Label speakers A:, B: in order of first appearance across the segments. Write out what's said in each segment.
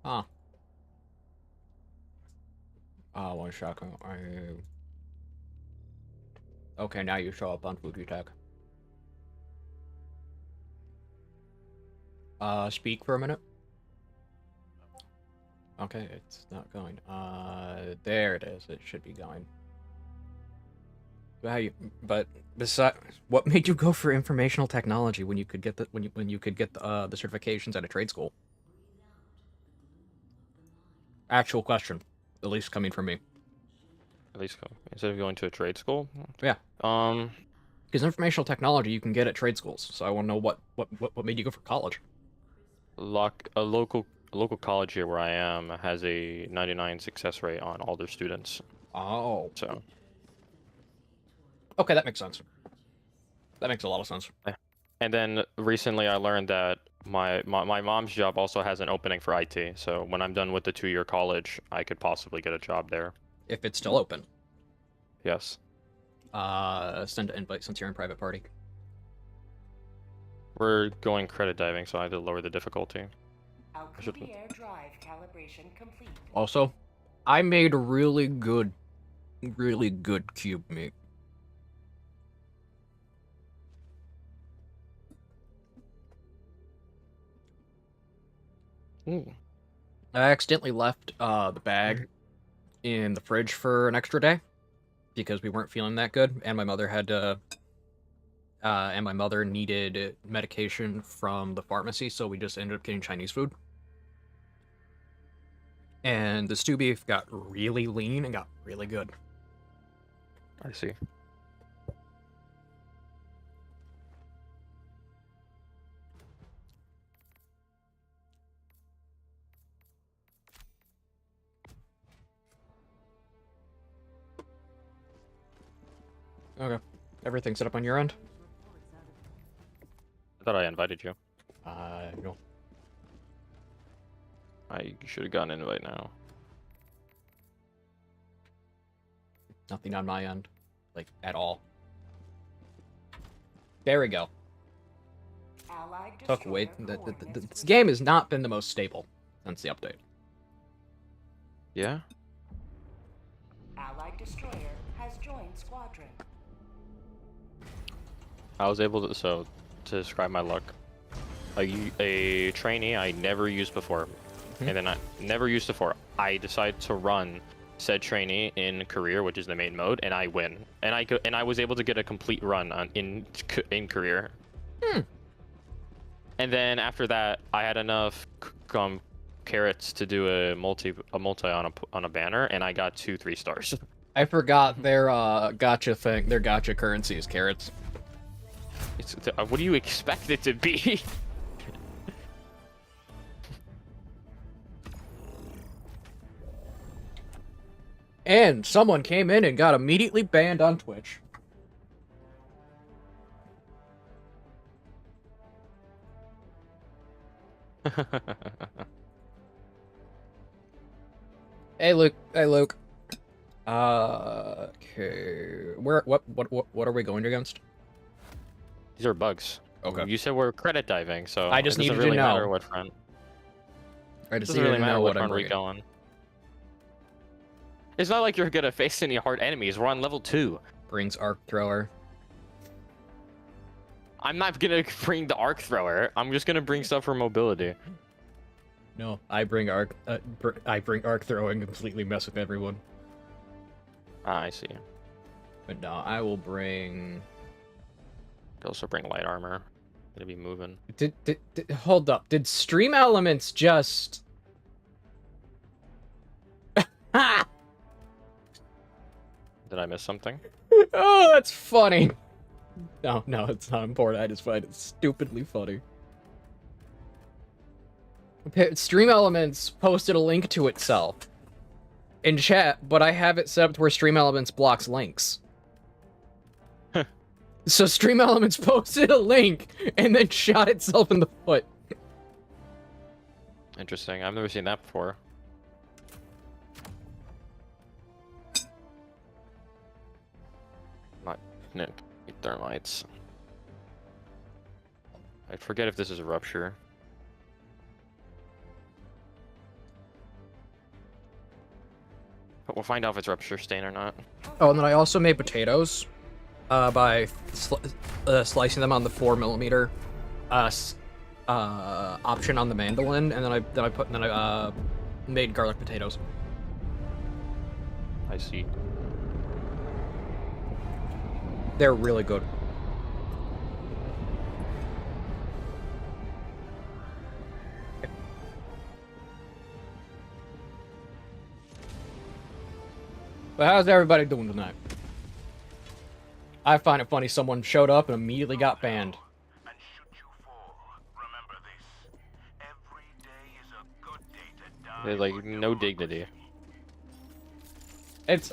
A: Huh. One shotgun. Okay, now you show up on Fuji Tech. Speak for a minute. Okay, it's not going. There it is. It should be going. But besides, what made you go for informational technology when you could get the certifications at a trade school? Actual question, at least coming from me.
B: At least instead of going to a trade school.
A: Yeah.
B: Um,
A: Because informational technology you can get at trade schools. So I want to know what made you go for college.
B: a local college here where I am has a 99 success rate on all their students.
A: Oh.
B: So.
A: Okay, that makes sense. That makes a lot of sense.
B: And then recently I learned that my mom's job also has an opening for IT. So when I'm done with the 2-year college, I could possibly get a job there.
A: If it's still open.
B: Yes.
A: Send an invite since you're in private party.
B: We're going credit diving, so I had to lower the difficulty.
C: Drive calibration complete.
A: Also, I made really good cube meat.
B: Ooh.
A: I accidentally left the bag in the fridge for an extra day because we weren't feeling that good, and my mother had to. And my mother needed medication from the pharmacy, so we just ended up getting Chinese food. And the stew beef got really lean and got really good.
B: I see.
A: Okay. Everything set up on your end?
B: I thought I invited you.
A: No.
B: I should have gotten an invite now.
A: Nothing on my end. Like, at all. There we go. Took way... This game has not been the most stable since the update.
B: Yeah?
C: Allied destroyer has joined squadron.
B: I was able to, to describe my luck, a trainee I never used before, and then I never used before, I decided to run said trainee in career, which is the main mode, and I win. And I was able to get a complete run in career. And then after that, I had enough carrots to do a multi on a banner, and I got 2 3-stars.
A: I forgot their gotcha thing. Their gotcha currency is carrots.
B: What do you expect it to be?
A: And someone came in and got immediately banned on Twitch. Hey Luke. Hey Luke. Okay. What are we going against?
B: These are bugs.
A: Okay.
B: You said we're credit diving, so
A: I just
B: it doesn't
A: needed
B: really
A: to know.
B: matter what front.
A: I just
B: Doesn't
A: needed
B: really
A: to
B: matter
A: know
B: what
A: what I'm
B: front we're
A: bringing.
B: going. It's not like you're gonna face any hard enemies. We're on level 2.
A: Brings arc thrower.
B: I'm not gonna bring the arc thrower. I'm just gonna bring stuff for mobility.
A: No, I bring arc thrower and completely mess with everyone.
B: Ah, I see.
A: But no, I will bring.
B: Could also bring light armor. Gonna be moving.
A: Hold up. Did Stream Elements just? Ha!
B: Did I miss something?
A: Oh, that's funny. No, it's not important. I just find it stupidly funny. Stream Elements posted a link to itself in chat, but I have it set up to where Stream Elements blocks links. So Stream Elements posted a link and then shot itself in the foot.
B: Interesting. I've never seen that before. Not thermites. I forget if this is a rupture. We'll find out if it's rupture stain or not.
A: Oh, and then I also made potatoes by slicing them on the 4mm option on the mandolin, and then I made garlic potatoes.
B: I see.
A: They're really good. But how's everybody doing tonight? I find it funny someone showed up and immediately got banned.
D: And should you fall, remember this. Every day is a good day to die.
B: There's like no dignity.
A: It's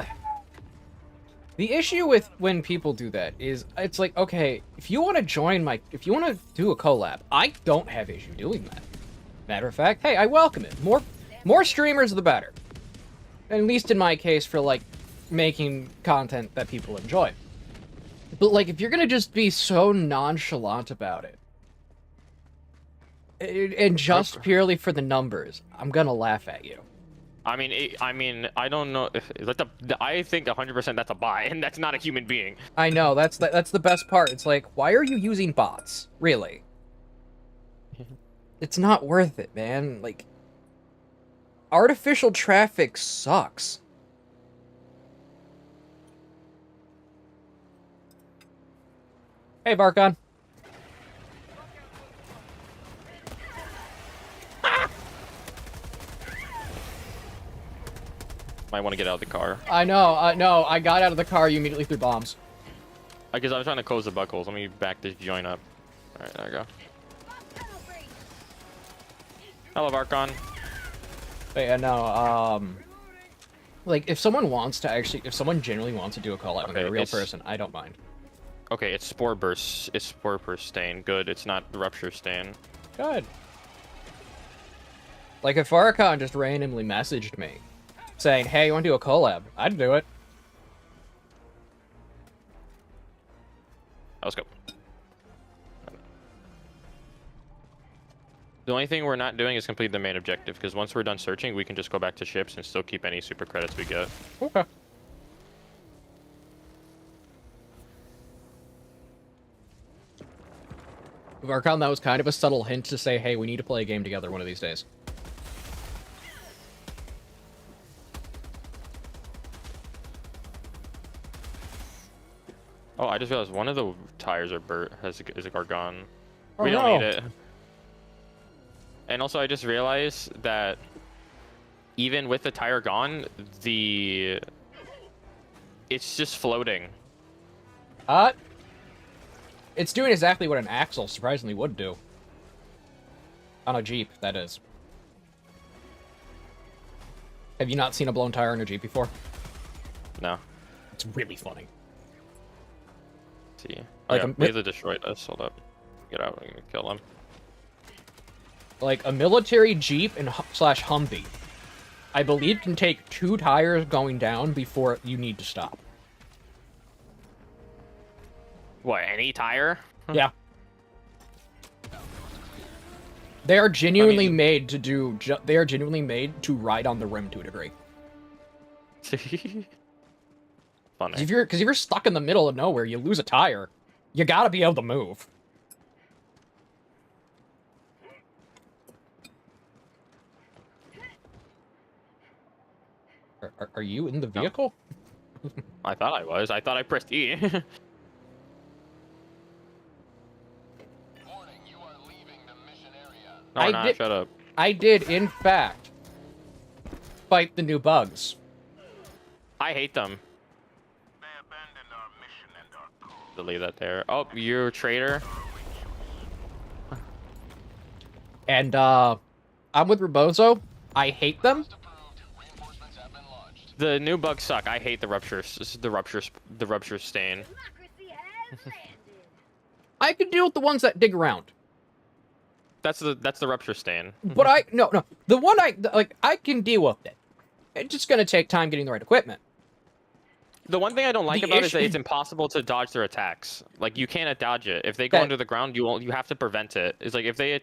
A: the issue with when people do that is it's like, okay, if you want to if you want to do a collab, I don't have issue doing that. Matter of fact, hey, I welcome it. More streamers the better. At least in my case for like making content that people enjoy. But like if you're going to just be so nonchalant about it and just purely for the numbers, I'm going to laugh at you.
B: I mean, I don't know. I think 100% that's a bot, and that's not a human being.
A: I know, that's the best part. It's like, why are you using bots? Really? It's not worth it, man. Like, artificial traffic sucks. Hey, Barkon.
B: Might want to get out of the car.
A: I know, no, I got out of the car, you immediately threw bombs.
B: Because I was trying to close the buckles. Let me back this joint up. Alright, there we go. Hello, Archon.
A: But yeah, no, like, if someone wants to if someone genuinely wants to do a call out when they're a real person, I don't mind.
B: Okay, it's Spore Burst. It's Spore Burst stain. Good, it's not the Rupture stain.
A: Good. Like, if Farrakhan just randomly messaged me, saying, hey, you want to do a collab? I'd do it.
B: Let's go. The only thing we're not doing is complete the main objective, because once we're done searching, we can just go back to ships and still keep any super credits we get.
A: Okay. Farrakhan, that was kind of a subtle hint to say, hey, we need to play a game together one of these days.
B: Oh, I just realized one of the tires are is a Gargon.
A: Oh,
B: we don't
A: no.
B: need it. And also, I just realized that even with the tire gone, it's just floating.
A: It's doing exactly what an axle surprisingly would do. On a Jeep, that is. Have you not seen a blown tire on a Jeep before?
B: No.
A: It's really funny.
B: Let's see. Oh,
A: Like
B: yeah, Blazer destroyed us. Hold up. Get out. I'm gonna kill him.
A: Like, a military Jeep and slash Humvee, I believe can take 2 tires going down before you need to stop.
B: What, any tire?
A: Yeah. They are genuinely made to do. They are genuinely made to ride on the rim to a degree.
B: Funny.
A: Because if you're stuck in the middle of nowhere, you lose a tire. You gotta be able to move. Are you in the vehicle?
B: No. I thought I was. I thought I pressed E.
D: Warning, you are leaving the mission area.
B: No, shut up.
A: I did, in fact, fight the new bugs.
B: I hate them.
D: They abandoned our mission and our code.
B: Delete that there. Oh, you're a traitor.
A: And, I'm with Rebozo. I hate them.
D: Approved. Reinforcements have been launched.
B: The new bugs suck. I hate the rupture stain.
A: I could deal with the ones that dig around.
B: That's the rupture stain.
A: But no. The one I can deal with it. It's just gonna take time getting the right equipment.
B: The one thing I don't like
A: The
B: about it is that
A: issue-
B: it's impossiver to dodge their attacks. Like you cannot dodge it. If they go under the ground, you have to prevent it. It's like if they had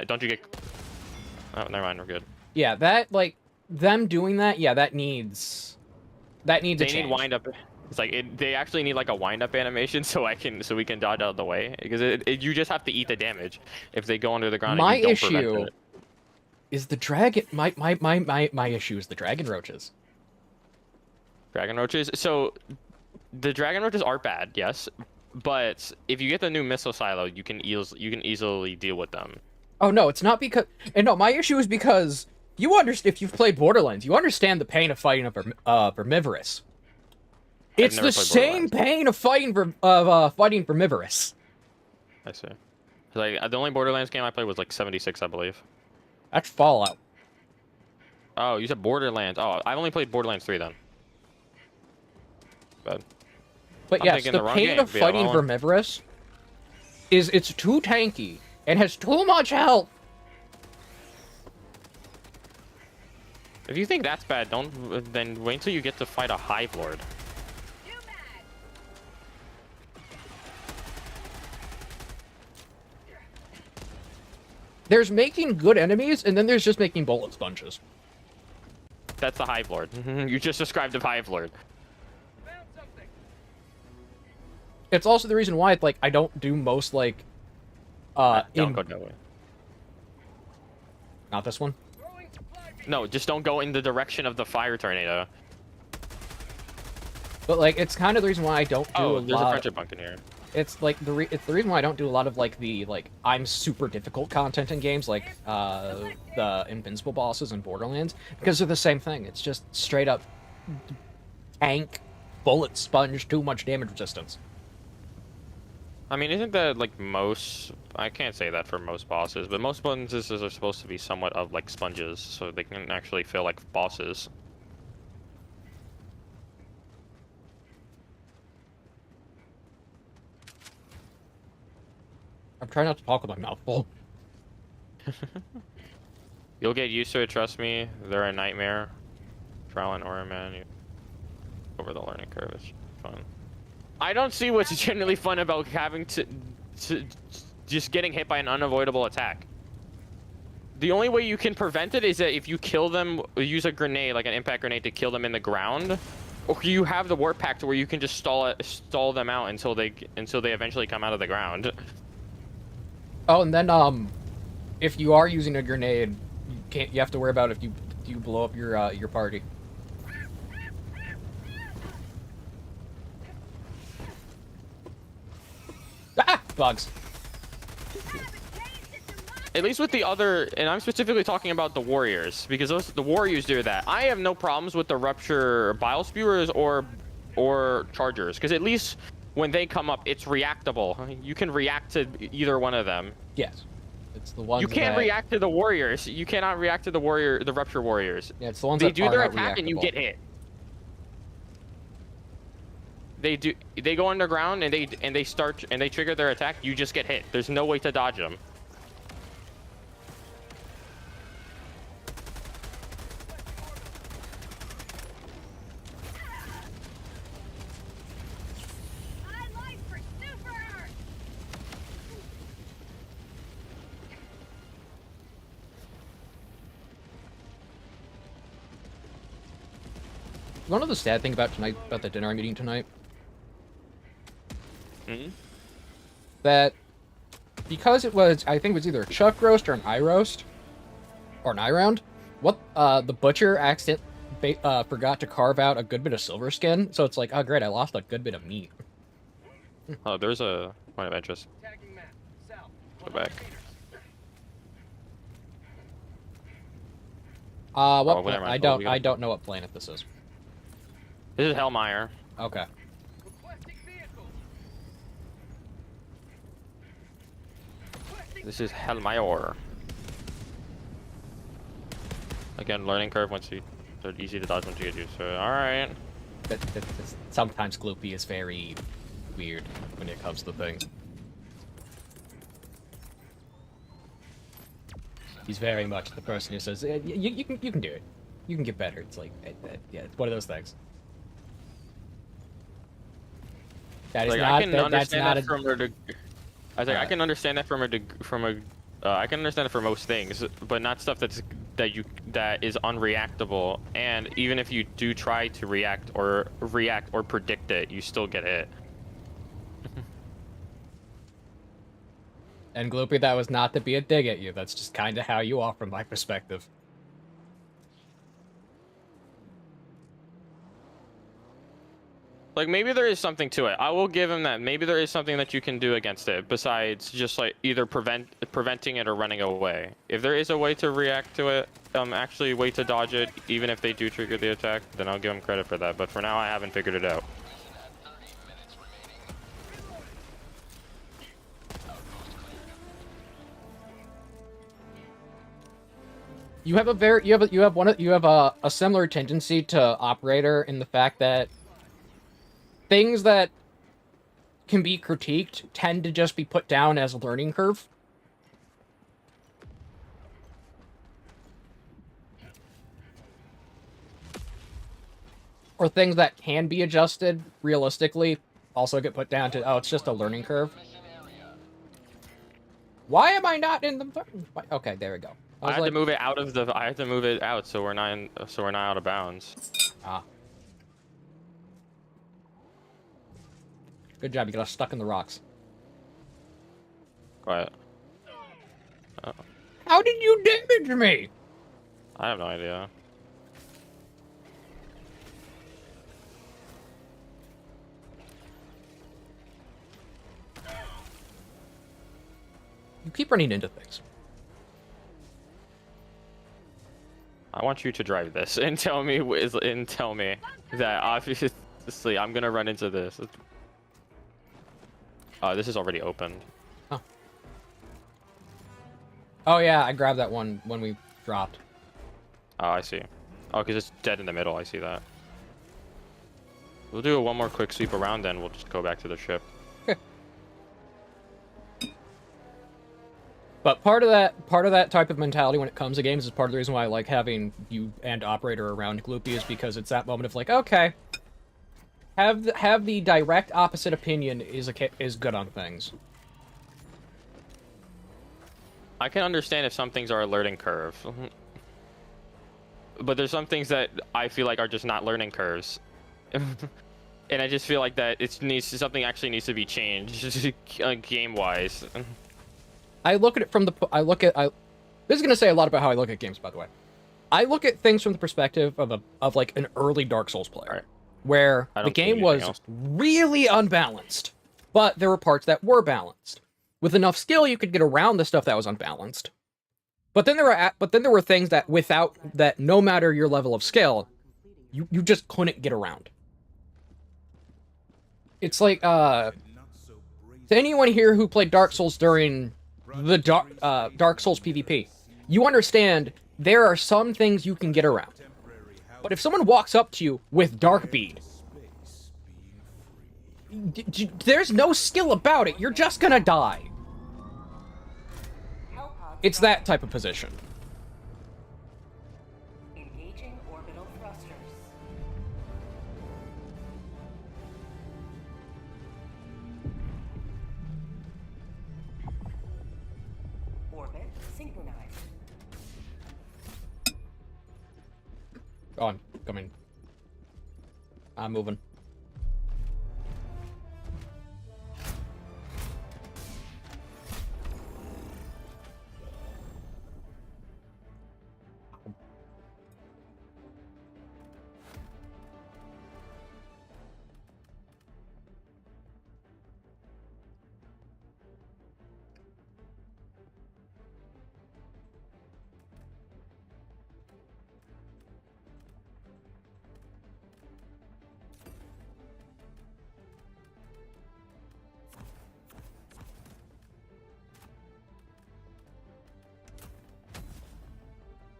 B: don't you get? Oh, never mind. We're good.
A: Yeah, that, like, them doing that, yeah, that needs a
B: They
A: change.
B: need wind up. It's like they actually need like a wind up animation so we can dodge out of the way because you just have to eat the damage if they go under the ground.
A: My
B: and you don't prevent
A: issue
B: it.
A: is the dragon. My issue is the dragon roaches.
B: Dragon roaches. So the dragon roaches are bad, yes, but if you get the new missile silo, you can easily deal with them.
A: Oh no, it's not because. And no, my issue is because you understand. If you've played Borderlands, you understand the pain of fighting a vermivorous. It's
B: never
A: the
B: played
A: same
B: Borderlands.
A: pain of fighting vermivorous.
B: I see. Like the only Borderlands game I played was like 76, I believe.
A: That's Fallout.
B: Oh, you said Borderlands. Oh, I've only played Borderlands 3 then. But
A: But yes, the pain of fighting vermivorous is it's too tanky and has too much health.
B: if you think that's bad, then wait until you get to fight a Hive Lord.
A: There's making good enemies, and then there's just making bullet sponges.
B: That's the Hive Lord. You just described the Hive Lord.
A: It's also the reason why, like, I don't do most, like,
B: Don't go that way.
A: Not this one?
B: No, just don't go in the direction of the fire tornado.
A: But, like, it's kind of the reason why I don't do
B: Oh,
A: a
B: there's a
A: lot...
B: friendship bunk in here.
A: It's, like, it's the reason why I don't do a lot of, like, I'm super difficult content in games, like, the Invincible bosses in Borderlands, because they're the same thing. It's just straight up tank, bullet sponge, too much damage resistance.
B: I mean, isn't that like most? I can't say that for most bosses, but most bosses are supposed to be somewhat of like sponges, so they can actually feel like bosses.
A: I'm trying not to talk with my mouth full.
B: You'll get used to it, trust me. They're a nightmare. Trial and error, man. Over the learning curve, it's fun. I don't see what's generally fun about having to just getting hit by an unavoidable attack. The only way you can prevent it is that if you kill them, use a grenade, like an impact grenade, to kill them in the ground, or you have the warp pack to where you can just stall them out until they eventually come out of the ground.
A: Oh, and then, if you are using a grenade, you have to worry about if you blow up your party. Ah! Bugs.
B: At least with the other, and I'm specifically talking about the warriors, because the warriors do that. I have no problems with the rupture bile spewers or chargers, because at least when they come up, it's reactable. You can react to either one of them.
A: Yes. It's the ones
B: You can't react to the warriors. You cannot react to the rupture warriors.
A: Yeah, it's the ones
B: They
A: that
B: do
A: are
B: their
A: not
B: attack and you
A: reactable.
B: get hit. They go underground and they trigger their attack, you just get hit. There's no way to dodge them.
A: One of the sad thing about tonight, about the dinner I'm eating tonight, that because it was, I think it was either a chuck roast or an eye roast, or an eye round, the butcher forgot to carve out a good bit of silver skin, so it's like, oh great, I lost a good bit of meat.
B: Oh, there's a point of interest. Go back.
A: What?
B: never mind.
A: I don't know what planet this is.
B: This is Hellmire.
A: Okay.
B: This is Hellmire. Again, learning curve they're easy to dodge once you get used to it. Alright.
A: Sometimes Gloopy is very weird when it comes to things. He's very much the person who says, you can do it. You can get better. It's like, yeah, it's one of those things. That is
B: Like,
A: not,
B: I can
A: that's
B: understand
A: not
B: that
A: a...
B: from a I was like, I can understand that from a I can understand it for most things, but not stuff that's that is unreactable, and even if you do try to react or predict it, you still get hit.
A: And Gloopy, that was not to be a dig at you. That's just kind of how you are from my perspective.
B: Like, maybe there is something to it. I will give him that. Maybe there is something that you can do against it besides just like either preventing it or running away. If there is a way to react to it, actually a way to dodge it, even if they do trigger the attack, then I'll give him credit for that. But for now, I haven't figured it out.
A: You have a similar tendency to Operator in the fact that things that can be critiqued tend to just be put down as a learning curve. Or things that can be adjusted realistically also get put down to, oh, it's just a learning curve. Why am I not in the... Okay, there we go.
B: I had to move it out of the... I had to move it out so we're not out of bounds.
A: Ah. Good job, you got us stuck in the rocks.
B: Quiet.
A: How did you damage me?
B: I have no idea.
A: You keep running into things.
B: I want you to drive this and tell me that obviously I'm gonna run into this. This is already opened.
A: Oh. Oh yeah, I grabbed that one when we dropped.
B: Oh, I see. Oh, because it's dead in the middle. I see that. We'll do one more quick sweep around, then we'll just go back to the ship.
A: Okay. But part of that type of mentality when it comes to games is part of the reason why I like having you and Operator around Gloopy, is because it's that moment of like, okay, have the direct opposite opinion is good on things.
B: I can understand if some things are a learning curve, but there's some things that I feel like are just not learning curves, and I just feel like that something actually needs to be changed game wise.
A: I look at it from this is gonna say a lot about how I look at games, by the way. I look at things from the perspective of like an early Dark Souls player.
B: Right.
A: Where the game was really unbalanced, but there were parts that were balanced. With enough skill, you could get around the stuff that was unbalanced. But then there were things that no matter your level of skill, you just couldn't get around. It's like to anyone here who played Dark Souls during the Dark Souls PvP, you understand there are some things you can get around. But if someone walks up to you with Dark Bead, there's no skill about it. You're just gonna die. It's that type of position.
C: Engaging orbital thrusters. Orbit synchronized.
A: Go on, come in. I'm moving.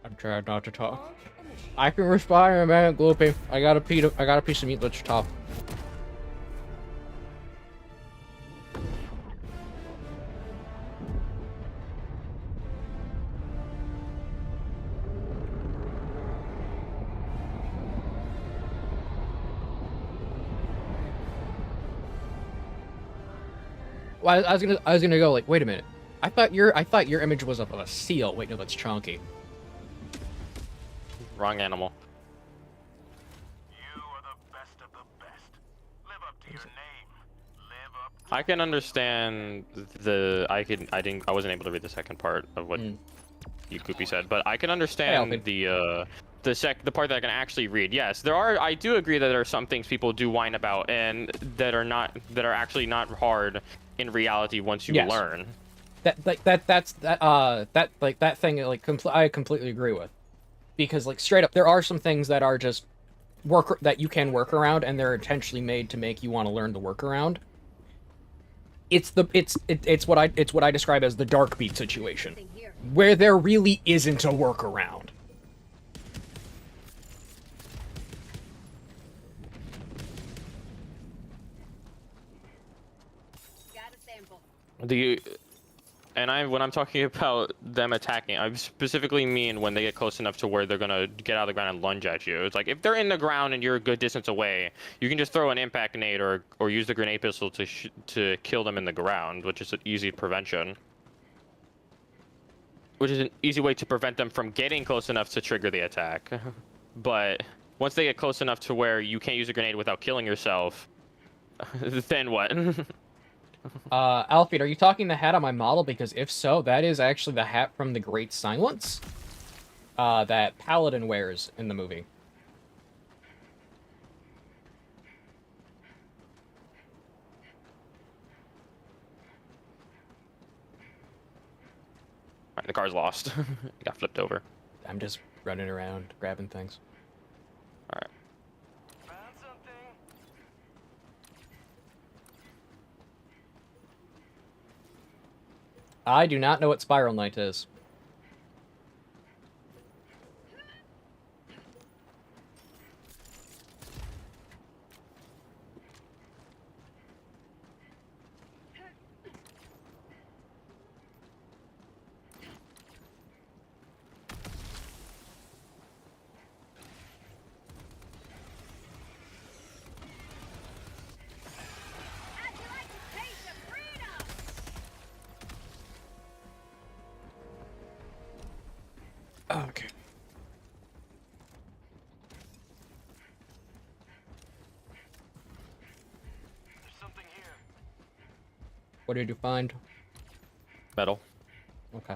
A: I'm trying not to talk.
C: Launch initiated.
A: I can respire, man, Gloopy. I got a piece of meat that's tough. Well, I was gonna go like, wait a minute. I thought your image was of a seal. Wait, no, that's Chonky.
B: Wrong animal.
D: You are the best of the best. Live up to your name. Live up to
B: I can understand I wasn't able to read the second part of what you Goopy said, but I can understand
A: Alfie.
B: the part that I can actually read. Yes, I do agree that there are some things people do whine about and that are actually not hard in reality once you learn.
A: That thing I completely agree with, because like straight up there are some things that are just that you can work around, and they're intentionally made to make you want to learn the workaround. It's what I describe as the dark beat situation, where there really isn't a workaround.
B: When I'm talking about them attacking, I specifically mean when they get close enough to where they're gonna get out of the ground and lunge at you. It's like if they're in the ground and you're a good distance away, you can just throw an impact grenade or use the grenade pistol to kill them in the ground, which is an easy prevention. Which is an easy way to prevent them from getting close enough to trigger the attack. But once they get close enough to where you can't use a grenade without killing yourself, then what?
A: Alfie, are you talking the hat on my model? Because if so, that is actually the hat from the Great Silence that Paladin wears in the movie.
B: Alright, the car's lost. Got flipped over.
A: I'm just running around grabbing things.
B: Alright.
D: found something.
A: I do not know what Spiral Knight is. Okay.
D: There's something here.
A: What did you find?
B: Metal.
A: Okay.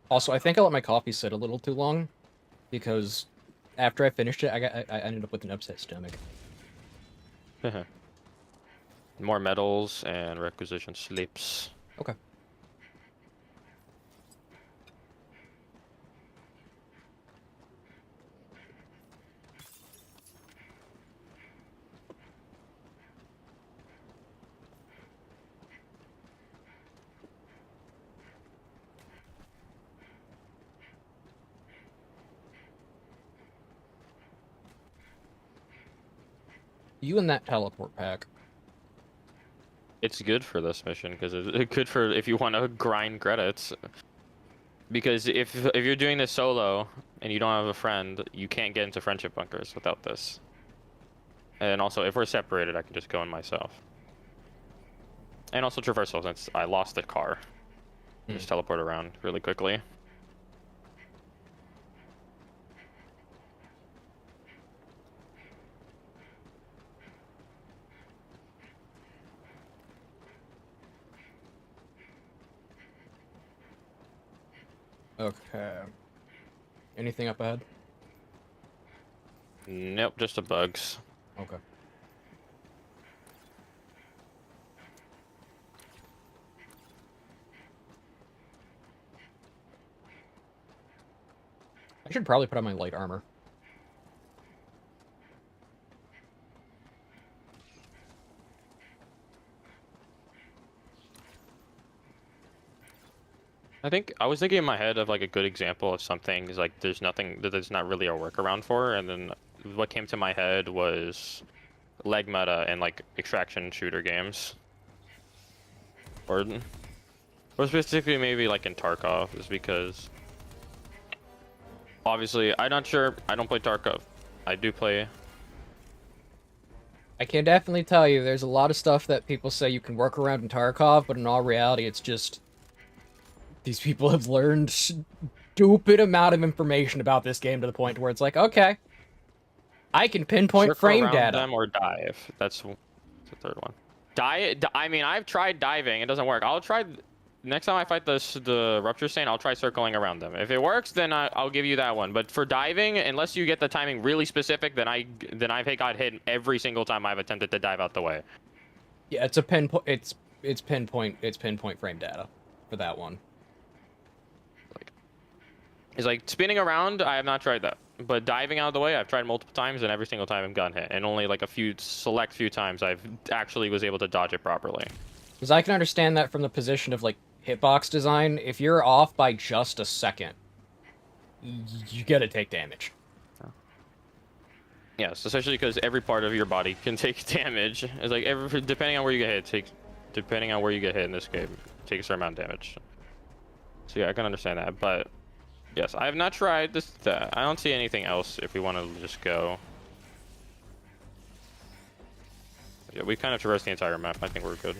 A: Also, I think I let my coffee sit a little too long, because after I finished it, I ended up with an upset stomach.
B: More metals and requisition slips.
A: Okay. You and that teleport pack.
B: It's good for this mission because it's good for if you want to grind credits. Because if you're doing this solo and you don't have a friend, you can't get into friendship bunkers without this. And also, if we're separated, I can just go in myself. And also traversal, since I lost the car. Just teleport around really quickly.
A: Okay. Anything up ahead?
B: Nope, just the bugs.
A: Okay. I should probably put on my light armor.
B: I was thinking in my head of like a good example of something is like there's nothing that there's not really a workaround for, and then what came to my head was leg meta and like extraction shooter games. Or specifically maybe like in Tarkov, is because obviously I'm not sure, I don't play Tarkov, I do play.
A: I can definitely tell you there's a lot of stuff that people say you can work around in Tarkov, but in all reality, it's just these people have learned stupid amount of information about this game to the point where it's like, okay, I can pinpoint
B: Circle
A: frame
B: around
A: data.
B: them or dive. That's the third one. I mean, I've tried diving. It doesn't work. I'll try. Next time I fight the Rupture Stain, I'll try circling around them. If it works, then I'll give you that one. But for diving, unless you get the timing really specific, then I've got hit every single time I've attempted to dive out the way.
A: Yeah, it's a pinpoint. It's pinpoint frame data for that one.
B: It's like spinning around. I have not tried that. But diving out of the way, I've tried multiple times, and every single time I've gotten hit. And only like a select few times I've actually was able to dodge it properly.
A: Because I can understand that from the position of like hitbox design. If you're off by just a second, you gotta take damage.
B: Yes, especially because every part of your body can take damage. It's like depending on where you get hit, depending on where you get hit in this game, take a certain amount of damage. So yeah, I can understand that, but yes, I have not tried this. I don't see anything else if we want to just go. Yeah, we kind of traversed the entire map. I think we're good.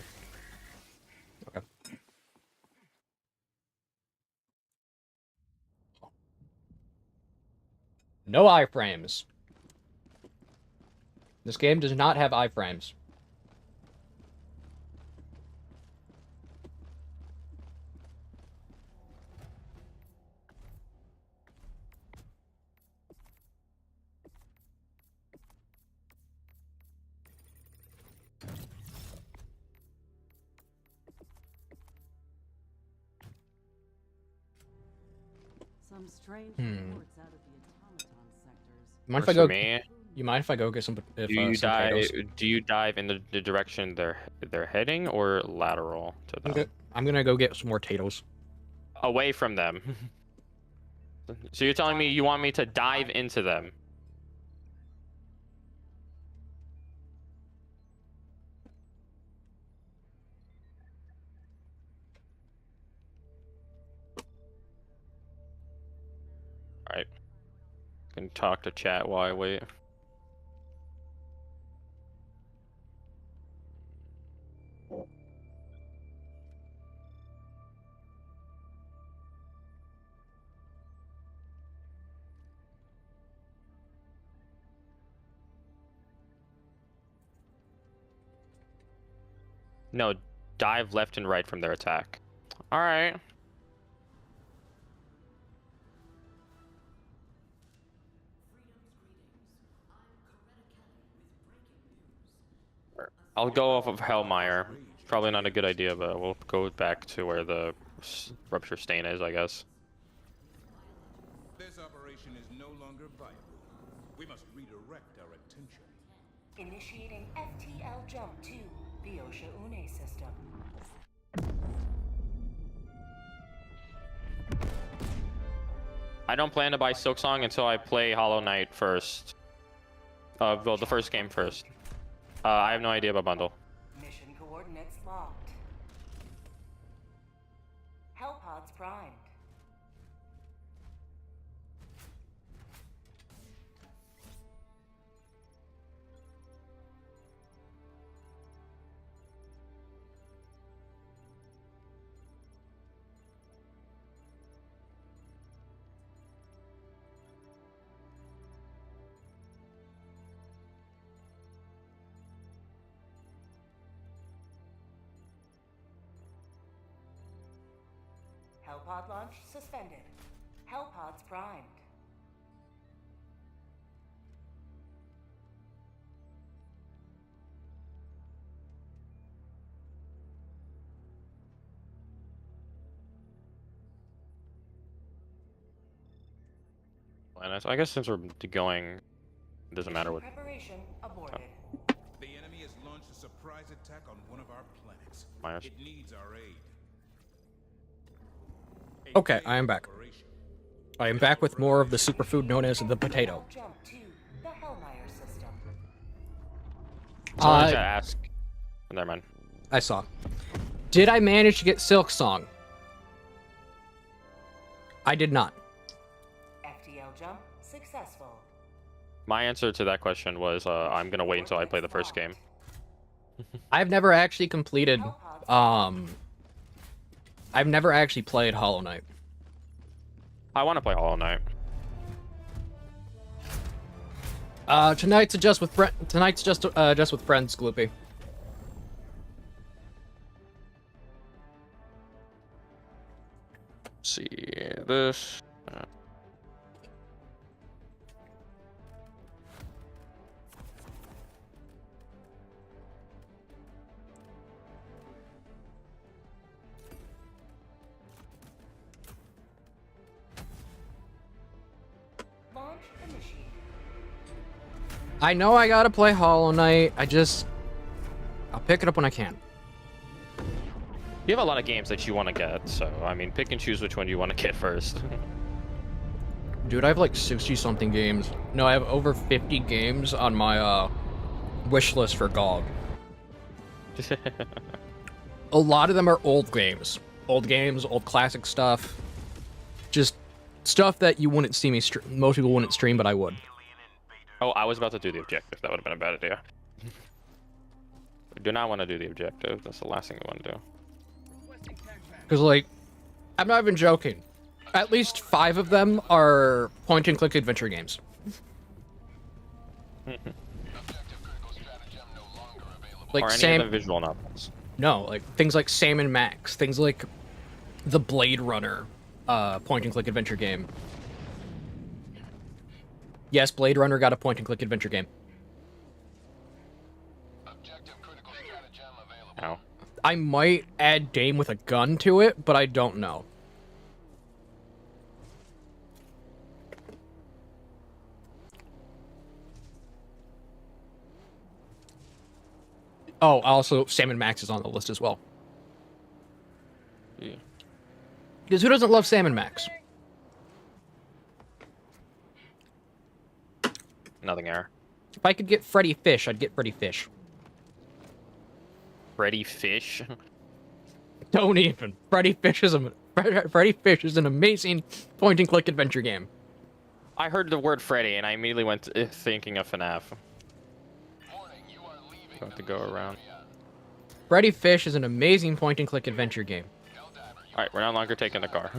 A: Okay. No iframes. This game does not have iframes.
E: Some strange
A: Hmm.
E: reports out of the automaton sectors.
A: Mind if I
B: Works
A: go?
B: for me.
A: You mind if I go get some?
B: Do you
A: some
B: dive?
A: potatoes?
B: Do you dive in the direction they're heading, or lateral to them?
A: I'm gonna go get some more potatoes.
B: Away from them. So you're telling me you want me to dive into them? Alright. Can talk to chat while I wait. No, dive left and right from their attack. Alright. I'll go off of Hellmire. Probably not a good idea, but we'll go back to where the Rupture Stain is, I guess.
D: This operation is no longer viable. We must redirect our attention.
C: Initiating FTL jump to the Osha Une system.
B: I don't plan to buy Silksong until I play Hollow Knight first. Well, the first game first. I have no idea about bundle.
C: Mission coordinates locked. Hellpods primed. Hellpod launch suspended. Hellpods primed.
B: And I guess since we're going, it doesn't matter what.
C: Preparation aborted.
D: The enemy has launched a surprise attack on one of our planets.
B: Minus.
D: It needs our aid.
A: Okay, I am back. I am back with more of the superfood known as the potato.
C: Jump to the Hellmire system.
B: So I wanted to ask. Never mind.
A: I saw. Did I manage to get Silk Song? I did not.
C: FTL jump successful.
B: My answer to that question was I'm gonna wait until I play the first game.
A: I've never actually completed. I've never actually played Hollow Knight.
B: I want to play Hollow Knight.
A: Tonight's just with friends, Gloopy.
B: See this.
C: Launch initiated.
A: I know I gotta play Hollow Knight. I'll pick it up when I can.
B: You have a lot of games that you want to get, so I mean, pick and choose which one you want to get first.
A: Dude, I have like 60-something games. No, I have over 50 games on my wish list for GOG. A lot of them are old games. Old games, old classic stuff. Just stuff that you wouldn't see me most people wouldn't stream, but I would.
B: Oh, I was about to do the objective. That would have been a bad idea. We do not want to do the objective. That's the last thing we want to do.
A: Because, like, I'm not even joking. At least 5 of them are point-and-click adventure games. Like
B: or any of the visual novels.
A: No, like things like Sam and Max, things like the Blade Runner point-and-click adventure game. Yes, Blade Runner got a point-and-click adventure game.
B: Ow.
A: I might add Dame with a gun to it, but I don't know. Oh, also, Sam and Max is on the list as well.
B: Yeah.
A: Because who doesn't love Sam and Max?
B: Nothing error.
A: If I could get Freddy Fish, I'd get Freddy Fish.
B: Freddy Fish?
A: Don't even. Freddy Fish is an amazing point-and-click adventure game.
B: I heard the word Freddy and I immediately went thinking of FNAF. Have to go around.
A: Freddy Fish is an amazing point-and-click adventure game.
B: Alright, we're no longer taking the car.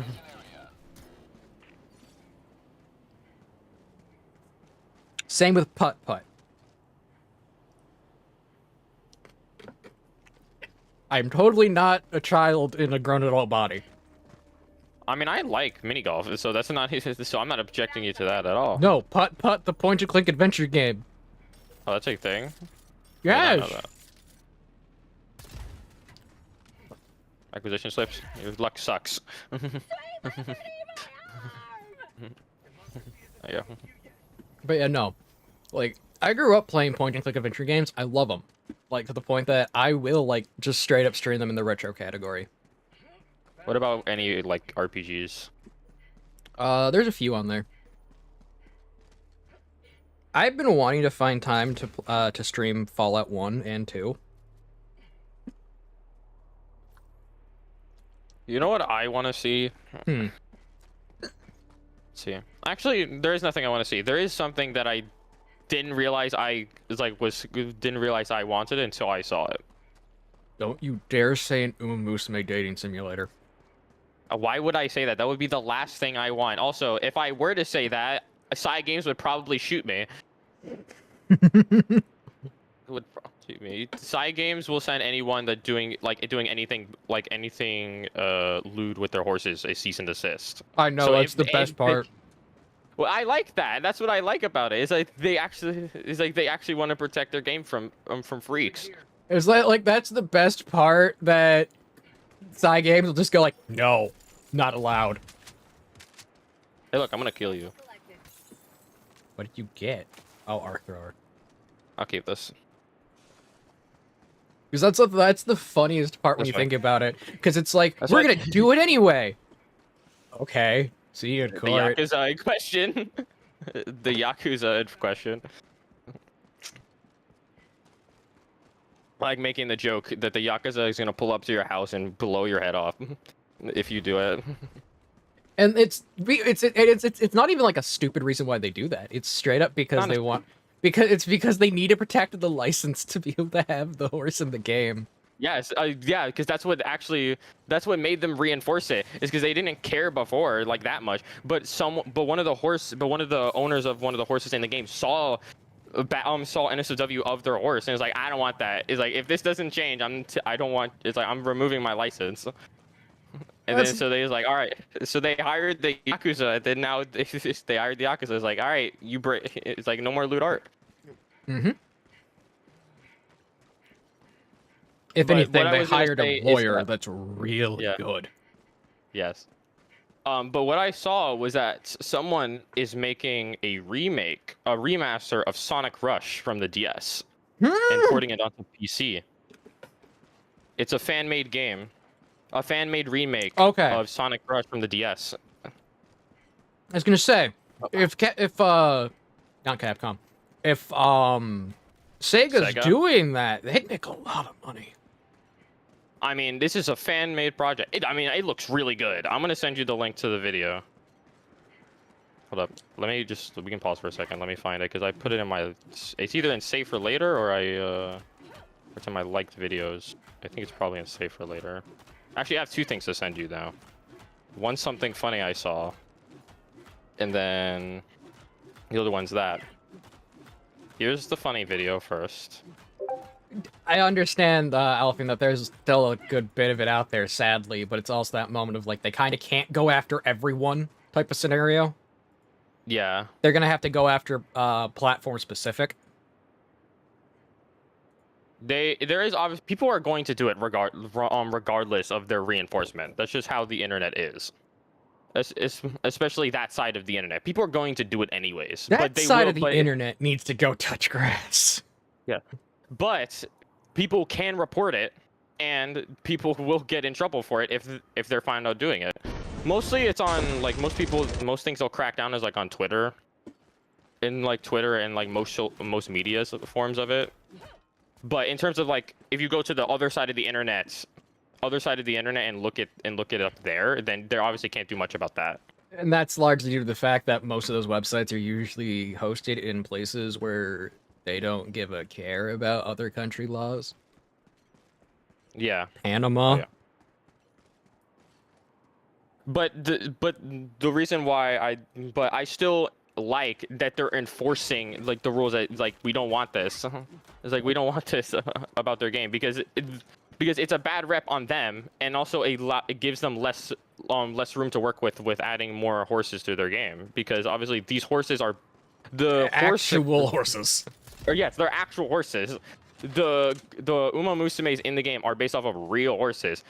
A: Same with Putt Putt. I'm totally not a child in a grown adult body.
B: I mean, I like mini golf, so that's not. So I'm not objecting you to that at all.
A: No, Putt Putt, the point-and-click adventure game.
B: Oh, that's a thing.
A: Yes.
B: I did not know that. Acquisition slips. Your luck sucks. Yeah.
A: But yeah, no. Like, I grew up playing point-and-click adventure games. I love them. Like, to the point that I will, like, just straight up stream them in the retro category.
B: What about any, like, RPGs?
A: There's a few on there. I've been wanting to find time to stream Fallout 1 and 2.
B: You know what I want to see? Let's see. Actually, there is nothing I want to see. There is something that I didn't realize didn't realize I wanted until I saw it.
A: Don't you dare say an Musume dating simulator.
B: Why would I say that? That would be the last thing I want. Also, if I were to say that, Side Games would probably shoot me. Would probably shoot me. Side Games will send anyone that doing anything lewd with their horses a cease and desist.
A: I know,
B: So
A: that's the
B: if-
A: best part.
B: Well, I like that. That's what I like about it. It's like they actually want to protect their game from freaks.
A: It's like that's the best part, that Side Games will just go like, no, not allowed.
B: Hey, look, I'm gonna kill you.
A: What did you get? Oh, Arc Thrower.
B: I'll keep this.
A: Because that's the funniest part when
B: This
A: you
B: way.
A: think about it. Because it's like,
B: That's
A: we're
B: right.
A: gonna do it anyway. Okay. See you in
B: The
A: court.
B: Yakuza question. The Yakuza question. Like making the joke that the Yakuza is gonna pull up to your house and blow your head off if you do it.
A: And it's not even like a stupid reason why they do that. It's straight up because they want because they need to protect the license to be able to have the horse in the game.
B: Yes, yeah, because that's what made them reinforce it, is because they didn't care before like that much. But one of the owners of one of the horses in the game saw NSFW of their horse and was like, I don't want that. It's like, if this doesn't change, I don't want. It's like, I'm removing my license. And then so they was like, all right. So they hired the Yakuza. And then now they hired the Yakuza. It's like, all right, it's like no more loot art.
A: Mm-hmm. If anything, they hired a lawyer that's really good.
B: Yes. But what I saw was that someone is making a remaster of Sonic Rush from the DS and porting it onto PC. It's a fan-made game. A fan-made remake of Sonic Rush from the DS.
A: I was gonna say, if not Capcom, if Sega's doing that, they'd make a lot of money.
B: I mean, this is a fan-made project. It looks really good. I'm gonna send you the link to the video. Hold up. We can pause for a second. Let me find it, because I put it in my... It's either in Save for Later, or it's in my liked videos. I think it's probably in Save for Later. Actually, I have two things to send you, though. One's something funny I saw. And then... the other one's that. Here's the funny video first.
A: I understand, Alfie, that there's still a good bit of it out there, sadly, but it's also that moment of, like, they kind of can't go after everyone type of scenario.
B: Yeah.
A: They're gonna have to go after platform specific.
B: There is obviously people are going to do it regardless of their reinforcement. That's just how the internet is. Especially that side of the internet. People are going to do it anyways.
A: That side of the internet needs to go touch grass.
B: Yeah. But people can report it, and people will get in trouble for it if they're found out doing it. Mostly it's on, like, most things they'll crack down is like on Twitter. In like Twitter and like most media forms of it. But in terms of, like, if you go to the other side of the internet and look it up there, then they obviously can't do much about that.
A: And that's largely due to the fact that most of those websites are usually hosted in places where they don't give a care about other country laws.
B: Yeah.
A: Panama. Yeah.
B: But the reason why I still like that they're enforcing, like, the rules that, like, we don't want this. It's like, we don't want this about their game because it's a bad rep on them, and also it gives them less room to work with adding more horses to their game, because obviously these horses are
A: actual horses.
B: Or yes, they're actual horses. The Uma Musumes in the game are based off of real horses.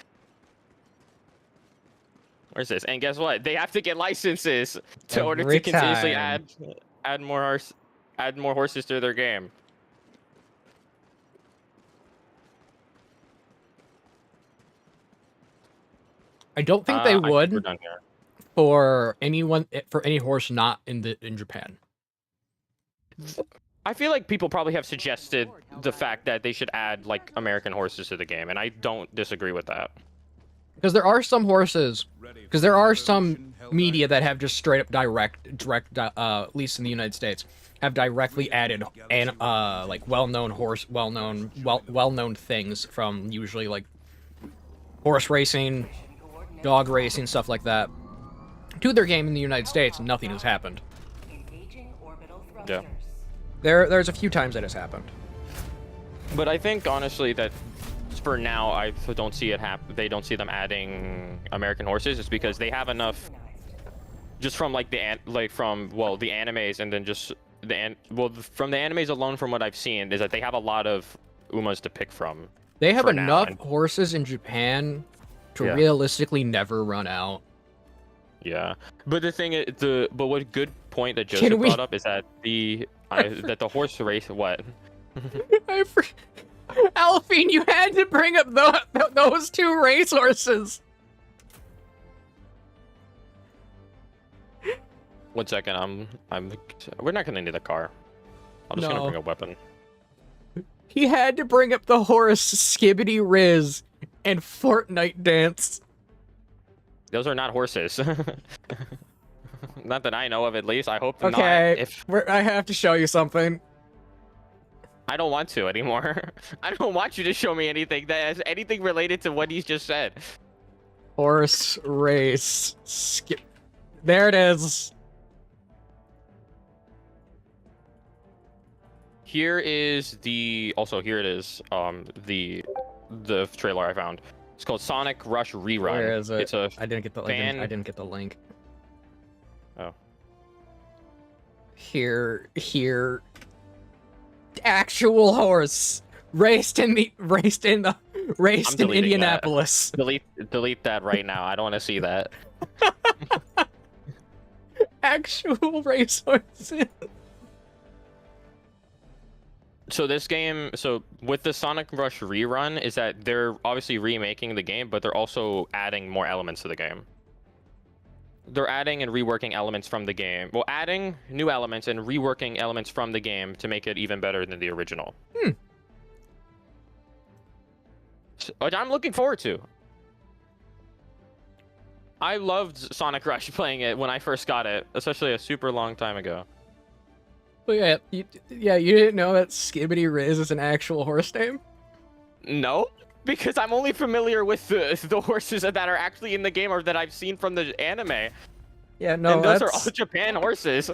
B: Where's this? And guess what? They have to get licenses in order to continuously add more horses to their game.
A: I don't think they would for any horse not in Japan.
B: I feel like people probably have suggested the fact that they should add, like, American horses to the game, and I don't disagree with that.
A: Because there are some horses, because there are some media that have just straight up direct, at least in the United States, have directly added like well-known things from usually like horse racing, dog racing, stuff like that, to their game in the United States, and nothing has happened.
B: Yeah.
A: There's a few times that has happened.
B: But I think honestly that for now I don't see it happen. They don't see them adding American horses. It's because they have enough, just from like the animes, and then just from the animes alone, from what I've seen, is that they have a lot of Umas to pick from.
A: They have enough horses in Japan to realistically never run out.
B: Yeah, but the thing is, what good point that Joseph brought up is that that the horse race, what?
A: Alphine, you had to bring up those two racehorses.
B: 1 second, we're not gonna need a car. I'm just gonna bring a weapon.
A: He had to bring up the horse Skibbity Riz and Fortnite Dance.
B: Those are not horses. Not that I know of, at least. I hope not.
A: Okay,
B: If
A: I have to show you something.
B: I don't want to anymore. I don't want you to show me anything that has anything related to what he's just said.
A: Horse race. Skip. There it is.
B: Here is the here it is. The trailer I found. It's called Sonic Rush Rerun.
A: Where is it?
B: It's a
A: I didn't get the. I didn't get the link.
B: Oh.
A: Here. Actual horse raced in Indianapolis.
B: Delete that right now. I don't want to see that.
A: Actual race horses.
B: So this game, with the Sonic Rush rerun, is that they're obviously remaking the game, but they're also adding more elements to the game. They're adding and reworking elements from the game. Well, adding new elements and reworking elements from the game to make it even better than the original. Which I'm looking forward to. I loved Sonic Rush playing it when I first got it, especially a super long time ago.
A: But you didn't know that Skibbity Riz is an actual horse name?
B: No, because I'm only familiar with the horses that are actually in the game or that I've seen from the anime.
A: Yeah, no,
B: and those are all Japan horses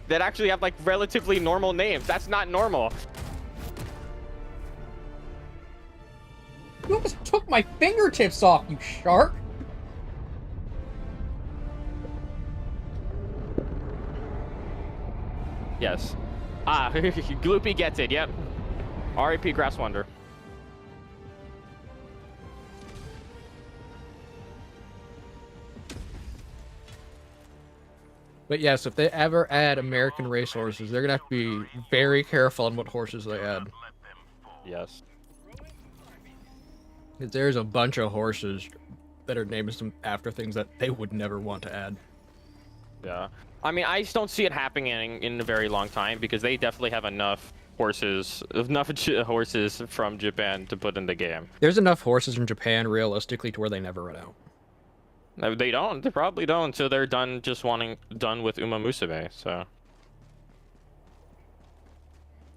B: that actually have like relatively normal names. That's not normal.
A: You almost took my fingertips off, you shark!
B: Yes. Ah, Gloopy gets it, yep. R.I.P. Grass Wonder.
A: But yes, if they ever add American race horses, they're gonna have to be very careful on what horses they add.
B: Yes.
A: 'Cause there's a bunch of horses that are named after things that they would never want to add.
B: Yeah. I mean, I just don't see it happening in a very long time because they definitely have enough horses from Japan to put in the game.
A: There's enough horses in Japan, realistically, to where they never run out.
B: No, they don't. They probably don't until they're done done with Uma Musume, so.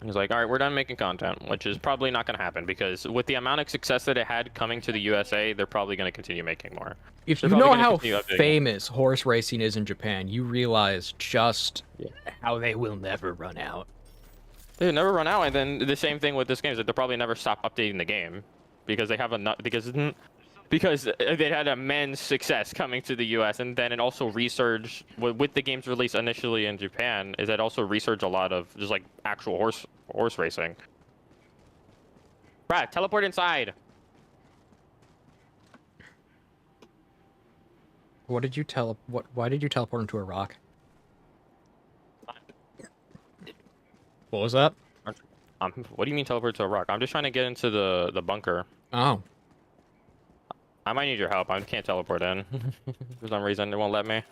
B: He's like, all right, we're done making content, which is probably not going to happen because with the amount of success that it had coming to the USA, they're probably going to continue making more.
A: If you know how famous horse racing is in Japan, you realize just how they will never run out.
B: They never run out, and then the same thing with this game is that they'll probably never stop updating the game because they have because they had immense success coming to the US, and then it also resurged with the game's release initially in Japan. Is that also resurged a lot of just like actual horse racing? Brad, teleport inside.
A: Why did you teleport into a rock? What was that?
B: What do you mean teleport to a rock? I'm just trying to get into the bunker.
A: Oh.
B: I might need your help. I can't teleport in. For some reason, it won't let me.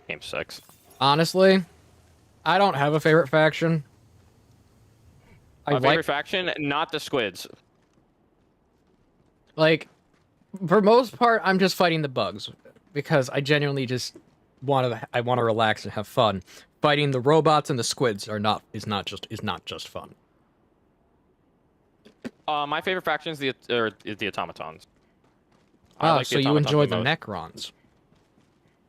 B: Game 6.
A: Honestly, I don't have a favorite faction.
B: My favorite faction? Not the squids.
A: Like, for most part, I'm just fighting the bugs. Because I genuinely just want to relax and have fun. Fighting the robots and the squids is not just fun.
B: My favorite faction is the automatons.
A: So you enjoy the Necrons?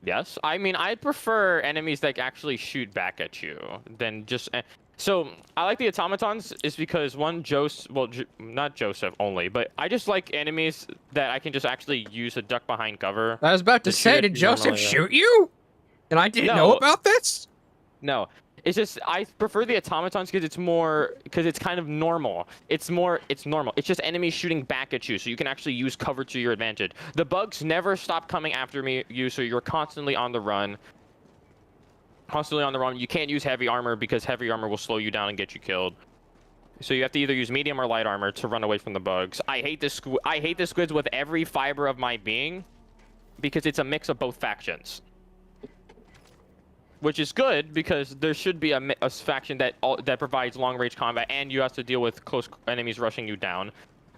B: Yes. I mean, I prefer enemies that actually shoot back at you than just. So I like the automatons is because not Joseph only, but I just like enemies that I can just actually use to duck behind cover.
A: I was about to say, did Joseph shoot you? And I didn't know about this?
B: No. It's just I prefer the automatons because it's kind of normal. It's normal. It's just enemies shooting back at you, so you can actually use cover to your advantage. The bugs never stop coming after you, so you're constantly on the run. You can't use heavy armor because heavy armor will slow you down and get you killed. So you have to either use medium or light armor to run away from the bugs. I hate the squids with every fiber of my being because it's a mix of both factions. Which is good because there should be a faction that provides long-range combat and you have to deal with close enemies rushing you down.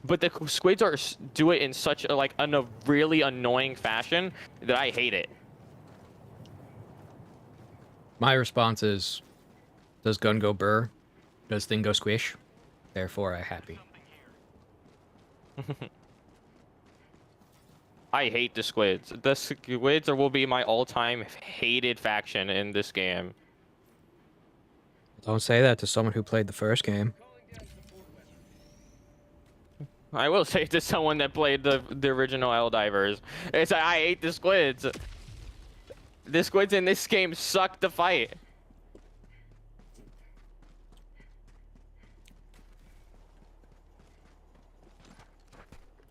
B: but the squids do it in such a really annoying fashion that I hate it.
A: My response is, does gun go burr? Does thing go squish? Therefore, I happy.
B: I hate the squids. The squids will be my all-time hated faction in this game.
A: Don't say that to someone who played the first game.
B: I will say to someone that played the original Helldivers, I hate the squids. The squids in this game suck to fight.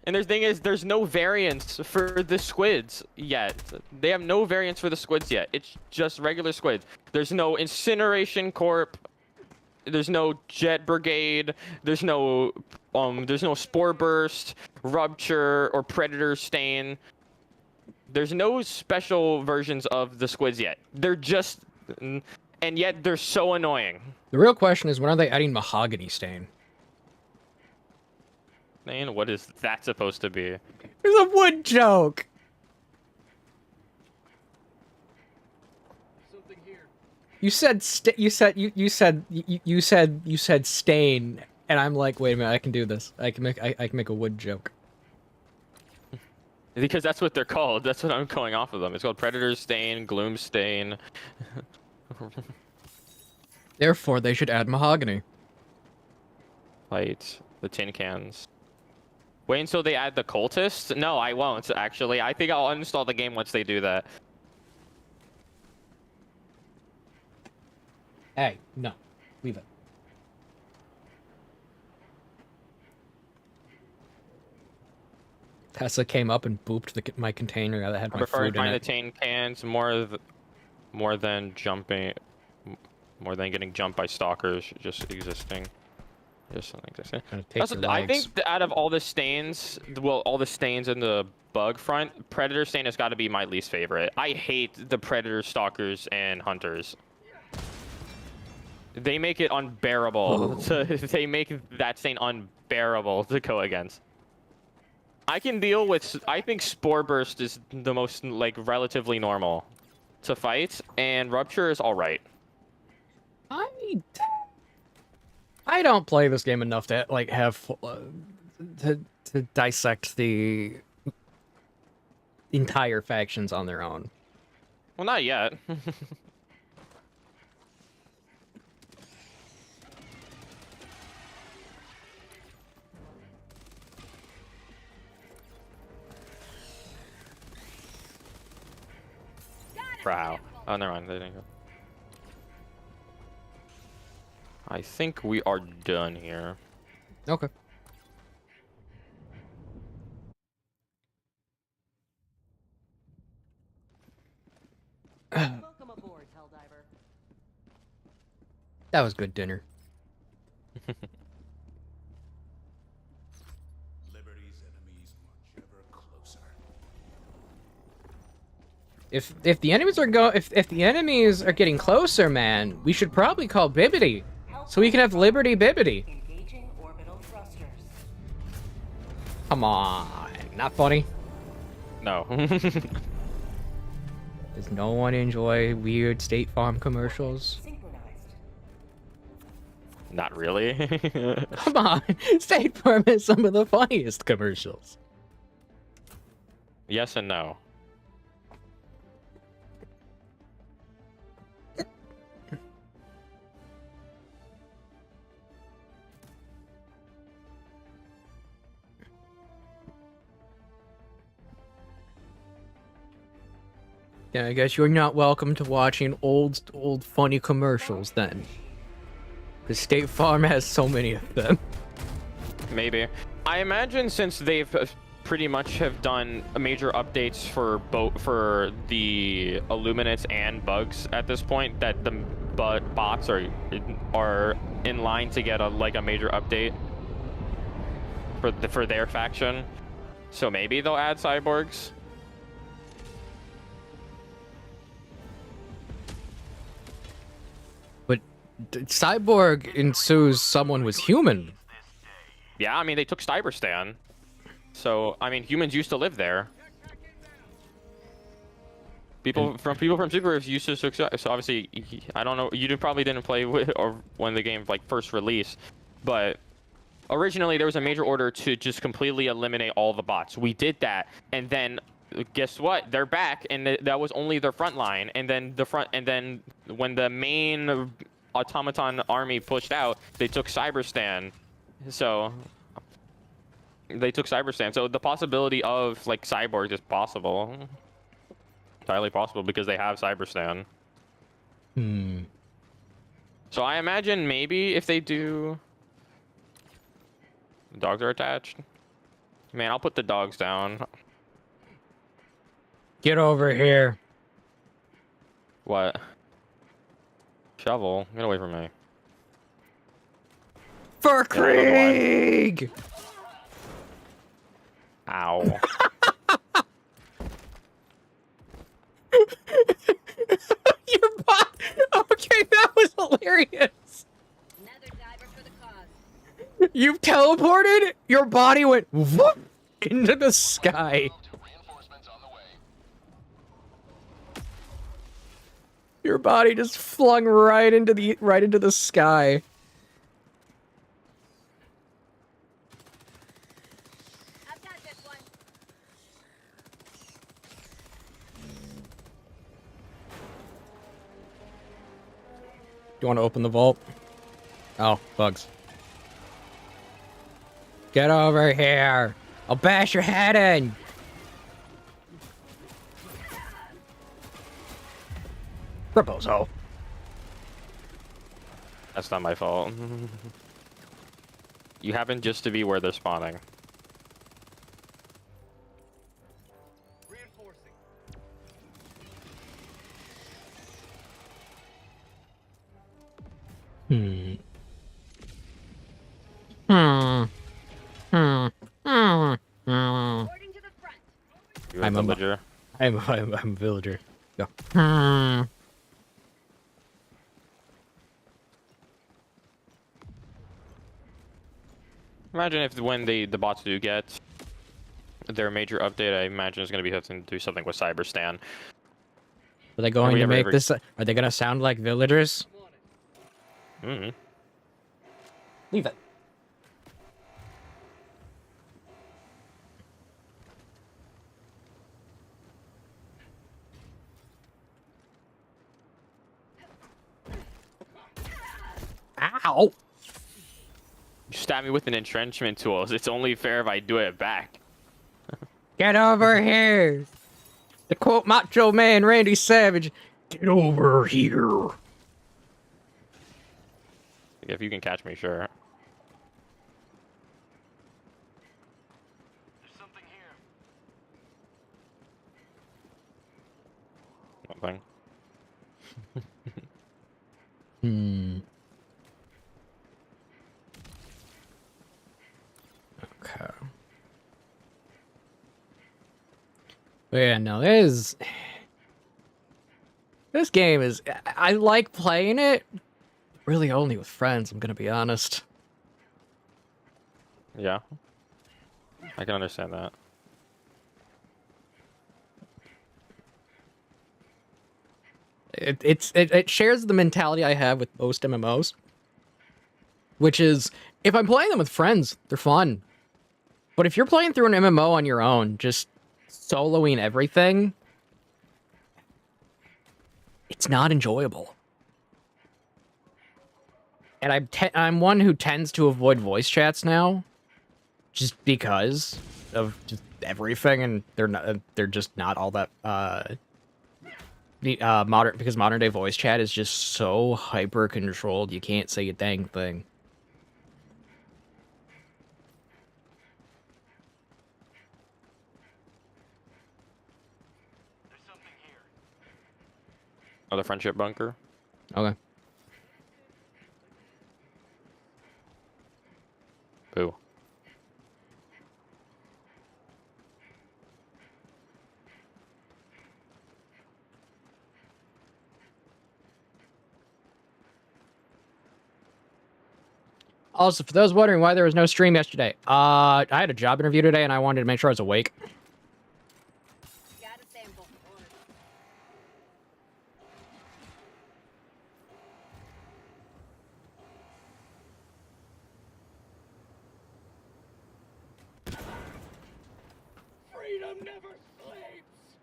B: And the thing is, there's no variants for the squids yet. They have no variants for the squids yet. It's just regular squids. There's no Incineration Corp. There's no Jet Brigade. There's no Spore Burst, Rupture, or Predator Stain. There's no special versions of the squids yet. They're just, and yet they're so annoying.
A: The real question is, when are they adding Mahogany Stain?
B: Man, what is that supposed to be?
A: It's a wood joke.
F: Something here.
A: You said you said stain, and I'm like, wait a minute, I can do this. I can make a wood joke.
B: Because that's what they're called. That's what I'm going off of them. It's called Predator Stain, Gloom Stain.
A: Therefore, they should add Mahogany.
B: Light the tin cans. Wait until they add the cultists? No, I won't, actually. I think I'll uninstall the game once they do that.
A: Hey, no. Leave it. Tessa came up and booped my container that had
B: I
A: my
B: prefer
A: food in
B: trying to
A: it.
B: tin cans more than getting jumped by stalkers just existing. Just something existing. I think out of all the stains, all the stains in the bug front, Predator Stain has got to be my least favorite. I hate the Predator Stalkers and Hunters. They make it unbearable. They make that stain unbearable to go against. I can deal with. I think Spore Burst is the most relatively normal to fight, and Rupture is all right.
A: I don't play this game enough to have to dissect the entire factions on their own.
B: Well, not yet. Wow. Oh, never mind. They didn't go. I think we are done here.
A: Okay.
E: Welcome aboard, Helldiver.
A: That was good dinner.
D: Liberty's enemies march ever closer.
A: If the enemies are if the enemies are getting closer, man, we should probably call Bibbidi, so we can have Liberty Bibbidi.
C: Engaging orbital thrusters.
A: Come on, not funny.
B: No.
A: Does no one enjoy weird State Farm commercials?
C: Synchronized.
B: Not really.
A: Come on, State Farm has some of the funniest commercials.
B: Yes and no.
A: Yeah, I guess you're not welcome to watching old funny commercials then. Because State Farm has so many of them.
B: Maybe. I imagine since they've pretty much have done major updates for the Illuminates and bugs at this point, that the bots are in line to get a major update for their faction. So maybe they'll add cyborgs.
A: But Cyborg ensues someone was human.
B: Yeah, I mean, they took Cyberstan. So, I mean, humans used to live there. People from Super used to success. So obviously, I don't know. Probably didn't play with, or when the game like first released, but originally there was a major order to just completely eliminate all the bots. We did that, and then guess what? They're back, and that was only their front line. And then when the main automaton army pushed out, they took Cyberstan. So they took Cyberstan. So the possibility of like cyborgs is possible. Entirely possible because they have Cyberstan.
A: Hmm.
B: So I imagine maybe if they do... The dogs are attached. Man, I'll put the dogs down.
A: Get over here.
B: What? Shovel? Get away from me.
A: For
B: Yeah, I don't know why.
A: Krieg!
B: Ow.
A: Your bot. Okay, that was hilarious.
F: Another diver for the cause.
A: You teleported. Your body went whoop into the sky. Your body just flung right into the sky.
F: I've got this one.
A: Do you want to open the vault? Oh, bugs. Get over here. I'll bash your head in. Rebozo.
B: That's not my fault. You happen just to be where they're spawning.
A: Hmm. Hmm. Hmm. Hmm. Hmm.
F: Boarding to the front.
B: You're a
A: I'm a-
B: villager.
A: I'm a villager. Go. Hmm.
B: Imagine if when the bots do get their major update, I imagine it's going to be having to do something with Cyberstan.
A: Are they going
B: we
A: to
B: ever-
A: make
B: ever-
A: this? Are they going to sound like villagers?
B: Mm-hmm.
A: Leave it. Ow!
B: You stab me with an entrenchment tool. It's only fair if I do it back.
A: Get over here! To quote Macho Man Randy Savage, get over here!
B: If you can catch me, sure.
D: There's something here.
B: Nothing.
A: Hmm. Okay. But yeah, no, this game is... I like playing it, really only with friends, I'm gonna be honest.
B: Yeah. I can understand that.
A: It shares the mentality I have with most MMOs, which is if I'm playing them with friends, they're fun. But if you're playing through an MMO on your own, just soloing everything, it's not enjoyable. And I'm one who tends to avoid voice chats now, just because of just everything, and they're just not all that modern day voice chat is just so hyper controlled you can't say a dang thing.
D: There's something here.
B: Oh, the friendship bunker?
A: Okay.
B: Boo.
A: Also, for those wondering why there was no stream yesterday, I had a job interview today, and I wanted to make sure I was awake.
F: Got a sample.
A: Freedom never sleeps.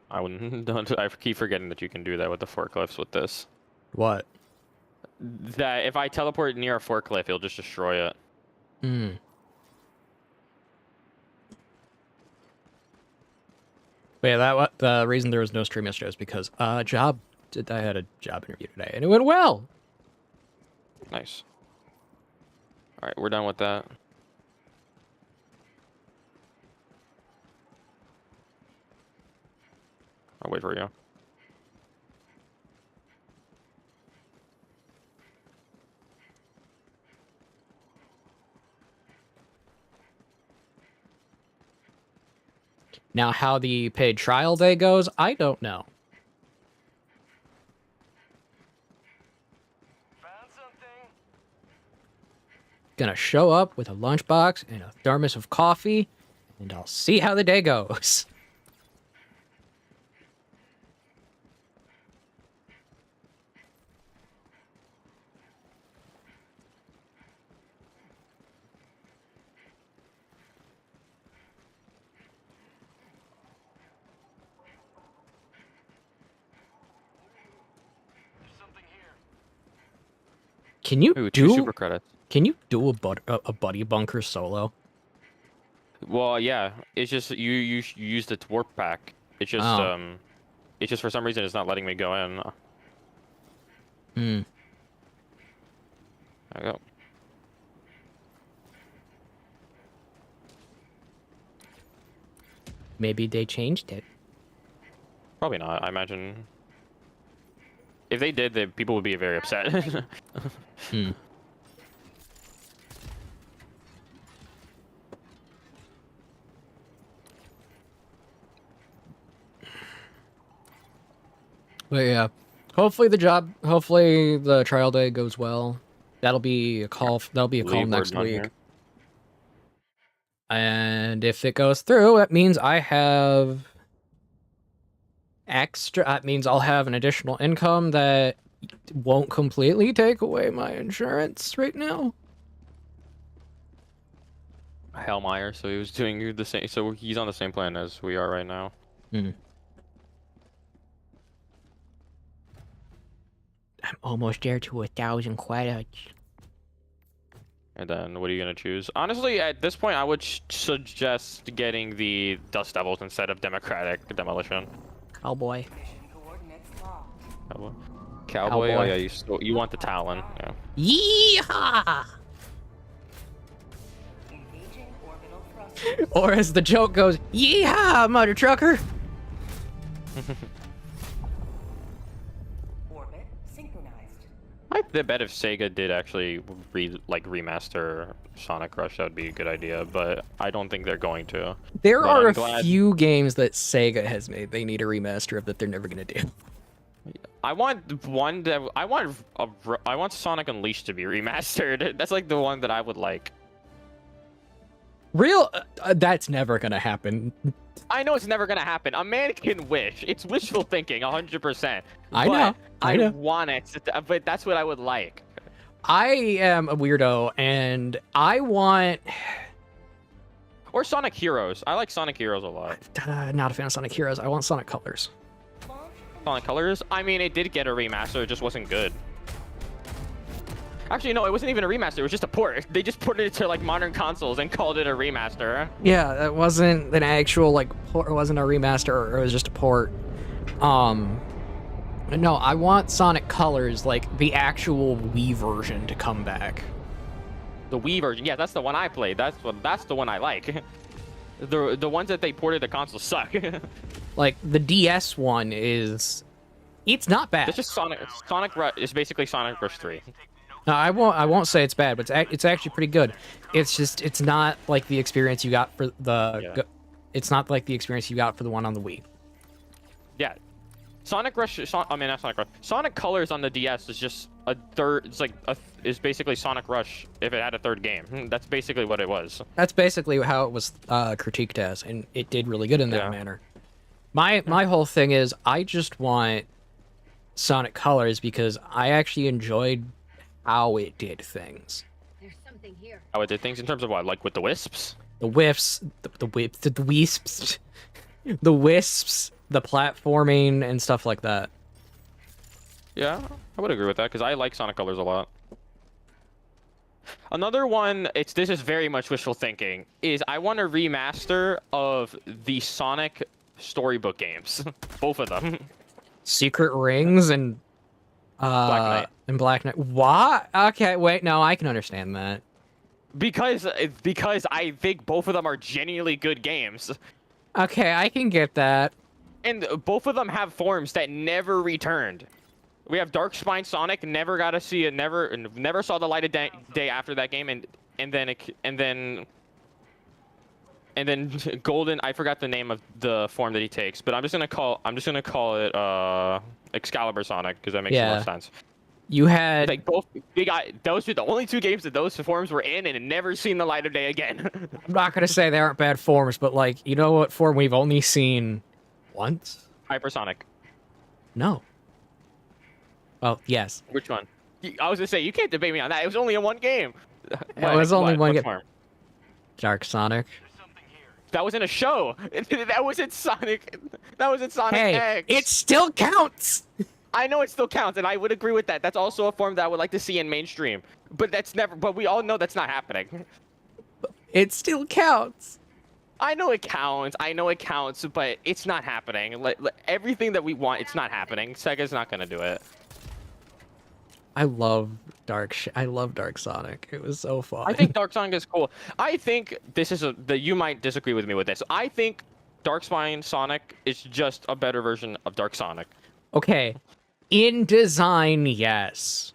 B: I wouldn't. I keep forgetting that you can do that with the forklifts with this.
A: What?
B: That if I teleport near a forklift, it'll just destroy it.
A: Hmm. But yeah, what the reason there was no stream yesterday is because I had a job interview today, and it went well.
B: Nice. All right, we're done with that. I'll wait for you.
A: Now, how the paid trial day goes, I don't know.
D: Found something?
A: Gonna show up with a lunchbox and a thermos of coffee, and I'll see how the day goes.
D: There's something here.
A: Can you
B: Ooh, two
A: do?
B: super credits.
A: Can you do a buddy bunker solo?
B: Well, yeah. It's just you use the warp pack. It's just
A: Oh.
B: it's just for some reason it's not letting me go in.
A: Hmm.
B: There we go.
A: Maybe they changed it.
B: Probably not. I imagine if they did, then people would be very upset.
A: Hmm. But yeah, hopefully the trial day goes well. That'll be a call. That'll be a call
B: Believe we're
A: next
B: done
A: week.
B: here.
A: And if it goes through, that means I have extra. That means I'll have an additional income that won't completely take away my insurance right now.
B: Hellmeyer, so he was doing the same. So he's on the same plan as we are right now.
A: Hmm. I'm almost there to 1,000 credits.
B: And then what are you gonna choose? Honestly, at this point, I would suggest getting the Dust Devils instead of Democratic Demolition.
A: Cowboy.
C: Mission coordinates locked.
B: Cowboy.
A: Cowboy.
B: Oh yeah, you want the Talon? Yeah.
A: Yeehaw!
C: Engaging orbital thrusters.
A: Or as the joke goes, yeehaw, mother trucker!
C: Orbit synchronized.
B: I bet if Sega did actually remaster Sonic Rush, that would be a good idea. But I don't think they're going to.
A: There
B: But
A: are
B: I'm
A: a
B: glad-
A: few games that Sega has made they need a remaster of that they're never gonna do.
B: I want one that I want Sonic Unleashed to be remastered. That's like the one that I would like.
A: That's never gonna happen.
B: I know it's never gonna happen. A man can wish. It's wishful thinking, 100%.
A: I know, I know.
B: want it, but that's what I would like.
A: I am a weirdo, and I want...
B: Or Sonic Heroes. I like Sonic Heroes a lot.
A: Not a fan of Sonic Heroes. I want Sonic Colors.
C: Launch
B: Sonic Colors. I mean, it did get a remaster. It just wasn't good. Actually, no, it wasn't even a remaster. It was just a port. They just ported it to like modern consoles and called it a remaster.
A: Yeah, it wasn't an actual port. It wasn't a remaster. It was just a port. No, I want Sonic Colors, like the actual Wii version, to come back.
B: The Wii version. Yeah, that's the one I played. That's the one I like. The ones that they ported to consoles suck.
A: Like the DS one it's not bad.
B: It's just Sonic Rush. It's basically Sonic Rush 3.
A: No, I won't say it's bad, but it's actually pretty good. It's not like the experience you got for the
B: Yeah.
A: it's not like the experience you got for the one on the Wii.
B: Yeah. Sonic Rush. I mean, not Sonic Rush. Sonic Colors on the DS is just a third. It's like is basically Sonic Rush if it had a third game. That's basically what it was.
A: That's basically how it was critiqued as, and it did really good in that
B: Yeah.
A: manner. My whole thing is I just want Sonic Colors because I actually enjoyed how it did things.
F: There's something here.
B: How it did things in terms of what, like with the wisps.
A: The whiffs, the wisps, the wisps, the platforming and stuff like that.
B: Yeah, I would agree with that because I like Sonic Colors a lot. Another one, this is very much wishful thinking, is I want a remaster of the Sonic storybook games, both of them.
A: Secret Rings and
B: Black Knight.
A: and Black Knight. What? Okay, wait, no, I can understand that.
B: Because I think both of them are genuinely good games,
A: Okay, I can get that.
B: and both of them have forms that never returned. We have Darkspine Sonic, never got to see it, never saw the light of day after that game, and then Golden. I forgot the name of the form that he takes, but I'm just gonna call it Excalibur Sonic because that makes the most sense.
A: You had
B: Like both those were the only two games that those forms were in, and had never seen the light of day again.
A: I'm not gonna say they aren't bad forms, but like, you know what form we've only seen once?
B: Hypersonic.
A: No. Oh, yes.
B: Which one? I was gonna say you can't debate me on that. It was only in one game.
A: It was only one
B: What
A: game.
B: form?
A: Dark Sonic.
B: That was in a show. That was in Sonic. That was in Sonic
A: Hey,
B: X.
A: it still counts.
B: I know it still counts, and I would agree with that. That's also a form that I would like to see in mainstream. But that's never. But we all know that's not happening.
A: It still counts.
B: I know it counts. But it's not happening. Everything that we want, it's not happening. Sega's not gonna do it.
A: I love Dark Sonic. It was so fun.
B: I think Dark Sonic is cool. I think this is you might disagree with me with this. I think Darkspine Sonic is just a better version of Dark Sonic.
A: Okay. In design, yes.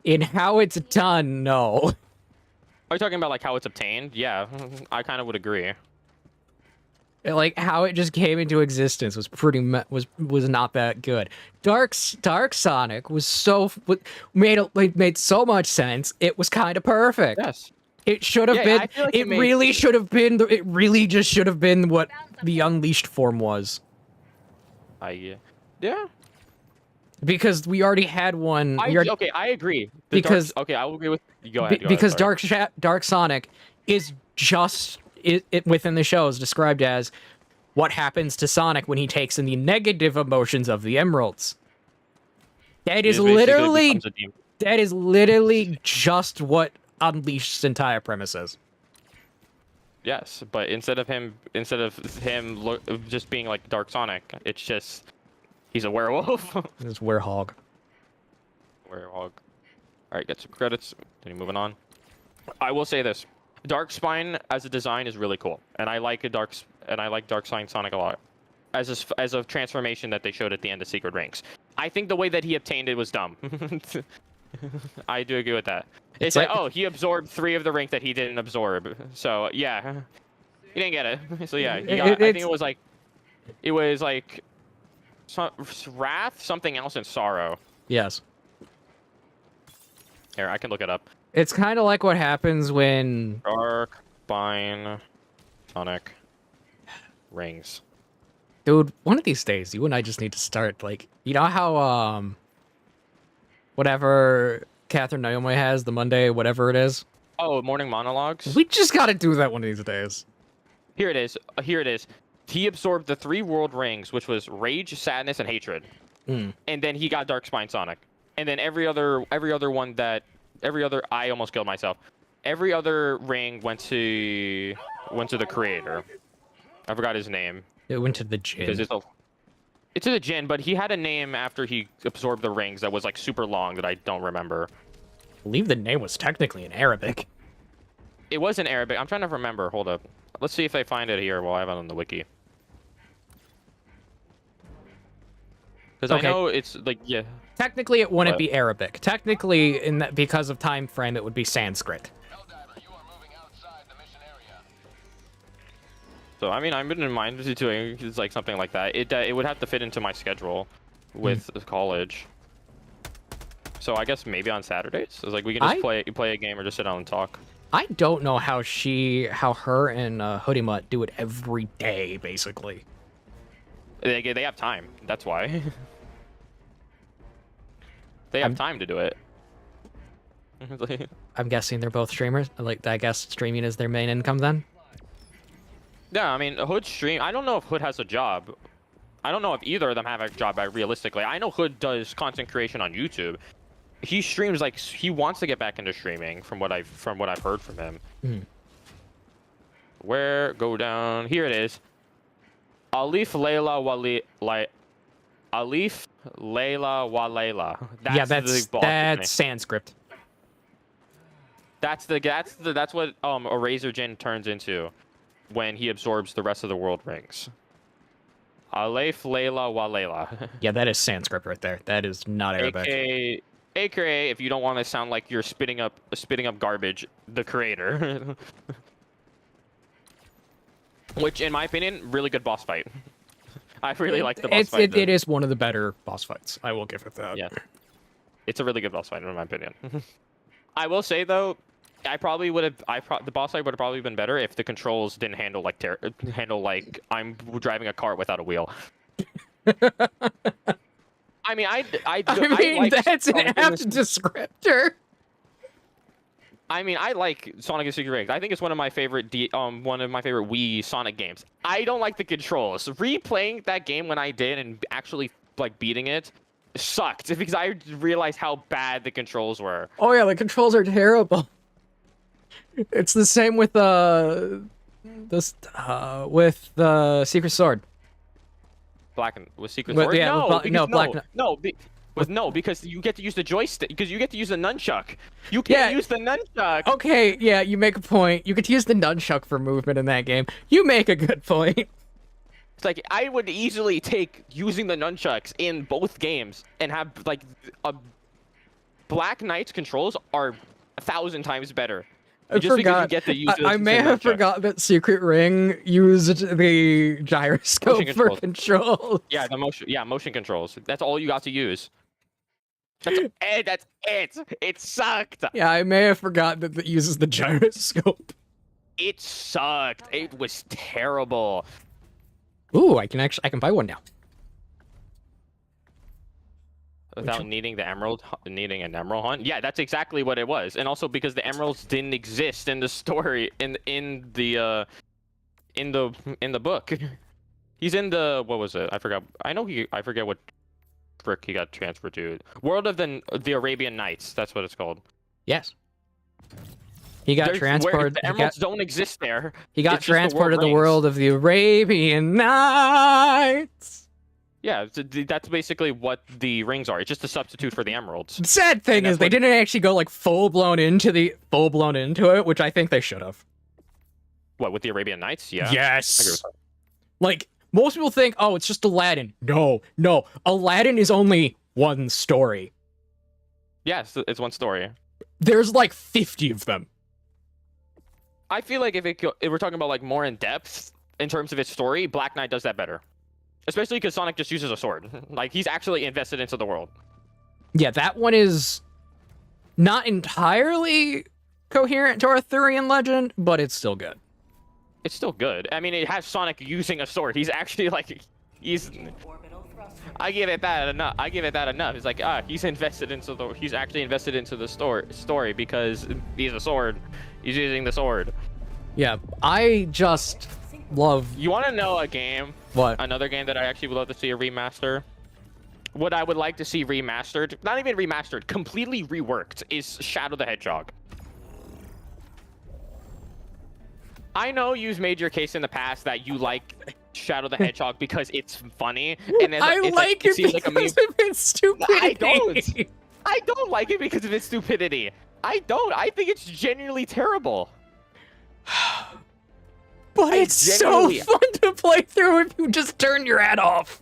A: In how it's done, no.
B: Are you talking about like how it's obtained? Yeah, I kind of would agree.
A: Like how it just came into existence was was not that good. Dark Sonic was made so much sense. It was kind of perfect.
B: Yes.
A: It should have
B: Yeah,
A: been.
B: I feel like
A: It really should have been. It really just should have been what the Unleashed form was.
B: Yeah.
A: Because we already had one.
B: Okay, I agree. Okay, I will agree with. Go ahead.
A: Because
B: sorry.
A: Dark Sonic is just it within the show is described as what happens to Sonic when he takes in the negative emotions of the Emeralds. That is literally just what Unleashed's entire premise is.
B: Yes, but instead of him just being like Dark Sonic, it's just he's a werewolf.
A: It's Werehog.
B: Werewolf. All right, get some credits. Then moving on. I will say this: Darkspine as a design is really cool, and I like Darkspine Sonic a lot. As a transformation that they showed at the end of Secret Rings, I think the way that he obtained it was dumb. I do agree with that. It's like, oh, he absorbed 3 of the rings that he didn't absorb. So yeah, he didn't get it. So yeah, I think it was like Wrath, something else, and Sorrow.
A: Yes.
B: Here, I can look it up.
A: It's kind of like what happens when
B: Darkspine Sonic Rings.
A: Dude, one of these days, you and I just need to start, like, you know how, whatever Catherine Naomi has, the Monday, whatever it is?
B: Oh, morning monologues?
A: We just gotta do that one of these days.
B: Here it is. He absorbed the 3 world rings, which was Rage, Sadness, and Hatred. And then he got Darkspine Sonic. And then every other I almost killed myself. Every other ring went to the creator. I forgot his name.
A: It went to the gin.
B: It's to the Jinn, but he had a name after he absorbed the rings that was like super long that I don't remember.
A: I believe the name was technically in Arabic.
B: It was in Arabic. I'm trying to remember. Hold up. Let's see if they find it here while I have it on the wiki. Because I know it's like, yeah.
A: Technically, it wouldn't
B: What?
A: be Arabic. Technically, because of time frame, it would be Sanskrit.
B: So I mean, I wouldn't mind doing like something like that. It would have to fit into my schedule with college. So I guess maybe on Saturdays. It's like we can just play a game or just sit down and talk.
A: I don't know how her and Hoodie Mutt do it every day, basically.
B: They have time. That's why. They have time to do it.
A: I'm guessing they're both streamers. Like, I guess streaming is their main income then?
B: Yeah, I mean, Hood stream. I don't know if Hood has a job. I don't know if either of them have a job. Realistically, I know Hood does content creation on YouTube. He streams like he wants to get back into streaming. From what I've heard from him. Where go down? Here it is. Alif Layla Wali Alif Layla Walayla.
A: That's Sanskrit.
B: That's what Eraser Jin turns into when he absorbs the rest of the world rings. Alif Layla Walayla.
A: Yeah, that is Sanskrit right there. That is not Arabic.
B: AKA, if you don't want to sound like you're spitting up garbage, the creator. Which, in my opinion, really good boss fight. I really like the boss fight.
A: It is one of the better boss fights. I will give it that.
B: Yeah, it's a really good boss fight in my opinion. I will say though, the boss fight would have probably been better if the controls didn't handle like I'm driving a car without a wheel. I mean,
A: that's an apt descriptor.
B: I mean, I like Sonic and Secret Rings. I think it's one of my favorite Wii Sonic games. I don't like the controls. Replaying that game when I did and actually like beating it sucked because I realized how bad the controls were.
A: Oh yeah, the controls are terrible. It's the same with the Secret Sword.
B: With Secret Sword?
A: Yeah,
B: No, because you get to use the joystick. Because you get to use the nunchuck. You can't use the nunchuck.
A: Okay, yeah, you make a point. You get to use the nunchuck for movement in that game. You make a good point.
B: It's like I would easily take using the nunchucks in both games and have like a Black Knight's controls are 1,000 times better. Just because you get to use
A: I may have forgotten that Secret Ring used the gyroscope for control.
B: Yeah, motion controls. That's all you got to use. That's it. It sucked.
A: Yeah, I may have forgotten that it uses the gyroscope.
B: It sucked. It was terrible.
A: Ooh, I can buy one now.
B: Without needing an emerald hunt. Yeah, that's exactly what it was. And also because the emeralds didn't exist in the story in the book. He's in the what was it? I forgot. I forget what frick he got transferred to. World of the Arabian Nights. That's what it's called.
A: Yes. He got transported.
B: The emeralds don't exist there.
A: He got transported to the world of the Arabian Nights.
B: Yeah, that's basically what the rings are. It's just a substitute for the emeralds.
A: The sad thing is they didn't actually go like full blown into it, which I think they should have.
B: What, with the Arabian Nights? Yeah.
A: Yes. Like most people think, oh, it's just Aladdin. No. Aladdin is only one story.
B: Yes, it's one story.
A: There's like 50 of them.
B: I feel like if we're talking about like more in depth in terms of its story, Black Knight does that better. Especially because Sonic just uses a sword. Like, he's actually invested into the world.
A: Yeah, that one is not entirely coherent to Arthurian legend, but it's still good.
B: It's still good. I mean, it has Sonic using a sword. He's actually, like, I give it that enough. It's like, he's actually invested into the story because he's a sword. He's using the sword.
A: Yeah, I just love...
B: You want to know a game?
A: What?
B: Another game that I actually would love to see a remaster? What I would like to see remastered, not even remastered, completely reworked, is Shadow the Hedgehog. I know you've made your case in the past that you like Shadow the Hedgehog because it's funny. And
A: I like it because of its stupidity.
B: I don't like it because of its stupidity. I think it's genuinely terrible.
A: But it's so fun to play through if you just turn your head off.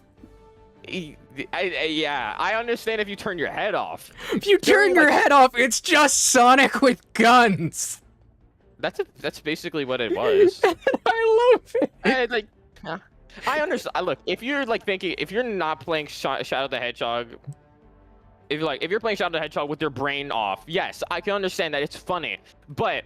B: Yeah, I understand if you turn your head off.
A: If you turn your head off, it's just Sonic with guns.
B: That's basically what it was.
A: I love it.
B: Like, I understand. Look, if you're like thinking, if you're not playing Shadow the Hedgehog, if you're playing Shadow the Hedgehog with your brain off, yes, I can understand that it's funny. But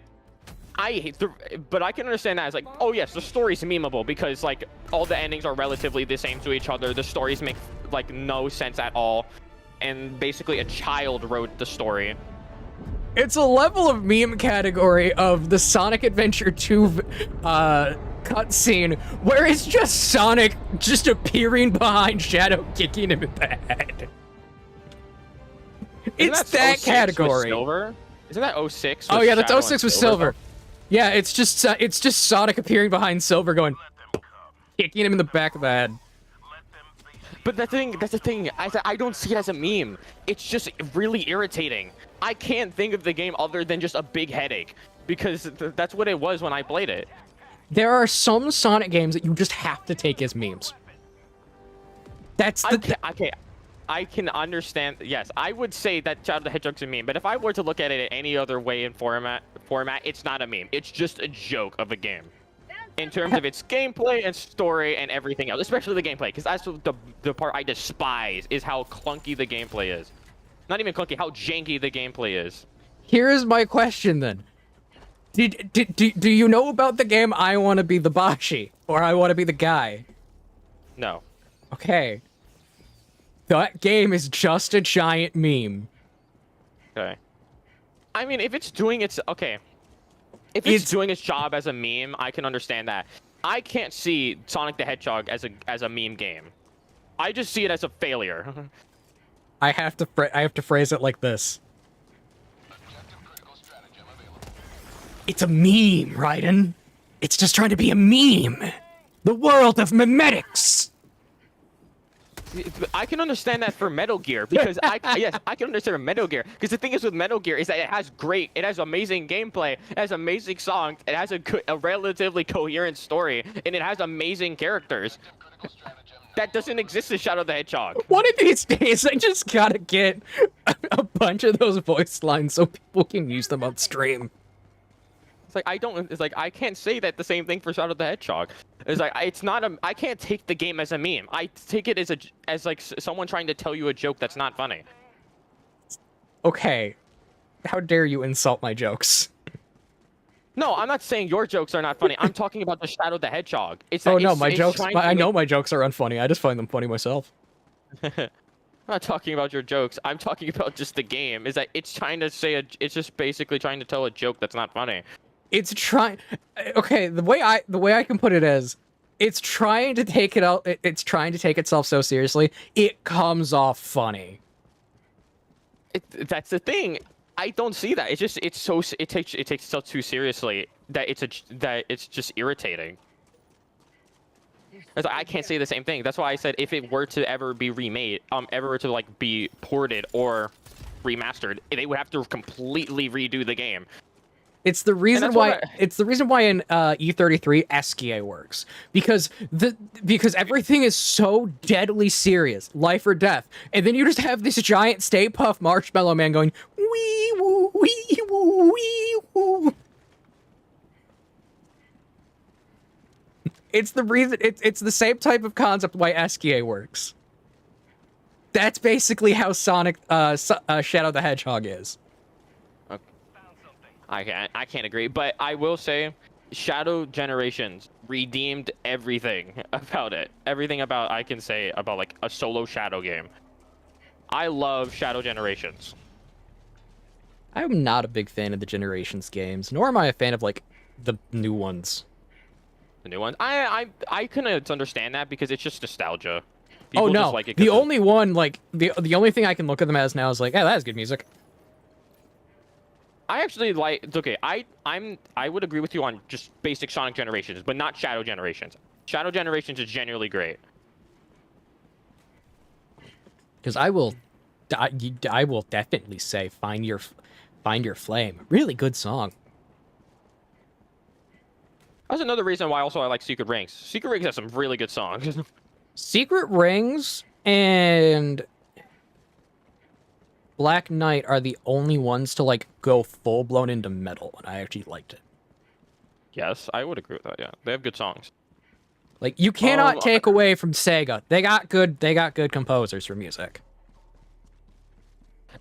B: but I can understand that as like, oh yes, the story's memeable because like all the endings are relatively the same to each other. The stories make like no sense at all, and basically a child wrote the story.
A: It's a level of meme category of the Sonic Adventure 2 cutscene where it's just Sonic just appearing behind Shadow, kicking him in the head. It's that category.
B: Silver? Isn't that 06?
A: Oh yeah, that's
B: Shadow
A: 06
B: and
A: with Silver. Yeah, it's just Sonic appearing behind Silver, going, kicking him in the back of the head.
B: But that's the thing. I don't see it as a meme. It's just really irritating. I can't think of the game other than just a big headache because that's what it was when I played it.
A: There are some Sonic games that you just have to take as memes. That's the
B: okay. I can understand. Yes, I would say that Shadow the Hedgehog's a meme. But if I were to look at it any other way in format, it's not a meme. It's just a joke of a game. In terms of its gameplay and story and everything else, especially the gameplay, because that's the part I despise is how clunky the gameplay is. Not even clunky, how janky the gameplay is.
A: Here's my question then. Do you know about the game I Want to Be the Bashi? Or I Want to Be the Guy?
B: No.
A: Okay. That game is just a giant meme.
B: Okay. I mean, if it's doing its... Okay. If it's doing its job as a meme, I can understand that. I can't see Sonic the Hedgehog as a meme game. I just see it as a failure.
A: I have to phrase it like this. It's a meme, Raiden. It's just trying to be a meme. The world of memetics.
B: I can understand that for Metal Gear because yes, I can understand Metal Gear because the thing is with Metal Gear is that it has amazing gameplay, it has amazing songs, it has a relatively coherent story, and it has amazing characters. That doesn't exist in Shadow the Hedgehog.
A: One of these days, I just gotta get a bunch of those voice lines so people can use them on stream.
B: It's like I can't say that the same thing for Shadow the Hedgehog. It's like I can't take the game as a meme. I take it as like someone trying to tell you a joke that's not funny.
A: Okay. How dare you insult my jokes?
B: No, I'm not saying your jokes are not funny. I'm talking about the Shadow the Hedgehog.
A: My jokes. I know my jokes are unfunny. I just find them funny myself.
B: I'm not talking about your jokes. I'm talking about just the game. Is that it's trying to say it's just basically trying to tell a joke that's not funny.
A: It's trying. Okay, the way I can put it is, it's trying to take it out. It's trying to take itself so seriously, it comes off funny.
B: That's the thing. I don't see that. It takes itself too seriously that it's just irritating. I can't say the same thing. That's why I said if it were to ever be remade, ever to like be ported or remastered, they would have to completely redo the game. It's the reason why
A: in E33 Eskia works, because everything is so deadly serious, life or death, and then you just have this giant Stay Puft Marshmallow Man going wee woo wee woo wee woo. It's the same type of concept why Eskia works. That's basically how Sonic Shadow the Hedgehog is.
B: I can't agree, but I will say Shadow Generations redeemed everything about it. Everything about I can say about like a solo Shadow game. I love Shadow Generations.
A: I'm not a big fan of the Generations games, nor am I a fan of like the new ones.
B: The new ones? I couldn't understand that because it's just nostalgia. People
A: oh no,
B: just like it
A: the only one like the only thing I can look at them as now is like, hey, that has good music.
B: I actually like. It's okay. I would agree with you on just basic Sonic Generations, but not Shadow Generations. Shadow Generations is genuinely great.
A: Because I will definitely say Find Your Flame. Really good song.
B: That's another reason why also I like Secret Rings. Secret Rings has some really good songs.
A: Secret Rings and Black Knight are the only ones to like go full blown into metal, and I actually liked it.
B: Yes, I would agree with that. Yeah, they have good songs.
A: Like, you cannot
B: Um,
A: take away from Sega. They got good composers for music.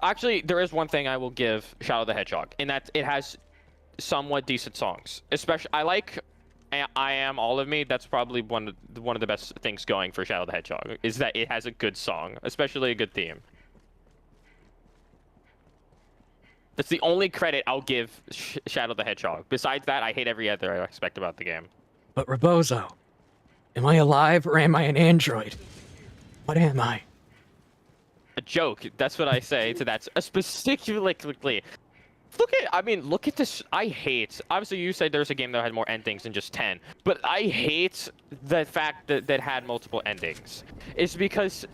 B: Actually, there is one thing I will give Shadow the Hedgehog, and that it has somewhat decent songs. Especially, I like I Am All of Me. That's probably one of the best things going for Shadow the Hedgehog, is that it has a good song, especially a good theme. That's the only credit I'll give Shadow the Hedgehog. Besides that, I hate every other aspect about the game.
A: But Rebozo, am I alive or am I an android? What am I?
B: A joke. That's what I say to that. Specifically, look at this. I hate. Obviously, you said there's a game that had more endings than just 10, but I hate the fact that had multiple endings. It's because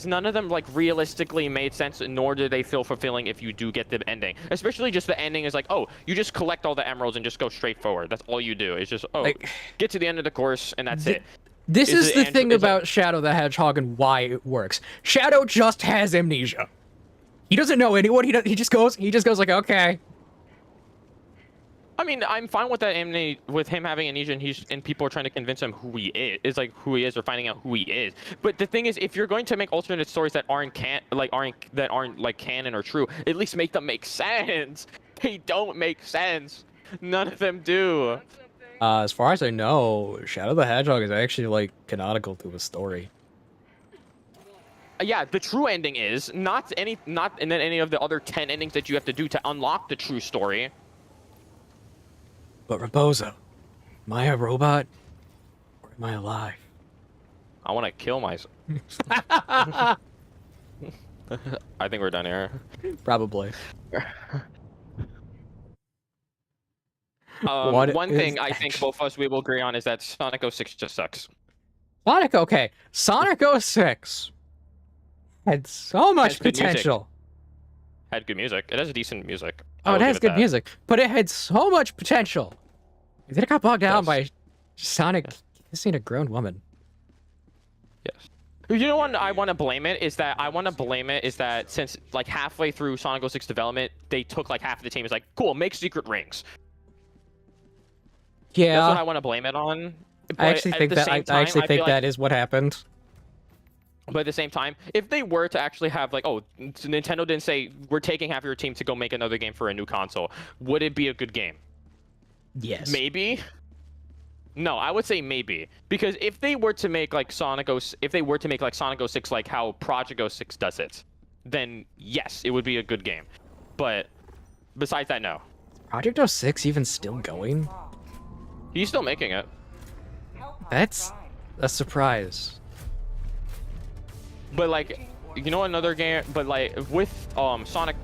B: none of them like realistically made sense, nor do they feel fulfilling if you do get the ending. Especially just the ending is like, oh, you just collect all the emeralds and just go straight forward. That's all you do. It's just get to the end of the course and that's it.
A: This is the thing about Shadow the Hedgehog and why it works. Shadow just has amnesia. He doesn't know anyone. He just goes like, okay.
B: I mean, I'm fine with that with him having amnesia, and people are trying to convince him who he is, or finding out who he is. But the thing is, if you're going to make alternate stories that aren't canon or true, at least make them make sense. They don't make sense. None of them do.
A: As far as I know, Shadow the Hedgehog is actually like canonical to a story.
B: Yeah, the true ending is not and then any of the other 10 endings that you have to do to unlock the true story.
A: But Rebozo, am I a robot or am I alive?
B: I want to kill myself. I think we're done here.
A: Probably.
B: One thing I think both of us we will agree on is that Sonic 06 just sucks.
A: Sonic 06 had so much potential.
B: Had good music. It has decent music.
A: Oh, it has good music, but it had so much potential. Then it got bogged down by Sonic kissing a grown woman.
B: Yes. You know what I want to blame it is that since like halfway through Sonic 06 development, they took like half of the team. It's like, cool, make secret rings.
A: Yeah.
B: That's what I want to blame it on. But
A: I actually think that is what happened.
B: But at the same time, if they were to actually have like, oh, Nintendo didn't say we're taking half your team to go make another game for a new console, would it be a good game?
A: Yes.
B: Maybe. No, I would say maybe, because if they were to make like Sonic 06 like how Project 06 does it, then yes, it would be a good game. But besides that, no.
A: Project 06 even still going?
B: He's still making it.
A: That's a surprise.
B: But like, you know, another game. But like with Sonic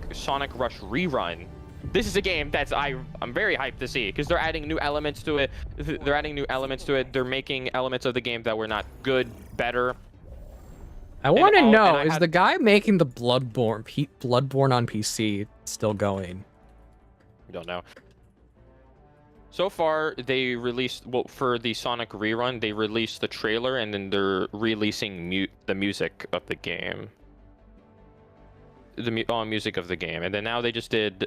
B: Rush Rerun, this is a game that's I'm very hyped to see because they're adding new elements to it. They're making elements of the game that were not good better.
A: I want to know, is the guy making the Bloodborne on PC still going?
B: I don't know. So far, they released, well, for the Sonic Rerun, they released the trailer, and then they're releasing the music of the game. The music of the game. And then now they did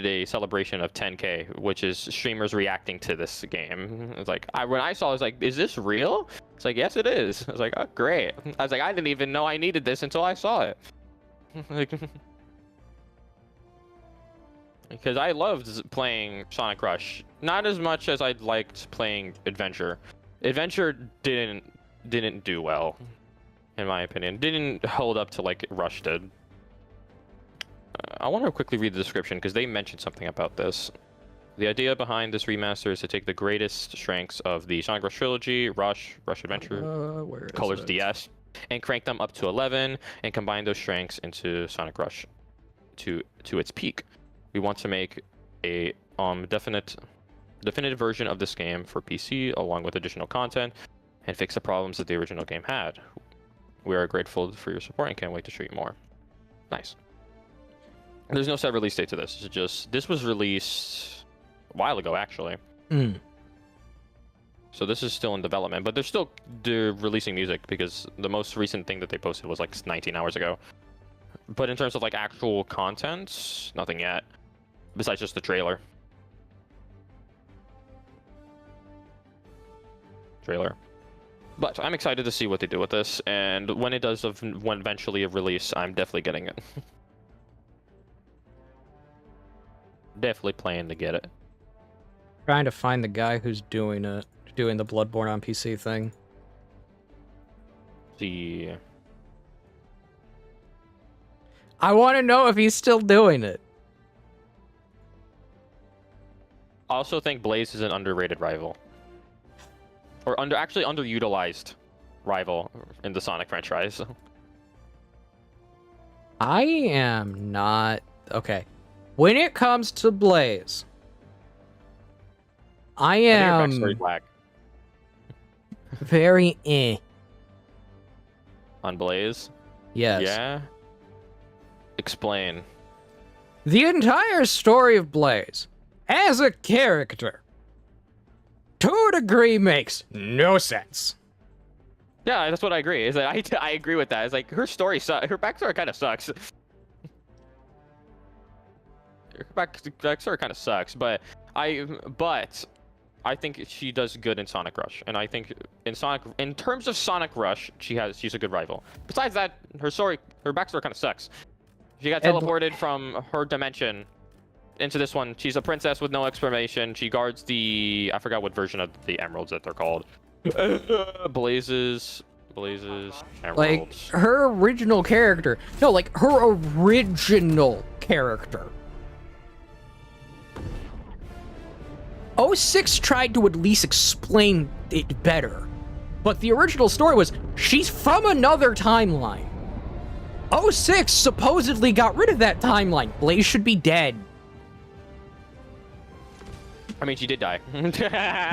B: a celebration of 10K, which is streamers reacting to this game. It's like, when I saw it, I was like, is this real? It's like, yes, it is. I was like, oh, great. I was like, I didn't even know I needed this until I saw it. Like... Because I loved playing Sonic Rush, not as much as I liked playing Adventure. Adventure didn't do well, in my opinion. Didn't hold up to like Rush did. I want to quickly read the description because they mentioned something about this. The idea behind this remaster is to take the greatest strengths of the Sonic Rush trilogy, Rush Adventure, Colors DS, and crank them up to 11, and combine those strengths into Sonic Rush to its peak. We want to make a definitive version of this game for PC along with additional content and fix the problems that the original game had. We are grateful for your support and can't wait to show you more. Nice. There's no set release date to this. It's just this was released a while ago actually. So this is still in development, but they're releasing music because the most recent thing that they posted was like 19 hours ago. But in terms of like actual content, nothing yet. Besides just the trailer. But I'm excited to see what they do with this, and when it does, when eventually release, I'm definitely getting it. Definitely planning to get it.
A: Trying to find the guy who's doing the Bloodborne on PC thing.
B: See.
A: I want to know if he's still doing it.
B: I also think Blaze is an underrated rival. Or actually underutilized rival in the Sonic franchise.
A: I am not... Okay. When it comes to Blaze, I
B: I think your
A: am
B: backstory's whack
A: very eh.
B: on Blaze.
A: Yes.
B: Yeah. Explain.
A: The entire story of Blaze, as a character, to a degree makes no sense.
B: Yeah, that's what I agree. Is that I agree with that. It's like her story her backstory kind of sucks. Her backstory kind of sucks, but I think she does good in Sonic Rush, and I think in terms of Sonic Rush, she's a good rival. Besides that, her backstory kind of sucks. She got teleported from her dimension into this one. She's a princess with no explanation. She guards I forgot what version of the emeralds that they're called. Blazes, emeralds.
A: Like, her original character... No, like, her original character. 06 tried to at least explain it better. But the original story was, she's from another timeline. 06 supposedly got rid of that timeline. Blaze should be dead.
B: I mean, she did die.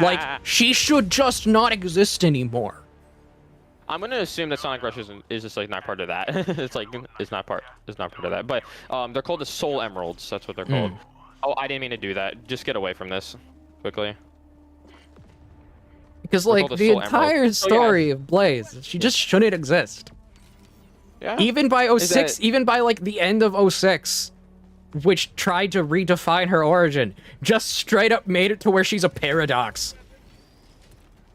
A: Like, she should just not exist anymore.
B: I'm gonna assume that Sonic Rush is just like not part of that. it's not part of that. But they're called the Soul Emeralds. That's what they're called. Oh, I didn't mean to do that. Just get away from this quickly.
A: Because
B: They're
A: like
B: called the
A: the
B: Soul
A: entire
B: Emeralds.
A: story of Blaze, she just shouldn't exist.
B: Yeah.
A: Even by 06,
B: that-
A: even by like the end of 06, which tried to redefine her origin, just straight up made it to where she's a paradox.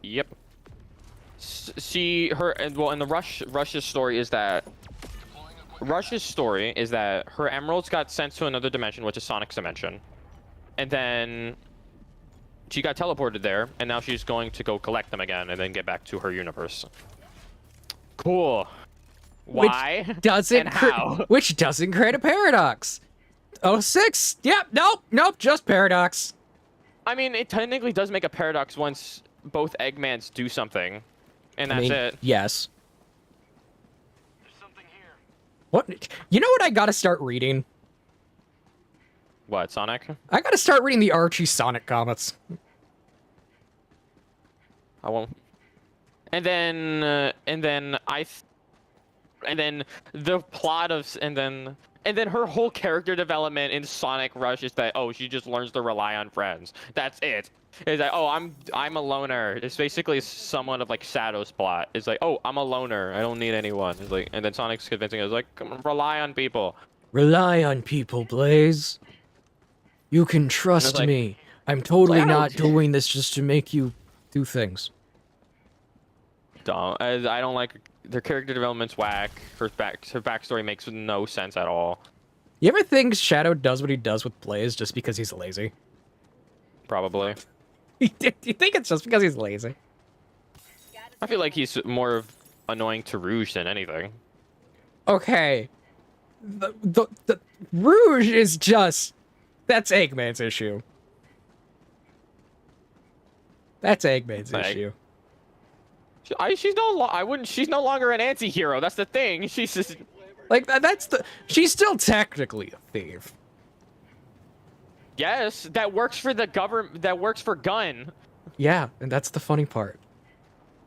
B: Yep. And the Rush's story is that her emeralds got sent to another dimension, which is Sonic's dimension, and then she got teleported there, and now she's going to go collect them again and then get back to her universe. Cool. Why?
A: Which doesn't create a paradox. 06? Yep, nope, just paradox.
B: I mean, it technically does make a paradox once both Eggmans do something, and that's it.
A: Yes.
D: There's something here.
A: What? You know what I gotta start reading?
B: What, Sonic?
A: I gotta start reading the Archie Sonic comics.
B: I won't. And then the plot of and then her whole character development in Sonic Rush is that she just learns to rely on friends. That's it. It's like I'm a loner. It's basically somewhat of like Shadow's plot. It's like I'm a loner. I don't need anyone. It's like, and then Sonic's convincing us like, come on, rely on people.
A: Rely on people, Blaze. You can trust
B: like,
A: me. I'm totally
B: I don't-
A: not doing this just to make you do things.
B: Dumb. I don't like their character development's whack. Her backstory makes no sense at all.
A: You ever think Shadow does what he does with Blaze just because he's lazy?
B: Probably.
A: Do you think it's just because he's lazy?
B: I feel like he's more of annoying to Rouge than anything.
A: Okay. The Rouge is just... That's Eggman's issue. That's Eggman's issue.
B: She's no longer an anti-hero. That's the thing. She's just
A: Like, she's still technically a thief.
B: yes. That works for the government. That works for Gun.
A: Yeah, and that's the funny part.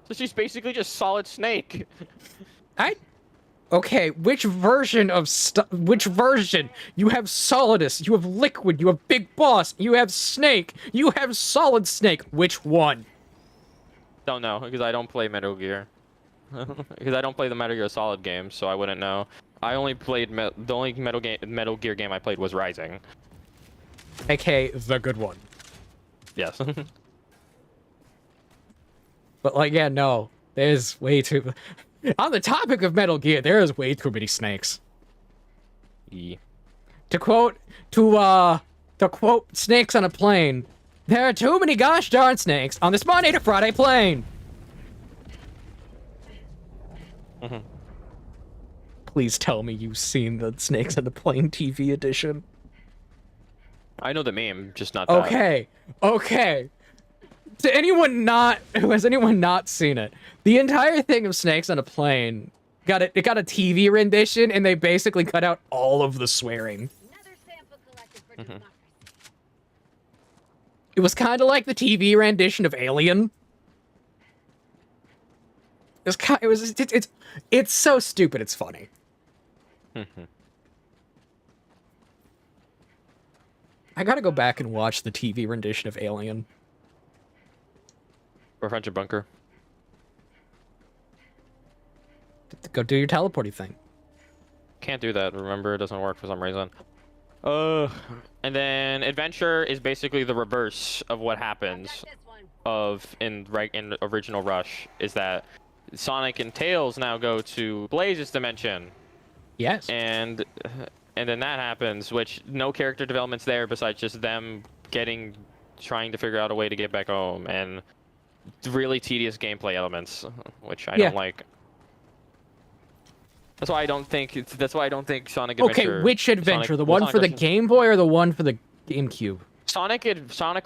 B: So she's basically just Solid Snake.
A: Okay, which version? You have Solidus, you have Liquid, you have Big Boss, you have Snake, you have Solid Snake. Which one?
B: Don't know because I don't play Metal Gear. Because I don't play the Metal Gear Solid games, so I wouldn't know. I only played the only Metal Gear game I played was Rising.
A: AKA the good one.
B: Yes.
A: But like, yeah, no. There's way too. On the topic of Metal Gear, there is way too many snakes.
B: Yeah.
A: To quote snakes on a plane, there are too many gosh darn snakes on this Monday to Friday plane.
B: Mm-hmm.
A: Please tell me you've seen the Snakes on the Plane TV edition.
B: I know the meme, just not that.
A: Okay. Has anyone not seen it? The entire thing of Snakes on a Plane got a TV rendition, and they basically cut out all of the swearing.
F: Another sample collected for
B: Mhm.
F: democracy.
A: It was kind of like the TV rendition of Alien. It's so stupid. It's funny.
B: Mhm.
A: I gotta go back and watch the TV rendition of Alien.
B: Or French Bunker.
A: Go do your teleporting thing.
B: Can't do that. Remember, it doesn't work for some reason. And then Adventure is basically the reverse of what happens
F: Got this one.
B: in original Rush. Is that Sonic and Tails now go to Blaze's dimension,
A: Yes.
B: and then that happens, which no character development's there besides just them trying to figure out a way to get back home, and really tedious gameplay elements, which I don't like. That's why I don't think Sonic Adventure.
A: Okay, which adventure?
B: Sonic-
A: The
B: well,
A: one for the
B: Sonic
A: Game Boy or the one for the GameCube?
B: Sonic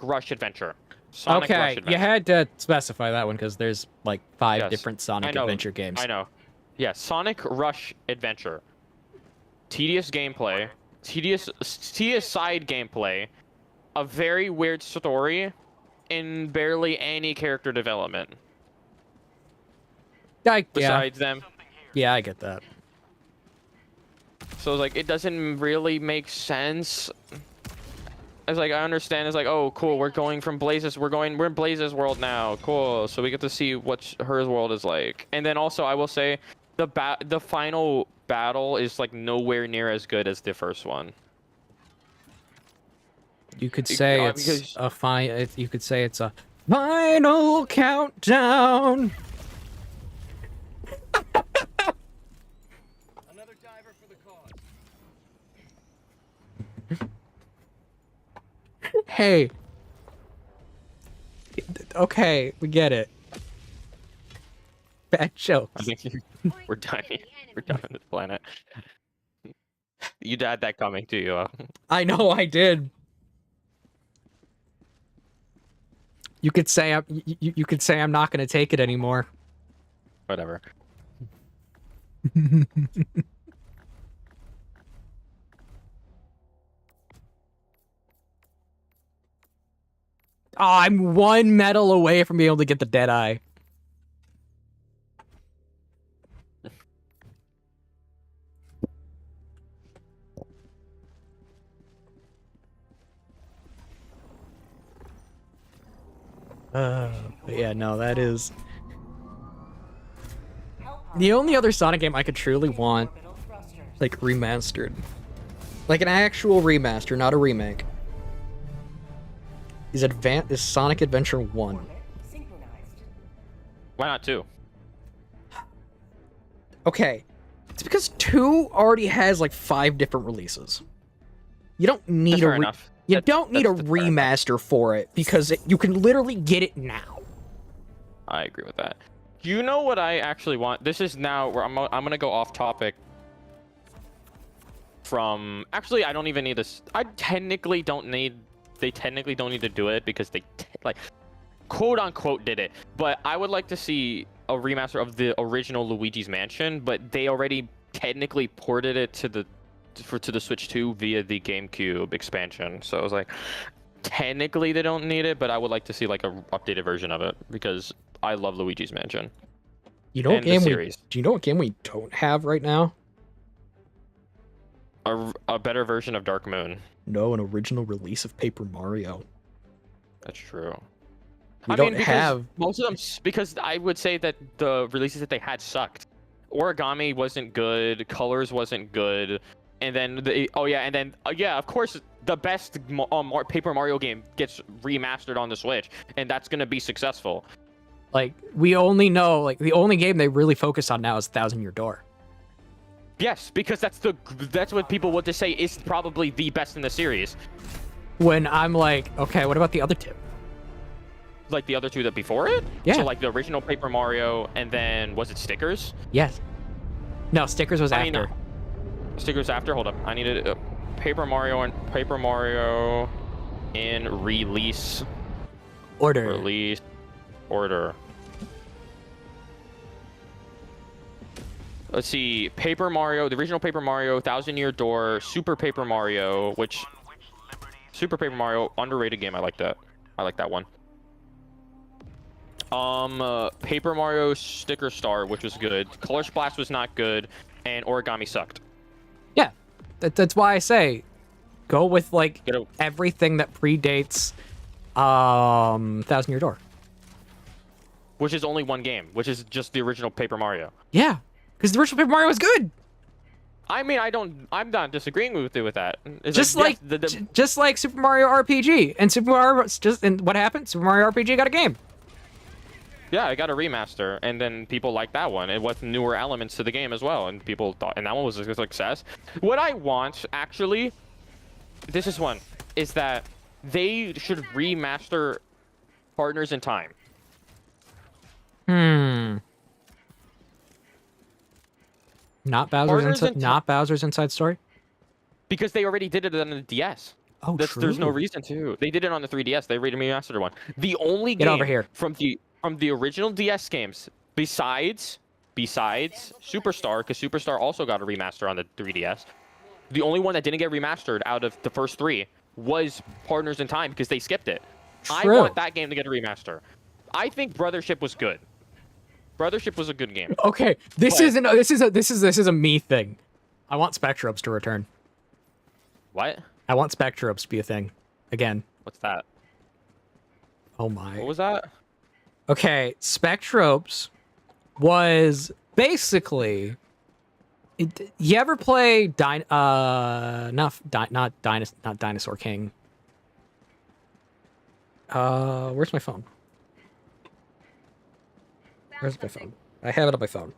B: Rush Adventure. Sonic Rush
A: Okay,
B: Adventure.
A: you had to specify that one because there's like 5
B: Yes,
A: different Sonic
B: I know,
A: Adventure games.
B: I know. Yeah, Sonic Rush Adventure. Tedious gameplay, tedious side gameplay, a very weird story, and barely any character development. Besides them.
A: Yeah, I get that.
B: So it's like, it doesn't really make sense. It's like, I understand. It's like, oh, cool, we're going from Blazes. We're in Blazes world now. Cool. So we get to see what her world is like. And then also, I will say, the final battle is like nowhere near as good as the first one.
A: You could say
B: because-
A: You could say it's a final countdown.
D: Another diver for the cause.
A: Hey. Okay, we get it. Bad
B: I
A: jokes.
B: think we're done. We're done on this planet. You had that coming to you.
A: I know I did. You could say you could say I'm not going to take it anymore.
B: Whatever.
A: Oh, I'm 1 medal away from being able to get the Deadeye. But yeah, no, that is the only other Sonic game I could truly want,
C: Orbital thrusters.
A: like, remastered. Like an actual remaster, not a remake. Is Sonic Adventure 1.
C: Orbit synchronized.
B: Why not 2?
A: Okay. It's because 2 already has like 5 different releases. You don't need
B: That's fair enough.
A: You don't need a
B: that's fair enough.
A: remaster for it because you can literally get it now.
B: I agree with that. You know what I actually want? This is now where I'm gonna go off topic. From actually, I don't even need this. I technically don't need. They technically don't need to do it because they like, quote unquote, did it. But I would like to see a remaster of the original Luigi's Mansion. But they already technically ported it to the Switch 2 via the GameCube expansion. So I was like, technically they don't need it, but I would like to see like a updated version of it because I love Luigi's Mansion.
A: You know what
B: And the
A: game
B: series.
A: do you know what game we don't have right now?
B: A better version of Dark Moon.
A: No, an original release of Paper Mario.
B: That's true.
A: We
B: I
A: don't
B: mean, because
A: have
B: most of them because I would say that the releases that they had sucked. Origami wasn't good, Colors wasn't good, and then of course the best Paper Mario game gets remastered on the Switch, and that's gonna be successful.
A: Like, we only know, like, the only game they really focus on now is Thousand Year Door.
B: Yes, because that's what people want to say is probably the best in the series.
A: When I'm like, okay, what about the other two?
B: Like the other two that before it?
A: Yeah.
B: So like the original Paper Mario, and then was it Stickers?
A: Yes. No, Stickers was
B: I mean,
A: after.
B: Stickers after. Hold up, I needed Paper Mario in release
A: Order.
B: order. Let's see, Paper Mario, the original Paper Mario, Thousand Year Door, Super Paper Mario, which Super Paper Mario, underrated game. I like that. I like that one. Paper Mario Sticker Star, which was good. Color Splash was not good, and Origami sucked.
A: Yeah, that's why I say, go with like
B: Get a-
A: everything that predates Thousand Year Door.
B: Which is only one game, which is just the original Paper Mario.
A: Yeah, because the original Paper Mario was good.
B: I mean, I'm not disagreeing with you with that. It's
A: Just
B: yes,
A: like, just like Super Mario RPG and Super Mario. And what happened? Super Mario RPG got a game.
B: yeah, I got a remaster, and then people liked that one, and with newer elements to the game as well, and people thought, and that one was a success. What I want, actually, this is one, is that they should remaster Partners in Time.
A: Not Bowser's Inside Story.
B: Because they already did it on the DS.
A: Oh,
B: There's no reason to. They did it on the 3DS. They remastered one. The only
A: Get
B: game
A: over here.
B: from the original DS games, besides Superstar, because Superstar also got a remaster on the 3DS. The only one that didn't get remastered out of the first three was Partners in Time because they skipped it. I
A: True.
B: want that game to get a remaster. I think Brothership was good. Brothership was a good game.
A: Okay, this
B: But-
A: is a me thing. I want Spectrobes to return.
B: What?
A: I want Spectrobes to be a thing again.
B: What's that?
A: Oh my.
B: What was that?
A: Okay, Spectrobes was basically. You ever play not Dinosaur King? Where's my phone? Where's my phone? I have it on my phone.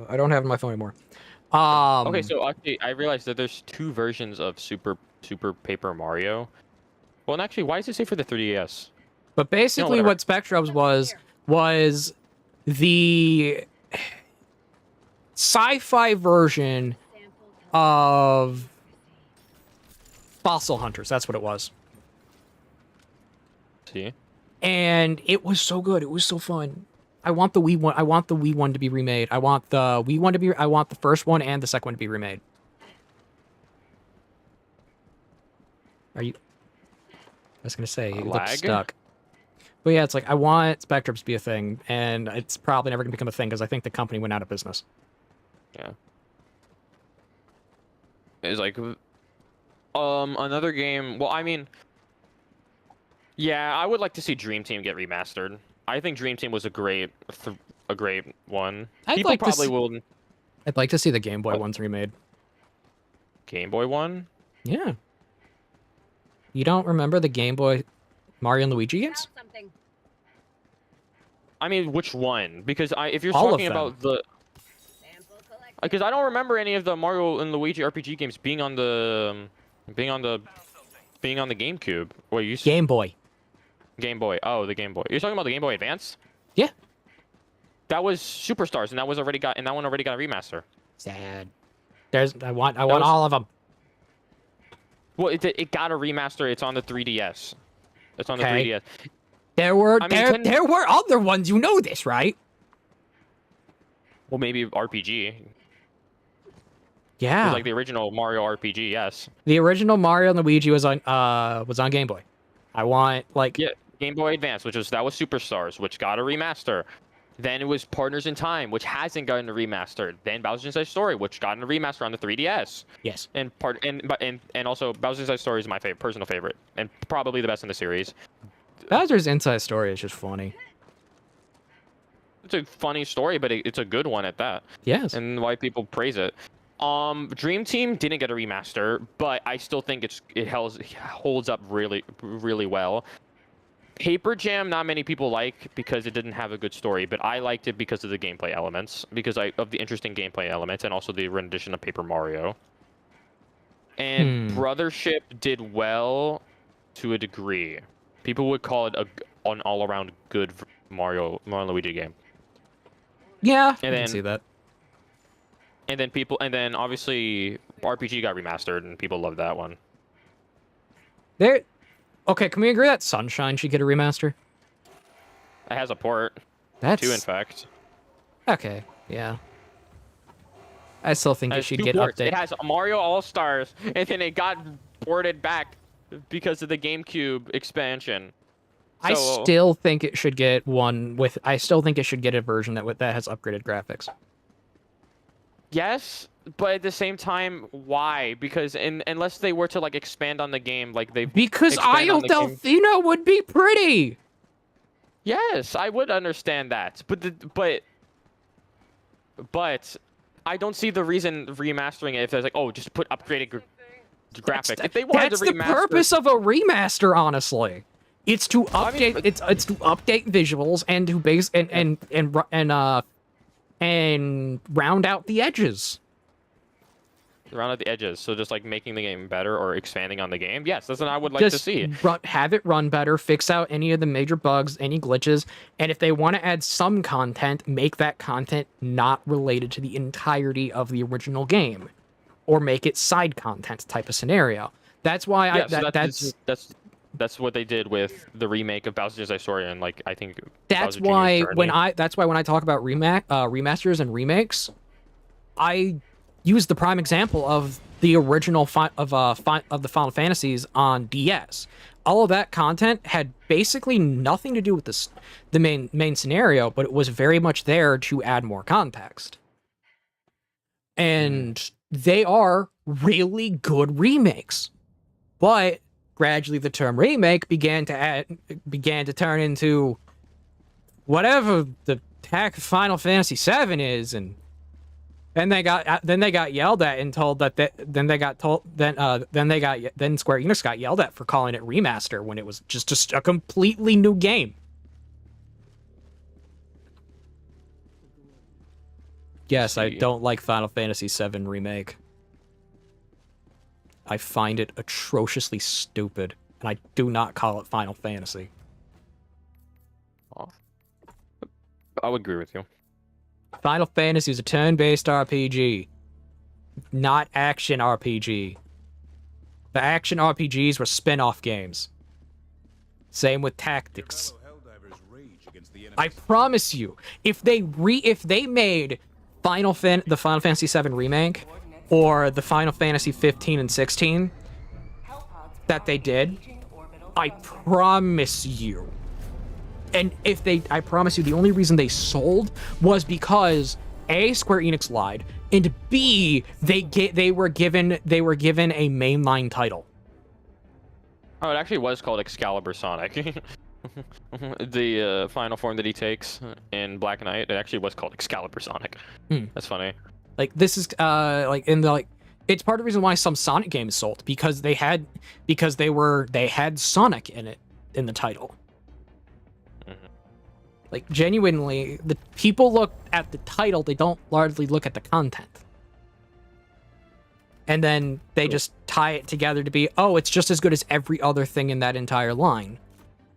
A: I don't have it on my phone anymore.
B: Okay, so actually, I realized that there's two versions of Super Paper Mario. Well, and actually, why does it say for the 3DS?
A: But basically,
B: whatever.
A: what Spectrobes was the sci-fi version of Fossil Hunters. That's what it was.
B: See?
A: And it was so good. It was so fun. I want the Wii one. I want the Wii one to be remade. I want the Wii one to be. I want the first one and the second one to be remade. Are you? I was gonna say you look
B: Lag?
A: stuck. But yeah, it's like I want Spectrobes to be a thing, and it's probably never gonna become a thing because I think the company went out of business.
B: Yeah. It's like, another game. Well, I mean, yeah, I would like to see Dream Team get remastered. I think Dream Team was a great one.
A: I'd
B: People
A: like to
B: probably
A: see-
B: will.
A: I'd like to see the Game Boy
B: What?
A: ones remade.
B: Game Boy one.
A: Yeah. You don't remember the Game Boy Mario and Luigi games?
F: Found something.
B: I mean, which one? Because if you're
A: All of
B: talking
A: them.
B: about the,
F: Sample collected.
B: because I don't remember any of the Mario and Luigi RPG games being on the GameCube. Wait, you
A: Game Boy.
B: Game Boy? Oh, the Game Boy. You're talking about the Game Boy Advance?
A: Yeah.
B: That was Superstars, and that one already got a remaster.
A: Sad. I want
B: was-
A: all of them.
B: Well, it got a remaster. It's on the 3DS. It's on the
A: Okay.
B: 3DS.
A: There were
B: I mean,
A: there were other ones. You know this, right?
B: Well, maybe RPG. It
A: Yeah.
B: was like the original Mario RPG. Yes.
A: The original Mario and Luigi was on Game Boy. I want like
B: Yeah. Game Boy Advance, that was Superstars, which got a remaster. Then it was Partners in Time, which hasn't gotten a remaster. Then Bowser's Inside Story, which got a remaster on the 3DS.
A: yes.
B: And also Bowser's Inside Story is my personal favorite, and probably the best in the series.
A: Bowser's Inside Story is just funny.
B: It's a funny story, but it's a good one at that,
A: Yes.
B: and why people praise it. Dream Team didn't get a remaster, but I still think it holds up really, really well. Paper Jam, not many people like because it didn't have a good story, but I liked it because of the gameplay elements, of the interesting gameplay elements, and also the rendition of Paper Mario. And Brothership did well to a degree. People would call it an all-around good Mario and Luigi game.
A: Yeah,
B: And
A: I can see that.
B: And then obviously RPG got remastered, and people loved that one.
A: Okay, can we agree that Sunshine should get a remaster?
B: It has a port.
A: That's
B: 2, in fact.
A: okay. Yeah. I still think it should
B: 2
A: get
B: ports.
A: updated.
B: It has Mario All-Stars, and then it got ported back because of the GameCube expansion.
A: I still think it should get one with. I still think it should get a version that has upgraded graphics.
B: Yes, but at the same time, why? Because unless they were to like expand on the game, like they
A: Because Isle Delfino would be pretty.
B: Yes, I would understand that, but I don't see the reason remastering it if there's like, oh, just put upgraded graphics. If they wanted to remaster,
A: that's the purpose of a remaster, honestly. It's to update. It's to update visuals and to base and round out the edges.
B: Round out the edges, so just like making the game better or expanding on the game. Yes, that's what I would like to see.
A: Have it run better, fix out any of the major bugs, any glitches, and if they want to add some content, make that content not related to the entirety of the original game, or make it side content type of scenario. That's why
B: that's what they did with the remake of Bowser's Story, and like I think
A: that's why when I talk about remasters and remakes, I use the prime example of the original of the Final Fantasies on DS. All of that content had basically nothing to do with the main scenario, but it was very much there to add more context. And they are really good remakes. But gradually the term remake began to turn into whatever the heck Final Fantasy VII is, and then they got yelled at and told that then Square Enix got yelled at for calling it remaster when it was just a completely new game. Yes, I don't like Final Fantasy VII Remake. I find it atrociously stupid, and I do not call it Final Fantasy.
B: I would agree with you.
A: Final Fantasy is a turn-based RPG, not action RPG. The action RPGs were spin-off games. Same with Tactics. I promise you, if they made the Final Fantasy VII Remake or the Final Fantasy 15 and 16 that they did, I promise you. And I promise you, the only reason they sold was because A, Square Enix lied, and B, they were given a mainline title.
B: Oh, it actually was called Excalibur Sonic. The final form that he takes in Black Knight, it actually was called Excalibur Sonic. That's funny.
A: Like this is it's part of the reason why some Sonic games sold, because they had Sonic in the title. Like, genuinely, the people look at the title, they don't largely look at the content. And then they just tie it together to be, oh, it's just as good as every other thing in that entire line.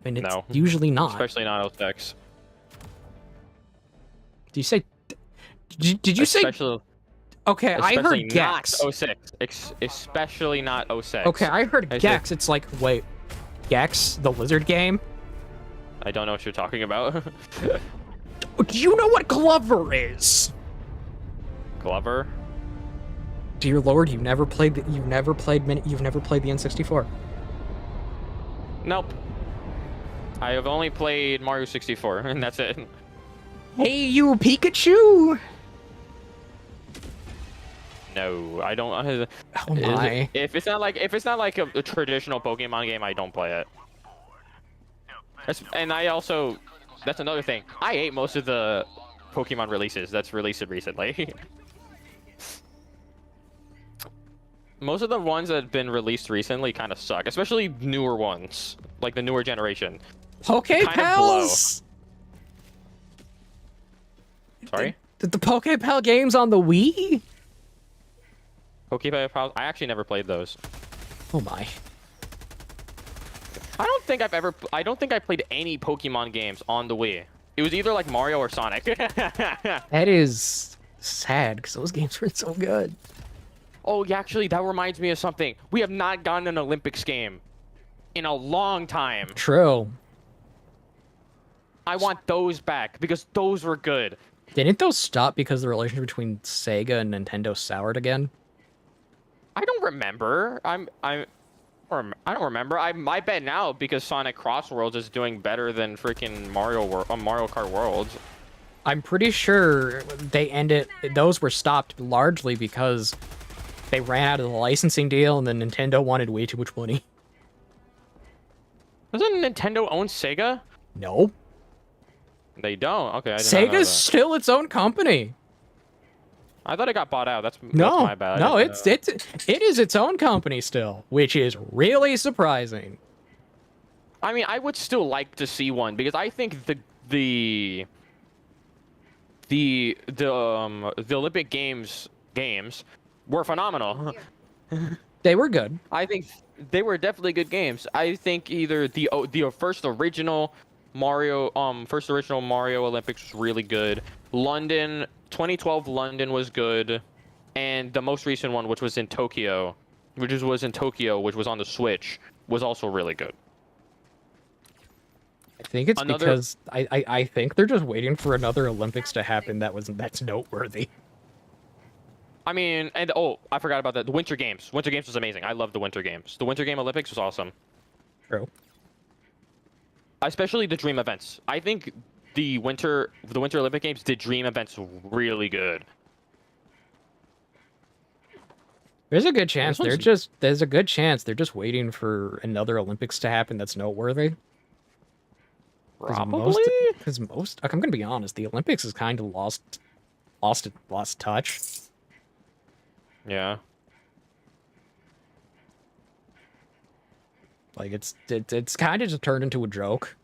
A: And it's usually not.
B: Especially not 06.
A: Did you say... Did you say... Okay, I heard Gex.
B: Not 06. Especially not 06.
A: Okay, I heard Gex. It's like, wait, Gex, the lizard game?
B: I don't know what you're talking about.
A: Do you know what Glover is?
B: Glover?
A: Dear Lord, you've never played the N64.
B: Nope. I have only played Mario 64, and that's it.
A: Hey, you Pikachu!
B: No, I don't.
A: Oh my!
B: If it's not like a traditional Pokemon game, I don't play it. And that's another thing. I ate most of the Pokemon releases that's released recently. most of the ones that have been released recently kind of suck, especially newer ones, like the newer generation.
A: Poke
B: Kind of blow.
A: Pals.
B: Sorry?
A: The Poke Pal games on the Wii?
B: Pokeball. I actually never played those.
A: Oh my.
B: I don't think I played any Pokemon games on the Wii. It was either like Mario or Sonic.
A: That is sad because those games were so good.
B: Oh, yeah, actually, that reminds me of something. We have not gotten an Olympics game in a long time.
A: True.
B: I want those back because those were good.
A: Didn't those stop because the relationship between Sega and Nintendo soured again?
B: I don't remember. I don't remember. I bet now because Sonic Cross Worlds is doing better than freaking Mario Kart Worlds.
A: I'm pretty sure those were stopped largely because they ran out of the licensing deal and then Nintendo wanted way too much money.
B: Doesn't Nintendo own Sega?
A: No.
B: They don't. Okay, I did not know
A: Sega's
B: that.
A: still its own company.
B: I thought it got bought out. That's
A: No,
B: my bad.
A: no, it is its own company still, which is really surprising.
B: I mean, I would still like to see one because I think the Olympic games were phenomenal.
A: They were good.
B: I think they were definitely good games. I think either the first original Mario Olympics was really good. 2012 London was good, and the most recent one, which was in Tokyo, which was on the Switch, was also really good.
A: I think it's because I think they're just waiting for another Olympics to happen that's noteworthy.
B: I mean, and I forgot about that. The Winter Games. Winter Games was amazing. I love the Winter Games. The Winter Game Olympics was awesome.
A: True.
B: Especially the dream events. I think the Winter Olympic Games did dream events really good.
A: There's a good chance they're just waiting for another Olympics to happen that's noteworthy.
B: Probably.
A: Because most, I'm gonna be honest, the Olympics has kind of lost touch.
B: Yeah.
A: Like it's kind of just turned into a joke.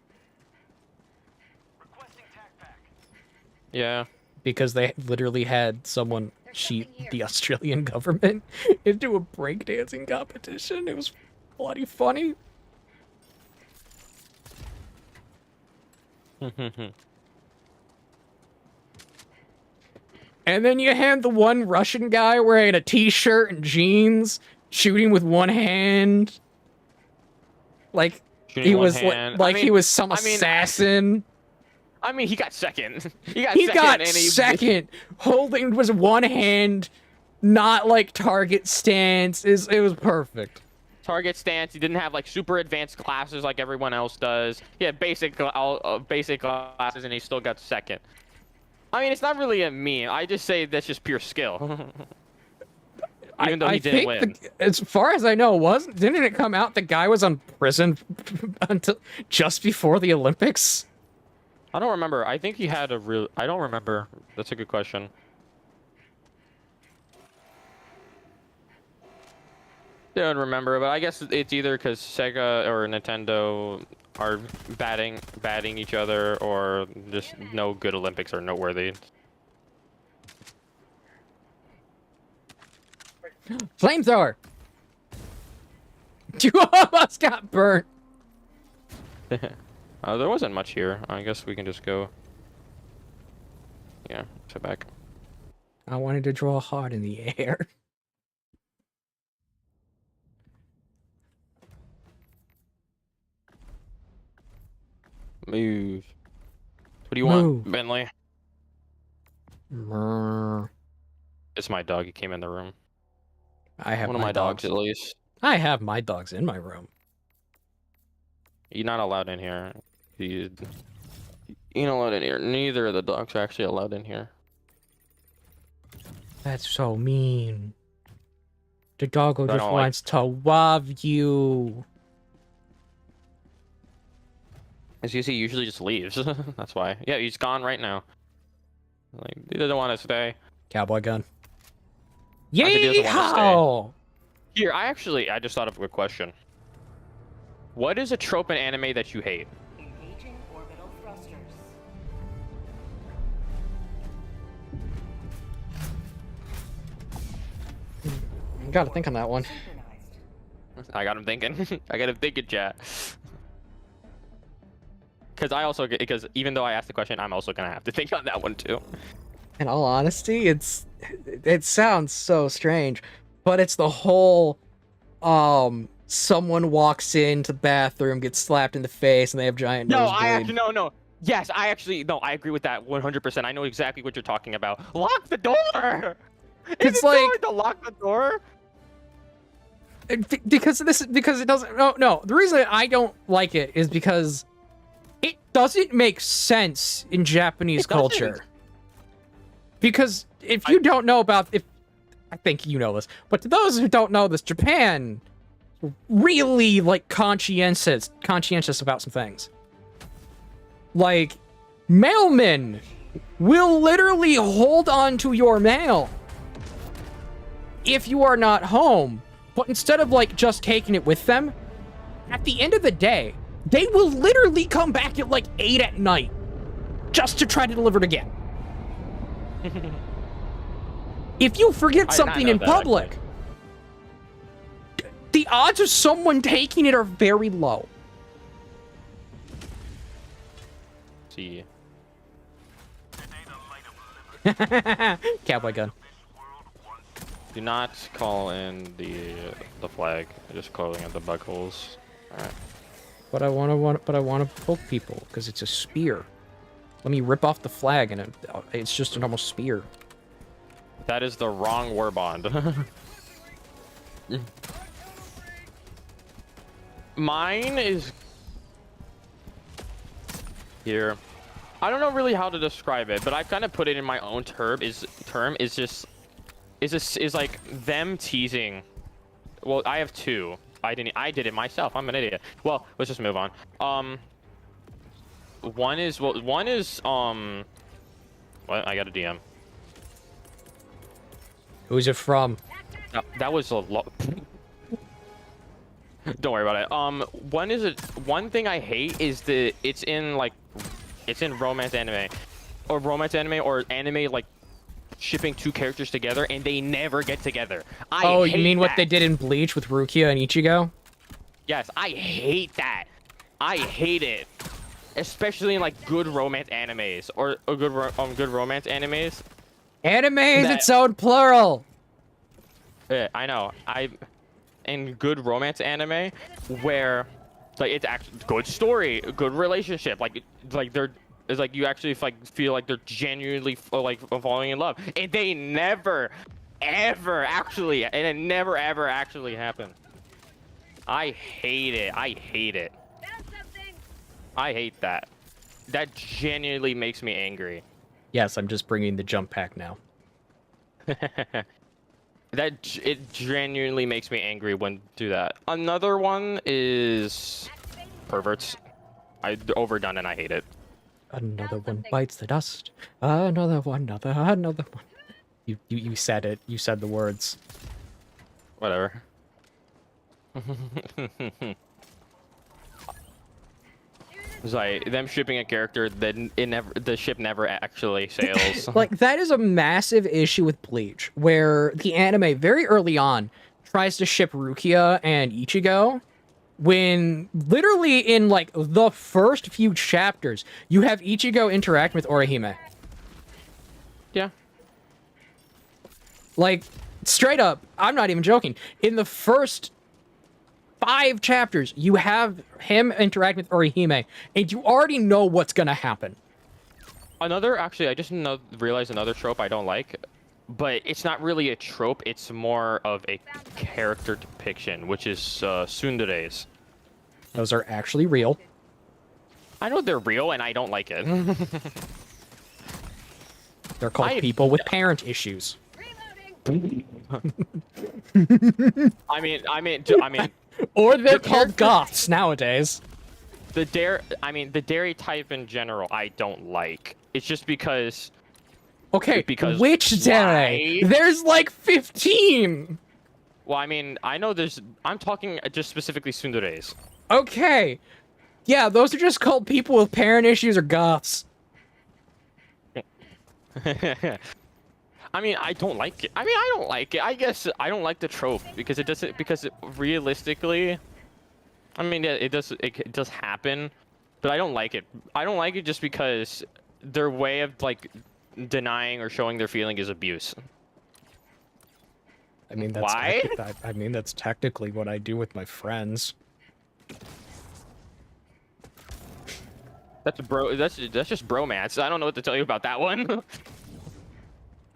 B: Yeah.
A: Because they literally had someone cheat the Australian government into a breakdancing competition. It was bloody funny. And then you had the one Russian guy wearing a t-shirt and jeans, shooting with one hand. Like he was he was some assassin.
B: I mean, he got second.
A: He got second, holding with one hand, not like target stance. It was perfect.
B: Target stance. He didn't have like super advanced classes like everyone else does. He had basic classes, and he still got second. I mean, it's not really a meme. I just say that's just pure skill. Even though he didn't win.
A: As far as I know, didn't it come out the guy was on prison until just before the Olympics?
B: I don't remember. I think he had I don't remember. That's a good question. Don't remember, but I guess it's either because Sega or Nintendo are batting each other, or just no good Olympics are noteworthy.
A: Flamethrower! You almost got burnt!
B: There wasn't much here. I guess we can just go. Yeah, sit back.
A: I wanted to draw a heart in the air.
B: Move. What do you want, Bentley? It's my dog. He came in the room.
A: I have
B: one of my dogs at least.
A: I have my dogs in my room.
B: You're not allowed in here. You're not allowed in here. Neither of the dogs are actually allowed in here.
A: That's so mean. The doggo just wants to love you.
B: As you see, he usually just leaves. That's why. Yeah, he's gone right now. Like, he doesn't want to stay.
A: Cowboy gun.
B: Yeehaw! Here, I just thought of a question. What is a trope in anime that you hate?
C: Engaging orbital thrusters.
A: You gotta think on that one.
C: Synchronized.
B: I got him thinking. I got him thinking, chat. Because even though I asked the question, I'm also gonna have to think on that one too.
A: In all honesty, it sounds so strange, but it's the whole someone walks into the bathroom, gets slapped in the face, and they have giant nosebleed.
B: No. Yes, I agree with that 100%. I know exactly what you're talking about. Lock the door.
A: It's
B: Is it
A: like-
B: hard to lock the door.
A: Because it doesn't. No. The reason I don't like it is because it doesn't make sense in Japanese
B: It doesn't.
A: culture. Because if you don't know about, I think you know this, but to those who don't know this, Japan really like conscientious about some things. Like, mailmen will literally hold on to your mail if you are not home, but instead of like just taking it with them, at the end of the day, they will literally come back at like 8 at night just to try to deliver it again. If you forget
B: I did not
A: something
B: know
A: in
B: that,
A: public, the odds of someone taking it are very low.
B: See.
A: Cowboy gun.
B: Do not call in the flag. Just calling in the bug holes. Alright.
A: But I want to poke people because it's a spear. Let me rip off the flag and it's just a normal spear.
B: That is the wrong war bond. Mine is here. I don't know really how to describe it, but I kind of put it in my own term. Is like them teasing. Well, I have two. I did it myself. I'm an idiot. Well, let's just move on. One is what? I got a DM.
A: Who's it from?
B: That was a lot. Don't worry about it. One thing I hate is it's in romance anime or anime like shipping two characters together and they never get together.
A: Oh, you mean what
B: that.
A: they did in Bleach with Rukia and Ichigo?
B: Yes, I hate that. I hate it, especially in like good romance animes or good romance animes.
A: Anime is its own plural.
B: Yeah, I know. In good romance anime where like it's actually good story, good relationship, like they're it's like you actually like feel like they're genuinely falling in love, and they never ever actually, and it never ever actually happened. I hate it. I hate it. I hate that. That genuinely makes me angry.
A: Yes, I'm just bringing the jump pack now.
B: It genuinely makes me angry when do that. Another one is perverts. I overdone and I hate it.
A: Another one bites the dust. Another one. Another one. You said it. You said the words.
B: Whatever. It's like them shipping a character that the ship never actually sails.
A: Like, that is a massive issue with Bleach, where the anime very early on tries to ship Rukia and Ichigo, when literally in like the first few chapters, you have Ichigo interact with Orihime.
B: Yeah.
A: Like, straight up, I'm not even joking. In the first 5 chapters, you have him interact with Orihime, and you already know what's gonna happen.
B: Actually, I just realized another trope I don't like, but it's not really a trope. It's more of a character depiction, which is tsunderes.
A: Those are actually real.
B: I know they're real, and I don't like it.
A: They're called people with parent issues.
B: I mean,
A: Or they're
B: The
A: called goths nowadays.
B: the dairy type in general, I don't like. It's just because.
A: Okay,
B: Because
A: which dairy?
B: why?
A: There's like 15!
B: Well, I mean, I know there's. I'm talking just specifically tsunderes.
A: Okay. Yeah, those are just called people with parent issues or goths.
B: I mean, I don't like it. I mean, I don't like it. I guess I don't like the trope because it doesn't. Because realistically, I mean, it does. It does happen, but I don't like it. I don't like it just because their way of like denying or showing their feeling is abuse.
A: I mean, that's
B: Why?
A: I mean, that's technically what I do with my friends.
B: That's bro. That's just bromance. I don't know what to tell you about that one.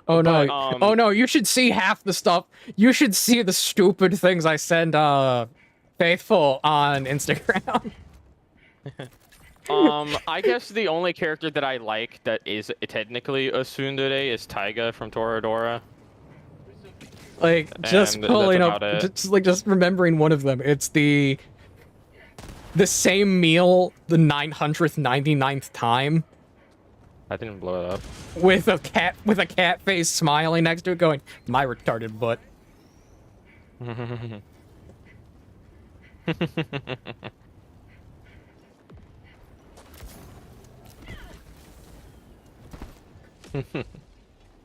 A: Oh no!
B: But,
A: Oh no! You should see half the stuff. You should see the stupid things I send Faithful on Instagram.
B: I guess the only character that I like that is technically a tsundere is Taiga from Toradora.
A: Like just
B: And
A: pulling
B: that's
A: up,
B: about it.
A: just remembering one of them. It's the same meal the 999th time
B: I didn't blow it up.
A: with a cat face smiling next to it, going, "My retarded butt."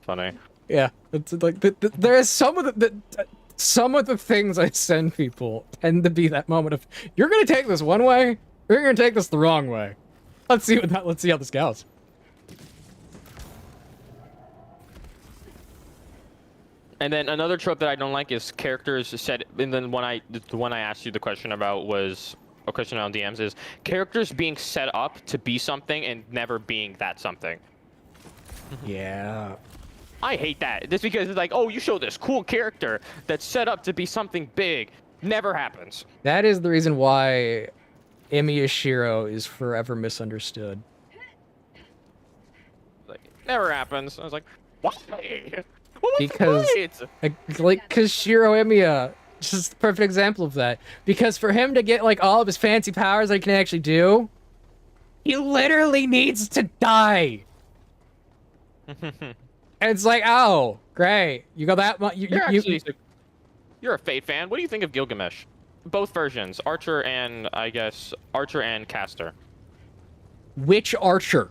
B: Funny.
A: Yeah, it's like there's some of some of the things I send people tend to be that moment of, you're gonna take this one way, or you're gonna take this the wrong way. Let's see how this goes.
B: And then another trope that I don't like is characters said. And then the one I asked you the question about was a question on DMs is characters being set up to be something and never being that something.
A: Yeah.
B: I hate that. Just because it's like, oh, you show this cool character that's set up to be something big. Never happens.
A: That is the reason why Emiya Shiro is forever misunderstood.
B: Like, never happens. I was like, why? What was
A: Because,
B: the point?
A: cause Shiro Emiya, just the perfect example of that. Because for him to get, like, all of his fancy powers that he can actually do, he literally needs to die. And it's like, oh, great. You got that much.
B: You're a Fate fan. What do you think of Gilgamesh? Both versions, Archer and Caster.
A: Which Archer?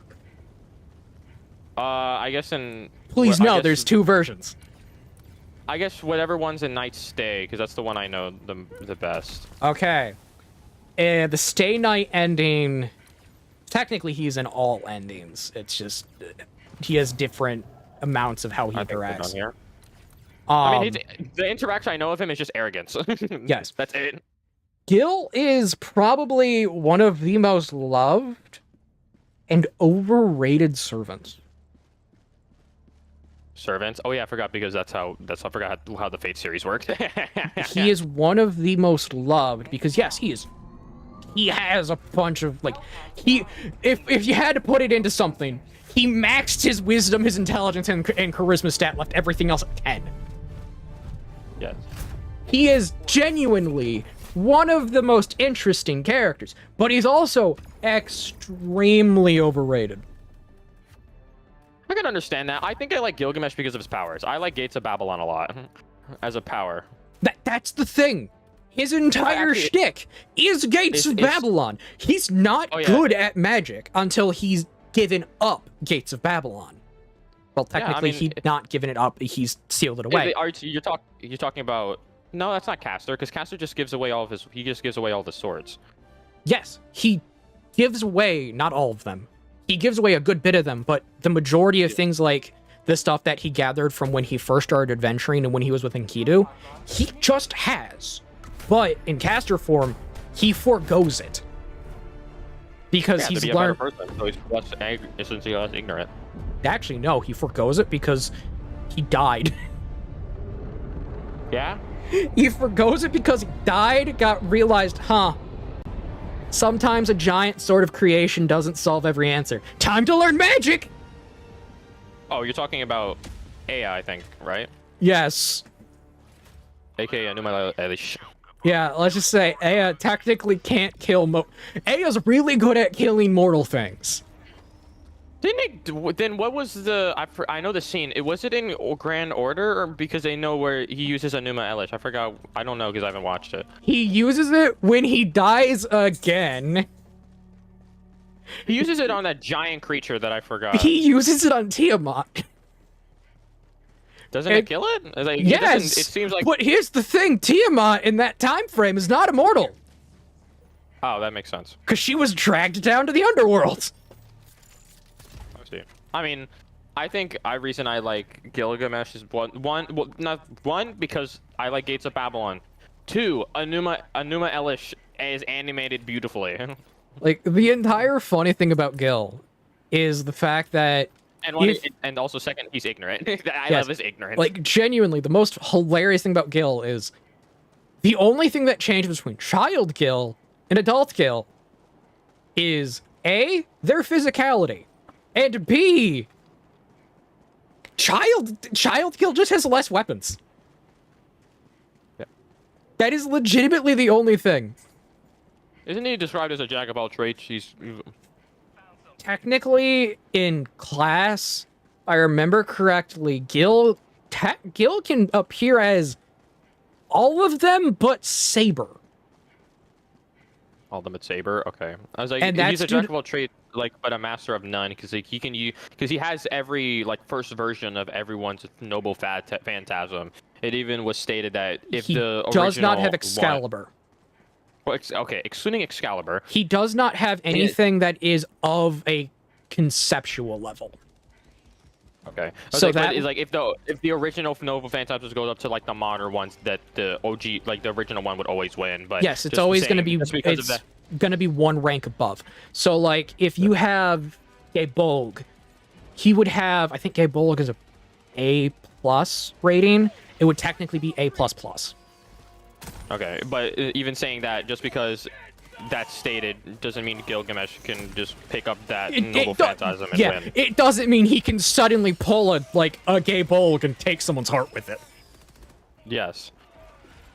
B: I guess in.
A: Please
B: I
A: no,
B: guess-
A: there's two versions.
B: I guess whatever one's in Night Stay, because that's the one I know the best.
A: Okay. And the Stay Night ending, technically he's in all endings. It's just, he has different amounts of how he
B: I think they're done
A: interacts.
B: here. I mean, the interaction I know of him is just arrogance.
A: Yes.
B: That's it.
A: Gil is probably one of the most loved and overrated servants.
B: Servants. Oh yeah, I forgot because I forgot how the Fate series worked.
A: He is one of the most loved because yes, he has a bunch of, like, if you had to put it into something, he maxed his wisdom, his intelligence, and charisma stat, left everything else at 10.
B: Yes.
A: He is genuinely one of the most interesting characters, but he's also extremely overrated.
B: I can understand that. I think I like Gilgamesh because of his powers. I like Gates of Babylon a lot as a power.
A: That's the thing. His entire
B: Actually,
A: shtick is Gates of Babylon. He's not good at magic until he's given up Gates of Babylon. Well, technically, he's not given it up. He's sealed it away.
B: You're talking about... No, that's not Caster, because Caster just gives away all of his... He just gives away all the swords.
A: Yes, he gives away, not all of them. He gives away a good bit of them, but the majority of things like the stuff that he gathered from when he first started adventuring and when he was with Enkidu, he just has. But in caster form, he forgoes it. Because he's learned...
B: So he's essentially less ignorant.
A: Actually, no, he forgoes it because he died.
B: Yeah?
A: He forgoes it because he died, realized, sometimes a giant sword of creation doesn't solve every answer. Time to learn magic!
B: Oh, you're talking about Aya, I think, right?
A: Yes.
B: AKA Anuma Elish.
A: Yeah, let's just say Aya technically can't kill Aya's really good at killing mortal things.
B: Then what was the? I know the scene. Was it in Grand Order, or because they know where he uses Anuma Elish? I forgot. I don't know because I haven't watched it.
A: He uses it when he dies again.
B: He uses it on that giant creature that I forgot.
A: He uses it on Tiamat.
B: Doesn't it kill it? Like,
A: Yes.
B: It seems like.
A: But here's the thing: Tiamat in that time frame is not immortal
B: Oh, that makes sense.
A: because she was dragged down to the underworld.
B: I see. I mean, I think reason I like Gilgamesh is one because I like Gates of Babylon. 2, Anuma Elish is animated beautifully.
A: Like, the entire funny thing about Gil is the fact that
B: And also second, he's ignorant. I
A: Yes.
B: love his ignorance.
A: like, genuinely, the most hilarious thing about Gil is the only thing that changes between child Gil and adult Gil is A, their physicality, and B, child Gil just has less weapons.
B: Yeah.
A: That is legitimately the only thing.
B: Isn't he described as a jack of all trades?
A: Technically, in class, if I remember correctly, Gil can appear as all of them but Saber.
B: Ultimate Saber. Okay. I was like,
A: And
B: he's a
A: that's
B: jack of all trades, like, but a master of none, because like, he has every like first version of everyone's noble phantasm. It even was stated that if
A: He
B: the
A: does not have
B: original
A: Excalibur.
B: okay, excluding Excalibur.
A: He does not have anything that is of a conceptual level.
B: Okay.
A: So
B: But
A: that-
B: is like if the original noble phantasms goes up to like the modern ones, that the OG, like the original one, would always win. But
A: Yes, it's
B: just
A: always
B: saying,
A: going to be
B: just because of
A: it's
B: that.
A: going to be one rank above. So like if you have Gabolg, he would have, I think Gabolg is A+ rating. It would technically be A++.
B: Okay, but even saying that, just because that's stated, doesn't mean Gilgamesh can just pick up that noble phantasm and win.
A: It doesn't mean he can suddenly pull a Gabolg and take someone's heart with it.
B: Yes,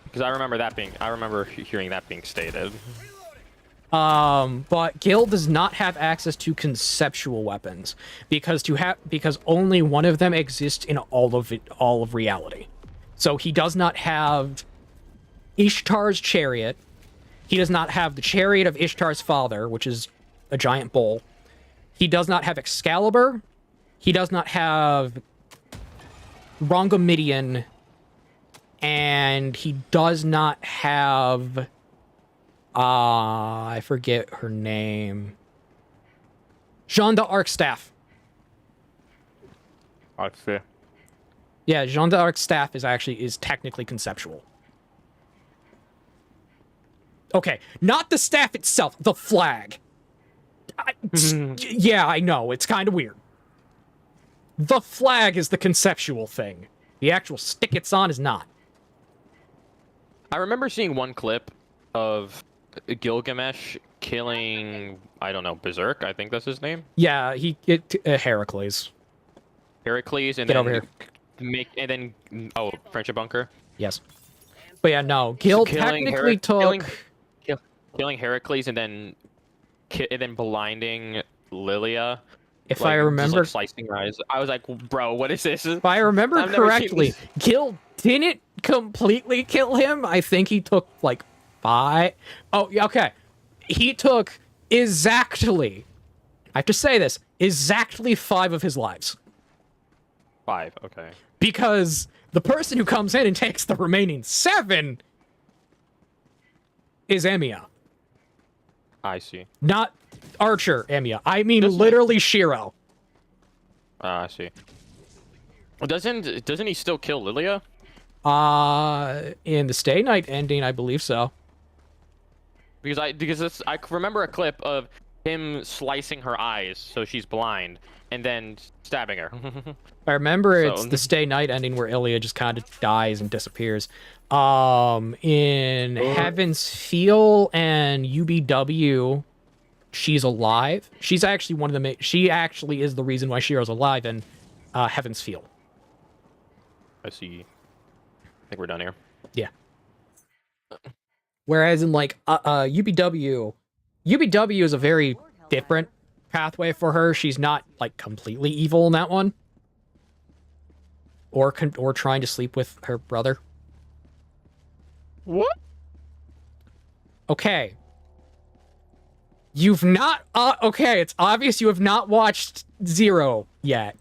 B: because I remember hearing that being stated.
A: But Gil does not have access to conceptual weapons because only one of them exists in all of reality. So he does not have Ishtar's chariot. He does not have the chariot of Ishtar's father, which is a giant bull. He does not have Excalibur. He does not have Rongomedian. And he does not have... I forget her name. Jeanne d'Arc's staff.
B: I see.
A: Yeah, Jeanne d'Arc's staff is technically conceptual. Okay, not the staff itself, the flag. Yeah, I know, it's kind of weird. The flag is the conceptual thing. The actual stick it's on is not.
B: I remember seeing one clip of Gilgamesh killing, I don't know, Berserk, I think that's his name.
A: Yeah, Heracles.
B: Heracles, and
A: Get
B: then
A: over here.
B: Friendship Bunker.
A: Yes. But yeah, no, Gil
B: Killing
A: technically
B: killing Heracles and then blinding Lilia.
A: If
B: like,
A: I remember,
B: just, like, slicing her eyes. I was like, bro, what is this?
A: if I remember
B: I've never seen
A: correctly,
B: this.
A: Gil didn't completely kill him. I think he took like 5. Oh, yeah, okay. He took exactly, I have to say this, exactly 5 of his lives.
B: 5, okay.
A: Because the person who comes in and takes the remaining 7 is Emiya.
B: I see.
A: Not Archer Emiya. I mean literally Shiro.
B: I see. Doesn't he still kill Lilia?
A: In the Stay Night ending, I believe so.
B: Because I remember a clip of him slicing her eyes so she's blind and then stabbing her.
A: I remember it's
B: So-
A: the Stay Night ending where Ilya just kind of dies and disappears. In Heaven's Feel and UBW, she's alive. She's actually one of the she actually is the reason why Shiro's alive in Heaven's Feel.
B: I see. I think we're done here.
A: Yeah. Whereas in like UBW is a very different pathway for her. She's not like completely evil in that one, or trying to sleep with her brother.
B: What?
A: Okay. You've not. Okay, it's obvious you have not watched Zero yet.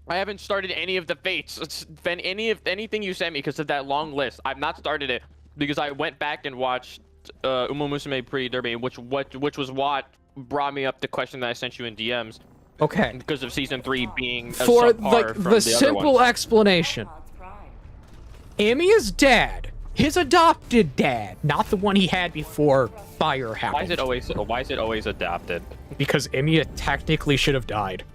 B: I haven't started any of the fates. It's been anything you sent me because of that long list. I've not started it because I went back and watched Uma Musume Pretty Derby, which was what brought me up the question that I sent you in DMs.
A: Okay.
B: Because of season 3 being a
A: For
B: subpar
A: like
B: from
A: the
B: other
A: simple
B: ones.
A: explanation,
C: God's pride.
A: Amiya's dad, his adopted dad, not the one he had before fire happened.
B: Why is it always adapted?
A: Because Amiya technically should have died.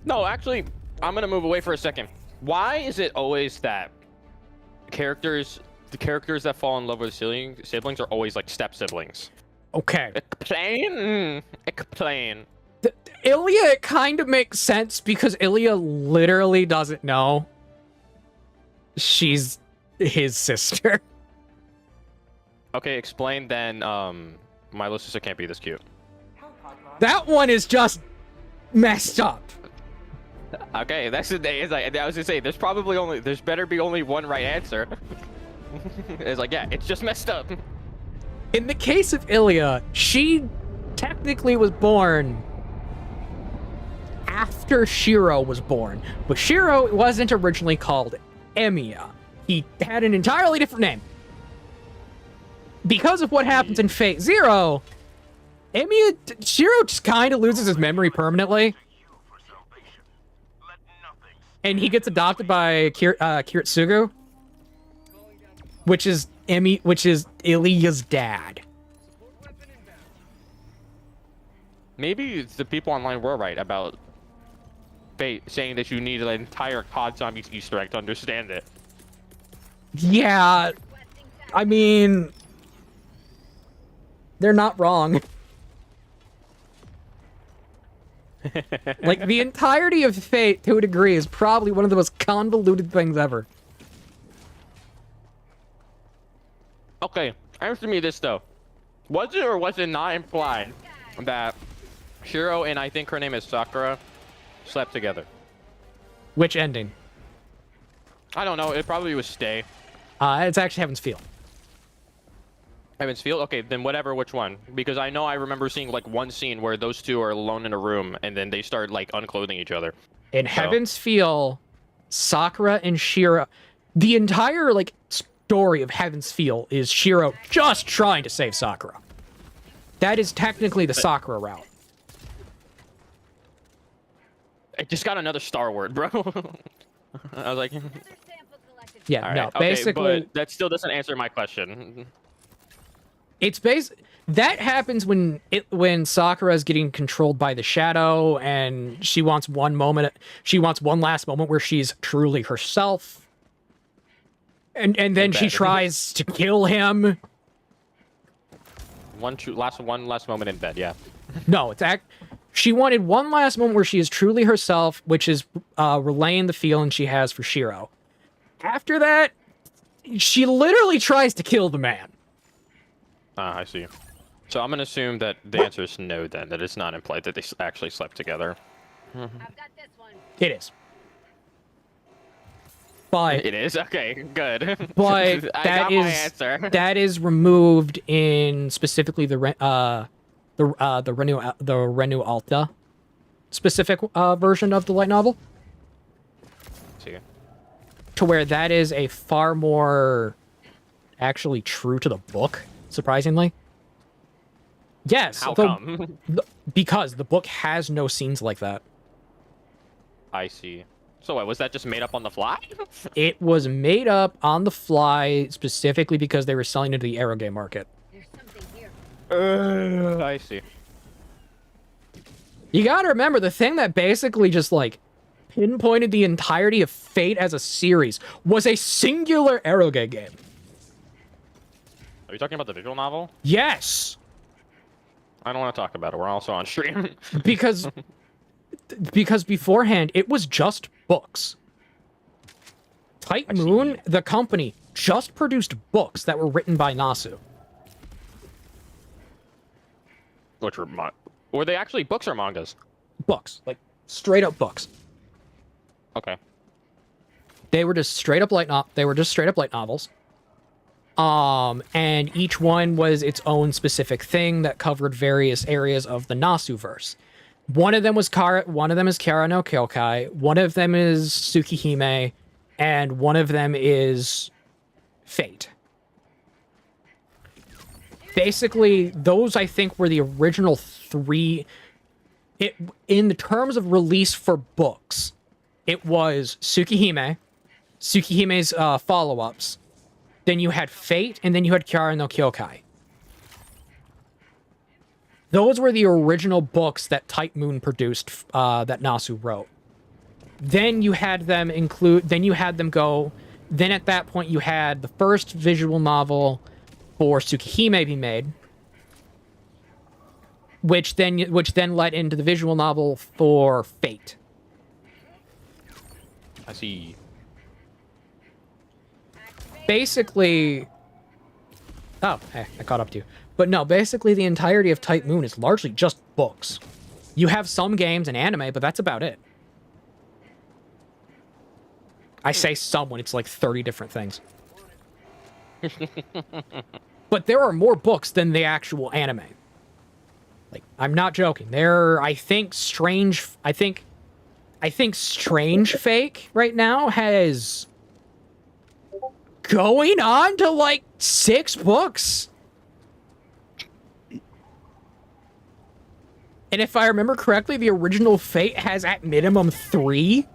B: No, actually, I'm gonna move away for a second. Why is it always that the characters that fall in love with siblings are always like step siblings?
A: Okay.
B: Explain.
A: Ilya, it kind of makes sense because Ilya literally doesn't know she's his sister.
B: Okay, explain then. My little sister can't be this cute.
A: That one is just messed up.
B: Okay, that's the day. It's like I was gonna say, there's better be only one right answer. It's like, yeah, it's just messed up.
A: In the case of Ilya, she technically was born after Shiro was born, but Shiro wasn't originally called Emiya. He had an entirely different name. Because of what happens in Fate Zero, Shiro just kind of loses his memory permanently. And he gets adopted by Kiritsugu, which is Ilya's dad.
B: Maybe the people online were right about Fate saying that you need an entire COD Zombies Easter egg to understand it.
A: Yeah, I mean, they're not wrong. Like, the entirety of Fate, to a degree, is probably one of the most convoluted things ever.
B: Okay, answer me this though. Was it or was it not implied that Shiro and I think her name is Sakura slept together?
A: Which ending?
B: I don't know. It probably was Stay.
A: It's actually Heaven's Feel.
B: Heaven's Field? Okay, then whatever, which one? Because I know I remember seeing like one scene where those two are alone in a room and then they start like unclothing each other.
A: In Heaven's Feel, Sakura and Shiro, the entire like story of Heaven's Feel is Shiro just trying to save Sakura. That is technically the Sakura route.
B: I just got another star word, bro. I was like,
F: Another sample collected.
A: Yeah,
B: all
A: no,
B: right, okay,
A: basically,
B: but that still doesn't answer my question.
A: it's that happens when Sakura is getting controlled by the shadow, and she wants one last moment where she's truly herself, and then she tries to kill him.
B: One last moment in bed, yeah.
A: No, she wanted one last moment where she is truly herself, which is relaying the feeling she has for Shiro. After that, she literally tries to kill the man.
B: Ah, I see. So I'm gonna assume that the answer is no then, that it's not implied that they actually slept together.
F: I've got this one.
A: It is. But
B: It is? Okay, good.
A: But
B: I
A: that
B: got my
A: is
B: answer.
A: that is removed in specifically the Renu Alta specific version of the light novel,
B: See.
A: to where that is a far more actually true to the book, surprisingly. Yes,
B: How come?
A: because the book has no scenes like that.
B: I see. So what, was that just made up on the fly?
A: It was made up on the fly specifically because they were selling it to the Aero game market.
F: There's something here.
B: I see.
A: You gotta remember, the thing that basically just, like, pinpointed the entirety of Fate as a series was a singular Aeroge game.
B: Are you talking about the visual novel?
A: Yes!
B: I don't want to talk about it. We're also on stream.
A: Because beforehand, it was just books. Tight Moon, the company, just produced books that were written by Nasu.
B: Which were they actually books or mangas?
A: Books, like straight up books.
B: Okay.
A: They were just straight up light novels. And each one was its own specific thing that covered various areas of the Nasu-verse. One of them is Kara no Kyokai, one of them is Tsukihime, and one of them is Fate. Basically, those I think were the original three. In the terms of release for books, it was Tsukihime's follow-ups. Then you had Fate, and then you had Kara no Kyokai. Those were the original books that Type Moon produced, that Nasu wrote. Then you had them go. Then at that point, you had the first visual novel for Tsukihime be made, which then led into the visual novel for Fate.
B: I see.
A: Basically, oh, hey, I caught up to you. But no, basically the entirety of Type Moon is largely just books. You have some games and anime, but that's about it. I say some when it's like 30 different things. But there are more books than the actual anime. Like, I'm not joking. I think Strange Fake right now has going on to like 6 books. And if I remember correctly, the original Fate has at minimum 3.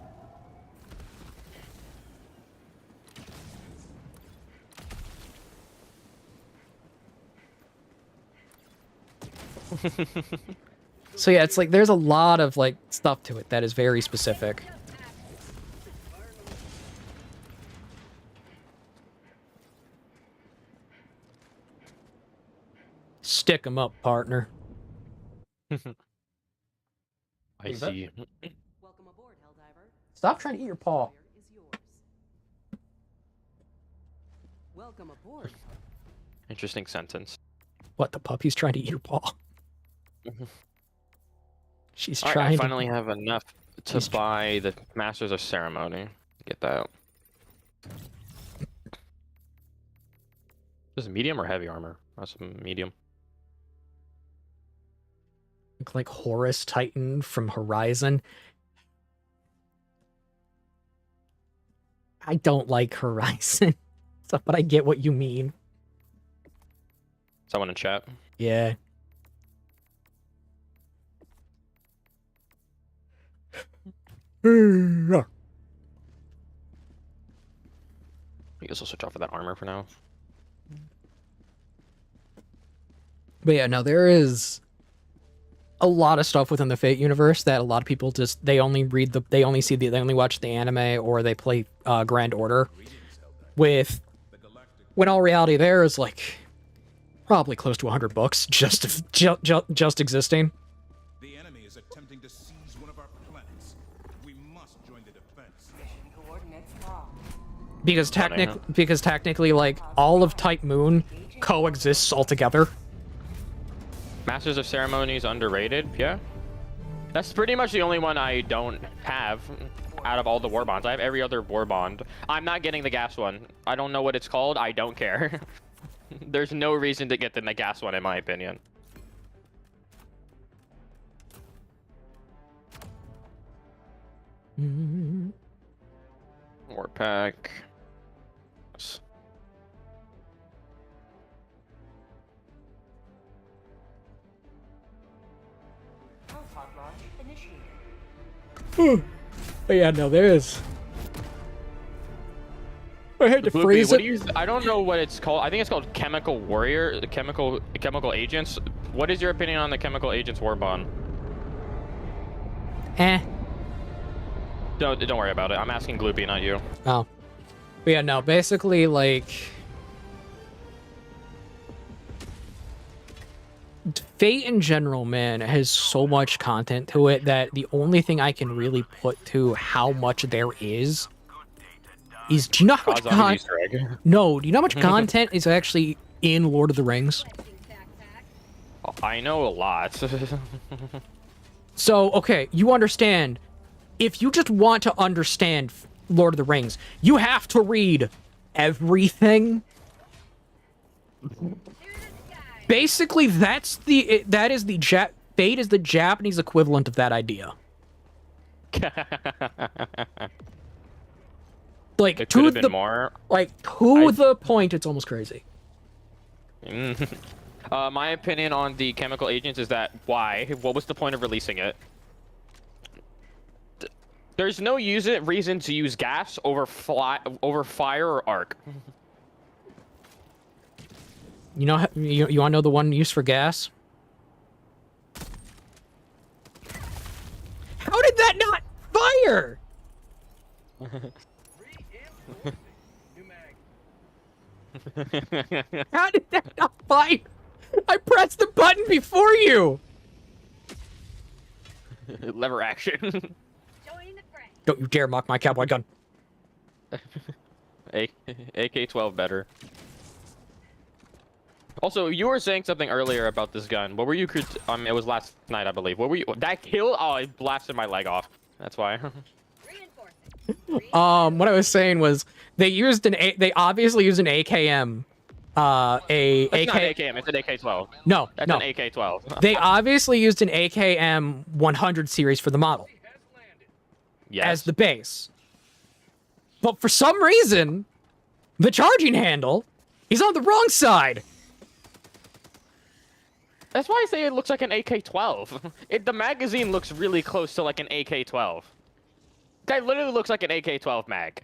A: So yeah, it's like there's a lot of like stuff to it that is very specific. Stick 'em up, partner.
B: I see.
E: Welcome aboard, Helldiver.
A: Stop trying to eat your paw.
E: Is yours. Welcome aboard.
B: Interesting sentence.
A: What, the puppy's trying to eat your paw? She's
B: All right,
A: trying
B: I
A: to...
B: finally have enough to
A: He's
B: buy the Masters of Ceremony. Get that. Is it medium or heavy armor? That's medium.
A: Look like Horus Titan from Horizon. I don't like Horizon, so, but I get what you mean.
B: Someone in chat.
A: Yeah.
B: I guess I'll switch off of that armor for now.
A: But yeah, no, there is a lot of stuff within the Fate universe that a lot of people just they only watch the anime or they play Grand Order with, when all reality there is like probably close to 100 books just existing.
D: The enemy is attempting to seize one of our planets. We must join the defense.
C: Mission coordinates locked.
A: Because technically like all of Type Moon coexists altogether.
B: Masters of Ceremony is underrated, yeah. That's pretty much the only one I don't have out of all the war bonds. I have every other war bond. I'm not getting the gas one. I don't know what it's called. I don't care. There's no reason to get the gas one, in my opinion. War pack.
C: Pod launch initiated.
A: But yeah, no, there is. I had to
B: Bloopy,
A: freeze
B: what
A: it.
B: do you? I don't know what it's called. I think it's called Chemical Warrior, Chemical Agents. What is your opinion on the Chemical Agents war bond? Don't worry about it. I'm asking Gloopy, not you.
A: Oh. But yeah, no, basically, like... Fate in general, man, has so much content to it that the only thing I can really put to how much there is do you know how much content... No, do you know how much content is actually in Lord of the Rings?
B: I know a lot.
A: So, okay, you understand. If you just want to understand Lord of the Rings, you have to read everything. Basically, that is the Fate is the Japanese equivalent of that idea. Like
B: It could
A: to
B: have been
A: the
B: more.
A: the point, it's almost crazy.
B: My opinion on the chemical agents is that why? What was the point of releasing it? There's no reason to use gas over fire or arc.
A: You know, you want to know the one use for gas? How did that not fire? How did that not fire? I pressed the button before you.
B: Lever action.
F: Join the fray.
A: Don't you dare mock my cowboy gun.
B: AK-12 better. Also, you were saying something earlier about this gun. What were you? It was last night, I believe. What were you? That kill? Oh, it blasted my leg off. That's why.
F: Reinforcing.
A: What I was saying was they obviously used an AKM.
B: It's not an AKM. It's an AK-12.
A: No,
B: That's
A: no.
B: an AK-12.
A: They obviously used an AKM 100 series for the model
B: Yes.
A: as the base. But for some reason, the charging handle is on the wrong side.
B: That's why I say it looks like an AK-12. The magazine looks really close to like an AK-12. That literally looks like an AK-12 mag.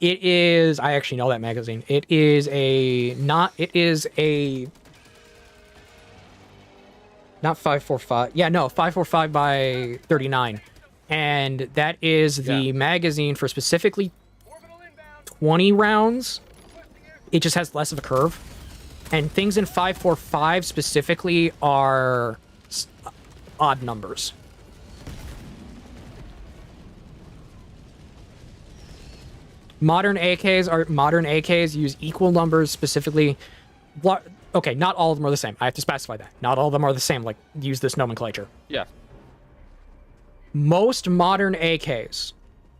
A: It is. I actually know that magazine. It is a not 545. Yeah, no, 545 by 39, and that is the magazine for specifically 20 rounds. It just has less of a curve, and things in 545 specifically are odd numbers. Modern AKs use equal numbers specifically. Okay, not all of them are the same. I have to specify that. Not all of them are the same, like, use this nomenclature.
B: Yeah.
A: Most modern AKs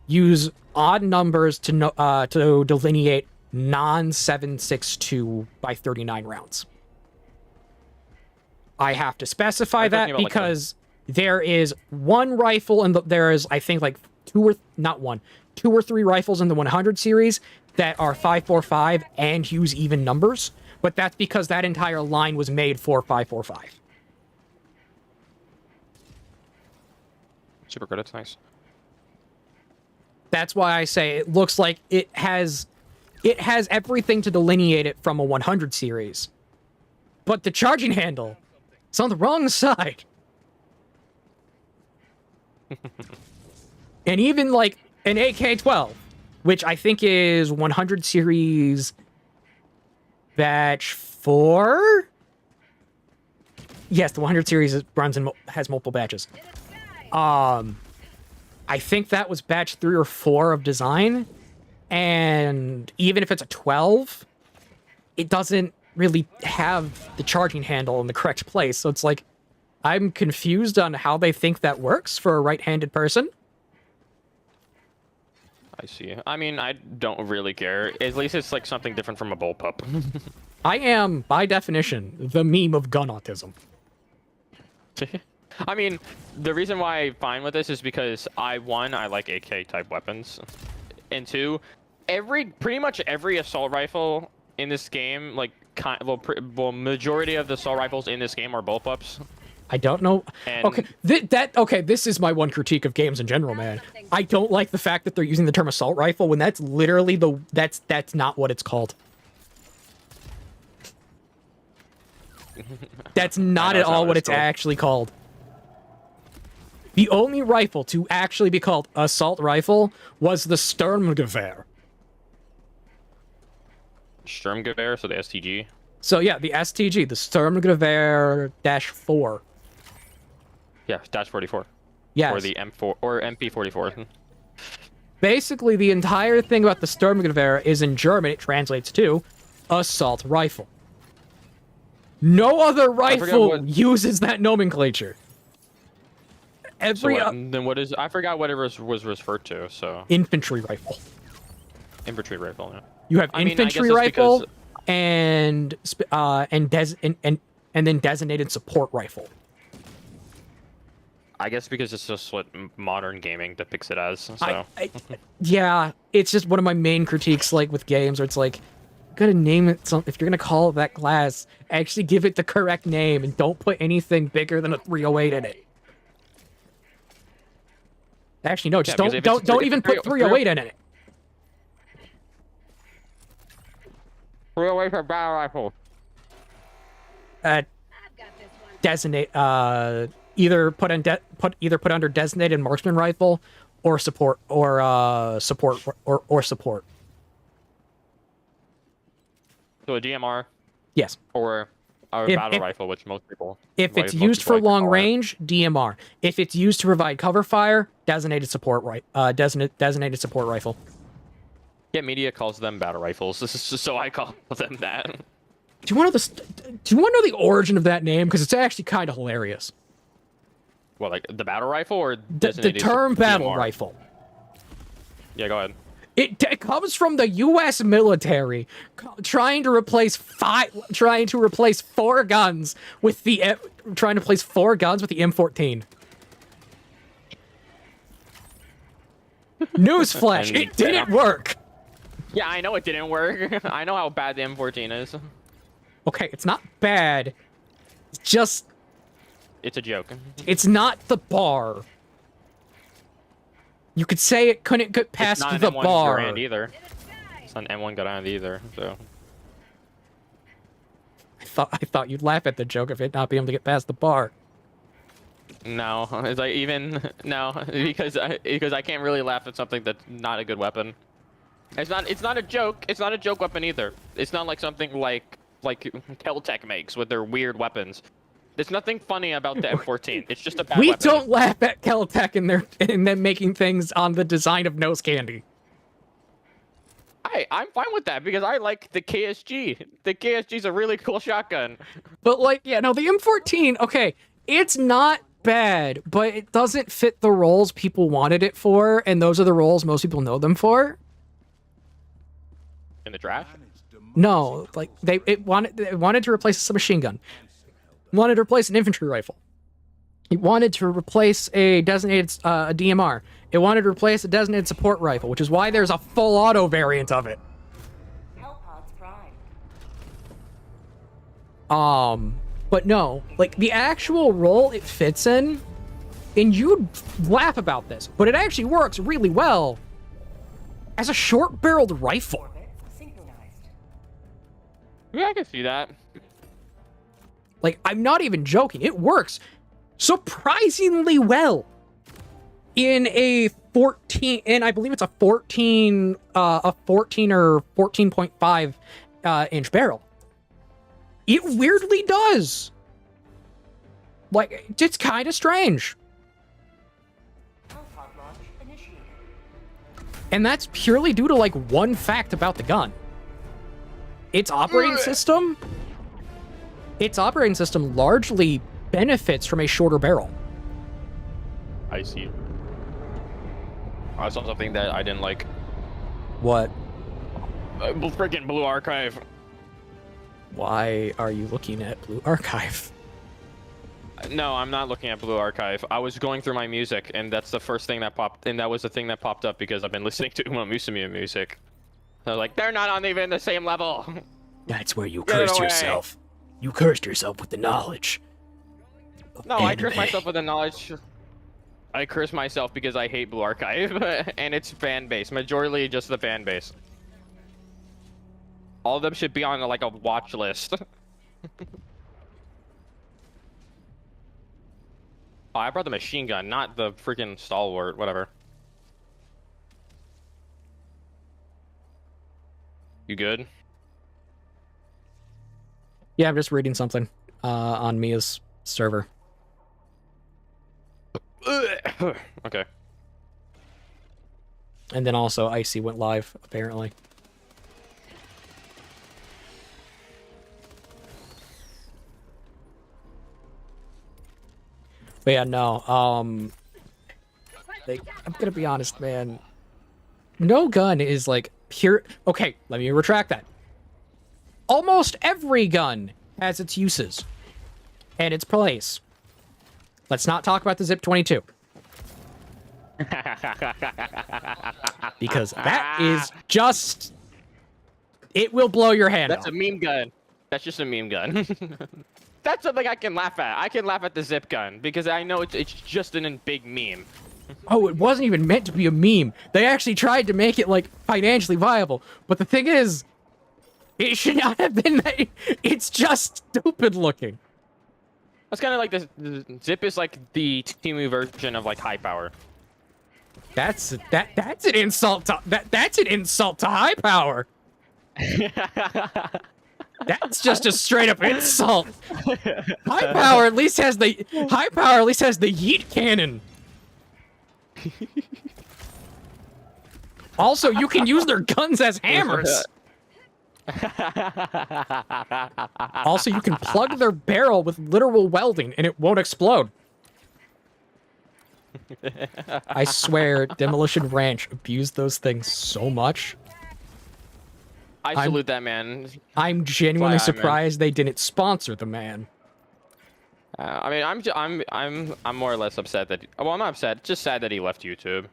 A: use odd numbers to delineate non-7.62 by 39 rounds. I have to specify that because there is one rifle and there is, I think, like two or three rifles in the 100 series that are 5.45 and use even numbers, but that's because that entire line was made for 5.45.
B: Super credits, nice.
A: That's why I say it looks like it has everything to delineate it from a 100 series, but the charging handle is on the wrong side. And even like an AK-12, which I think is 100 series batch 4. Yes, the 100 series runs and has multiple batches. I think that was batch 3 or 4 of design, and even if it's a 12, it doesn't really have the charging handle in the correct place. So it's like, I'm confused on how they think that works for a right-handed person.
B: I see. I mean, I don't really care. At least it's like something different from a bullpup.
A: I am, by definition, the meme of gun autism.
B: I mean, the reason why I'm fine with this is because I like AK type weapons, and 2, pretty much every assault rifle in this game, like, majority of the assault rifles in this game are bullpups.
A: I don't know.
B: And
A: Okay, this is my one critique of games in general, man. I don't like the fact that they're using the term assault rifle when that's literally that's not what it's called. That's not at all what it's actually called. The only rifle to actually be called assault rifle was the Sturmgewehr.
B: Sturmgewehr, so the STG.
A: So yeah, the STG, the Sturmgewehr-4.
B: Yeah, -44.
A: Yes.
B: Or the M4 or MP44.
A: Basically, the entire thing about the Sturmgewehr is in German. It translates to assault rifle. No other
B: forgot
A: rifle
B: what-
A: uses that nomenclature.
B: So
A: Every
B: then what is? I forgot what it was referred to. So
A: infantry rifle.
B: infantry rifle. Yeah.
A: You have
B: I mean, I guess
A: infantry
B: that's
A: rifle
B: because-
A: and then designated support rifle.
B: I guess because it's just what modern gaming depicts it as. So
A: Yeah, it's just one of my main critiques, like with games, where it's like, you gotta name it some. If you're gonna call it that class, actually give it the correct name and don't put anything bigger than a 308 in it. Actually, no, just
B: because if
A: don't
B: it's
A: even put 308 in it.
B: 308 for battle rifle.
F: I've got this one.
A: Designate either put under designated marksman rifle or support or support.
B: So a DMR
A: Yes.
B: or a
A: If-
B: battle
A: if-
B: rifle, which most people.
A: If it's
B: most
A: used
B: people
A: for
B: like to
A: long
B: call it.
A: range, DMR. If it's used to provide cover fire, designated support designated support rifle.
B: Yeah, media calls them battle rifles. This is just so I call them that.
A: Do you want to know the origin of that name? Because it's actually kind of hilarious.
B: What, like the battle rifle or
A: The
B: designated
A: term battle
B: DMR?
A: rifle.
B: Yeah, go ahead.
A: It comes from the U.S. military trying to replace 4 guns with the M14. Newsflash:
B: And-
A: it didn't work.
B: Yeah, I know it didn't work. I know how bad the M14 is.
A: Okay, it's not bad. It's just
B: It's a joke.
A: it's not the bar. You could say it couldn't get past
B: it's not
A: the
B: an M1
A: bar.
B: Garand either. It's not an M1 Garand either. So
A: I thought you'd laugh at the joke of it not being able to get past the bar.
B: no, it's like even no because I can't really laugh at something that's not a good weapon. It's not a joke. It's not a joke weapon either. It's not like something like Keltec makes with their weird weapons. There's nothing funny about the M14. It's just a bad
A: We
B: weapon.
A: don't laugh at Keltec and them making things on the design of nose candy.
B: I'm fine with that because I like the KSG. The KSG's a really cool shotgun.
A: But like, yeah, no, the M14, okay, it's not bad, but it doesn't fit the roles people wanted it for, and those are the roles most people know them for.
B: In the trash?
A: No, like they wanted to replace a submachine gun. Wanted to replace an infantry rifle. It wanted to replace a designated a DMR. It wanted to replace a designated support rifle, which is why there's a full auto variant of it.
C: Hellpods primed.
A: But no, like the actual role it fits in, and you'd laugh about this, but it actually works really well as a short-barreled rifle.
C: Orbit synchronized.
B: Yeah, I can see that.
A: Like, I'm not even joking. It works surprisingly well in a 14, and I believe it's a 14 or 14.5 inch barrel. It weirdly does. Like, it's kind of strange.
C: Hellpod launch initiated.
A: And that's purely due to, like, one fact about the gun. Its operating system largely benefits from a shorter barrel.
B: I see. I saw something that I didn't like.
A: What?
B: Freaking Blue Archive.
A: Why are you looking at Blue Archive?
B: No, I'm not looking at Blue Archive. I was going through my music, and that's the first thing that popped, and that was the thing that popped up because I've been listening to Uma Musume music. I was like, they're not on even the same level.
A: That's where you
B: Get it
A: cursed
B: away.
A: yourself. You cursed yourself with the knowledge. of
B: No, I curse
A: anime.
B: myself with the knowledge. I curse myself because I hate Blue Archive and its fan base. Majority just the fan base. All of them should be on like a watch list. Oh, I brought the machine gun, not the freaking stalwart, whatever. You good?
A: Yeah, I'm just reading something on Mia's server.
B: Okay.
A: And then also Icy went live, apparently. But yeah, no. Like, I'm gonna be honest, man. No gun is like pure. Okay, let me retract that. Almost every gun has its uses and its place. Let's not talk about the Zip 22. Because that is just... It will blow your hand
B: That's
A: off.
B: a meme gun. That's just a meme gun. That's something I can laugh at. I can laugh at the zip gun because I know it's just a big meme.
A: Oh, it wasn't even meant to be a meme. They actually tried to make it, like, financially viable. But the thing is, it should not have been that. It's just stupid looking.
B: That's kind of like the zip is like the Timu version of like high power.
A: That's an insult to that's an insult to high power. That's just a straight up insult. High power at least has the yeet cannon. Also, you can use their guns as hammers. Also, you can plug their barrel with literal welding and it won't explode. I swear, Demolition Ranch abused those things so much.
B: I salute that man.
A: I'm genuinely
B: FYI, man.
A: surprised they didn't sponsor the man.
B: I mean, I'm more or less upset that. Well, I'm not upset. Just sad that he left YouTube.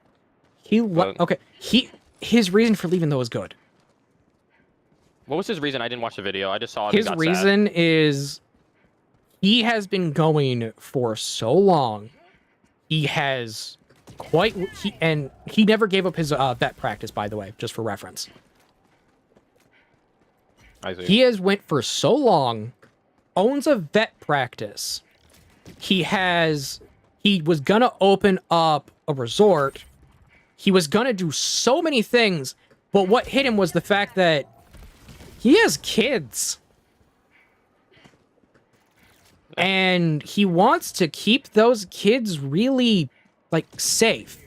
A: Okay. His reason for leaving though was good.
B: What was his reason? I didn't watch the video. I just saw it.
A: His reason is he has been going for so long. He has he never gave up his vet practice, by the way, just for reference.
B: I see.
A: He has went for so long, owns a vet practice. He was gonna open up a resort. He was gonna do so many things, but what hit him was the fact that he has kids. And he wants to keep those kids really, like, safe.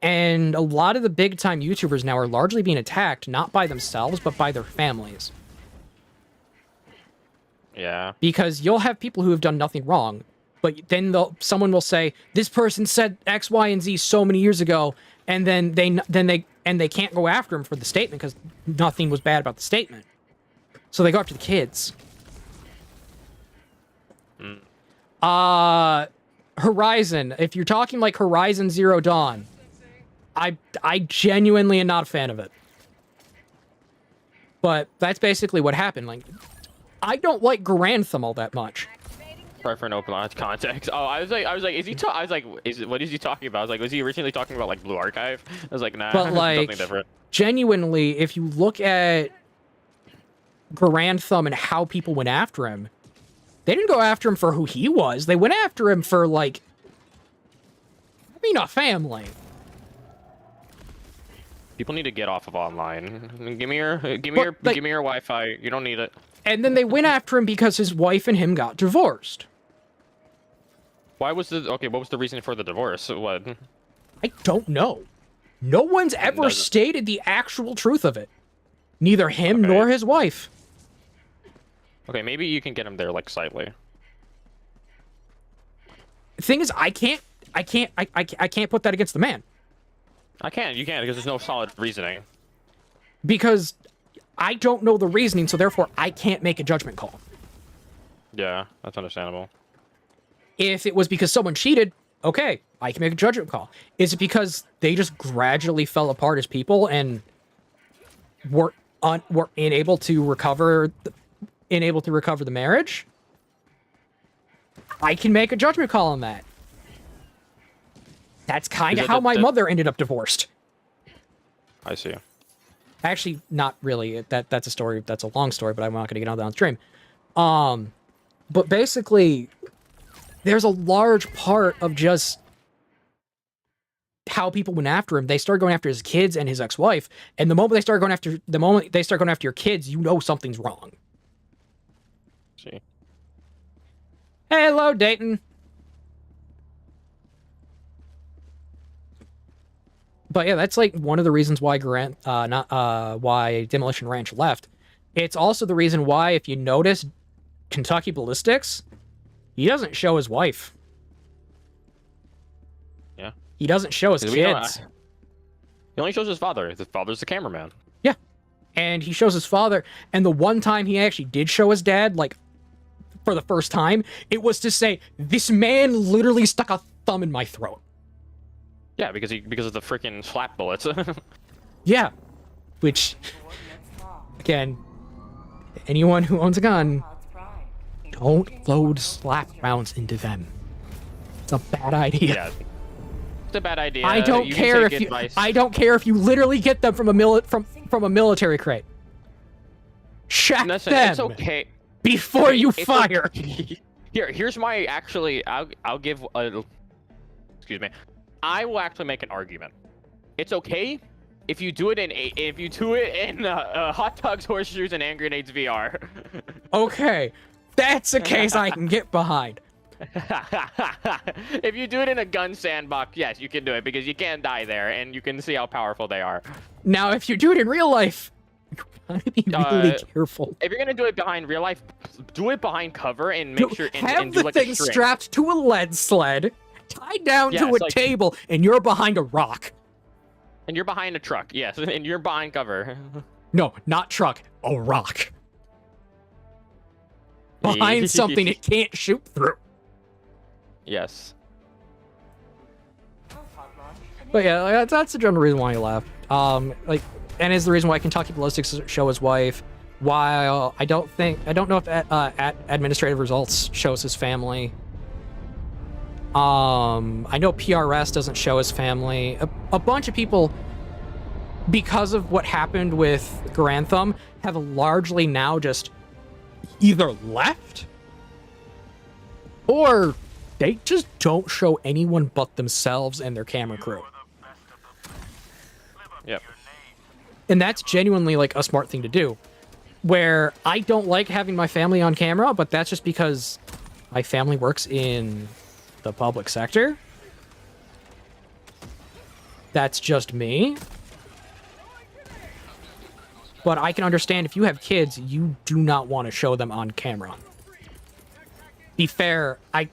A: And a lot of the big-time YouTubers now are largely being attacked, not by themselves, but by their families.
B: Yeah.
A: Because you'll have people who have done nothing wrong, but then someone will say, this person said X, Y, and Z so many years ago, and then they can't go after him for the statement because nothing was bad about the statement. So they go after the kids. Horizon. If you're talking like Horizon Zero Dawn, I genuinely am not a fan of it. But that's basically what happened. Like, I don't like Grantham all that much.
B: Sorry for an open context. Oh, I was like, what is he talking about? I was like, was he originally talking about like Blue Archive? I was like, nah,
A: But like,
B: something different.
A: genuinely, if you look at Grantham and how people went after him, they didn't go after him for who he was. They went after him for, like, a family.
B: People need to get off of online. Give me your Wi-Fi. You don't need it.
A: And then they went after him because his wife and him got divorced.
B: What was the reason for the divorce? What?
A: I don't know. No one's ever stated the actual truth of it. Neither him nor his wife.
B: Okay, maybe you can get him there, like, slightly.
A: The thing is, I can't put that against the man.
B: You can, because there's no solid reasoning.
A: Because I don't know the reasoning, so therefore I can't make a judgment call.
B: Yeah, that's understandable.
A: If it was because someone cheated, okay, I can make a judgment call. Is it because they just gradually fell apart as people and were unable to recover the marriage? I can make a judgment call on that. That's kind of how my mother ended up divorced.
B: I see.
A: Actually, not really. That's a story. That's a long story, but I'm not going to get on that on stream. But basically, there's a large part of just how people went after him. They started going after his kids and his ex-wife, and the moment they start going after your kids, you know something's wrong.
B: See.
A: Hello, Dayton. But yeah, that's like one of the reasons why why Demolition Ranch left. It's also the reason why, if you notice, Kentucky Ballistics, he doesn't show his wife.
B: Yeah.
A: He doesn't show his
B: 'Cause we don't-
A: kids.
B: He only shows his father. His father's the cameraman.
A: Yeah. And he shows his father. And the one time he actually did show his dad, like, for the first time, it was to say, this man literally stuck a thumb in my throat.
B: Yeah, because of the freaking slap bullets.
A: Yeah. Which, again, anyone who owns a gun, don't load slap rounds into them. It's a bad idea.
B: Yeah. It's a bad idea.
A: I don't
B: You can
A: care
B: take
A: if you.
B: advice.
A: I don't care if you literally get them from a military crate. Check
B: Listen,
A: them
B: it's okay.
A: before you
B: It's
A: fire.
B: okay. Here's my actually. I'll give a. Excuse me. I will actually make an argument. It's okay if you do it in hot dogs, horseshoes, and hand grenades VR.
A: Okay, that's a case I can get behind.
B: If you do it in a gun sandbox, yes, you can do it because you can't die there, and you can see how powerful they are.
A: Now, if you do it in real life, you gotta be really careful.
B: If you're gonna do it behind real life, do it behind cover and make sure
A: Have
B: and do
A: the
B: like
A: thing
B: a string.
A: strapped to a lead sled, tied down to a
B: Yes, like-
A: table, and you're behind a rock.
B: And you're behind a truck, yes, and you're behind cover.
A: No, not truck, a rock. Behind something it can't shoot through.
B: Yes.
A: But yeah, that's the general reason why he left. Like, and is the reason why Kentucky Ballistics doesn't show his wife. While I don't know if at administrative results shows his family. I know PRS doesn't show his family. A bunch of people, because of what happened with Grantham, have largely now just either left or they just don't show anyone but themselves and their camera crew.
B: Yep.
A: And that's genuinely like a smart thing to do. Where I don't like having my family on camera, but that's just because my family works in the public sector. That's just me. But I can understand if you have kids, you do not want to show them on camera. Be fair, I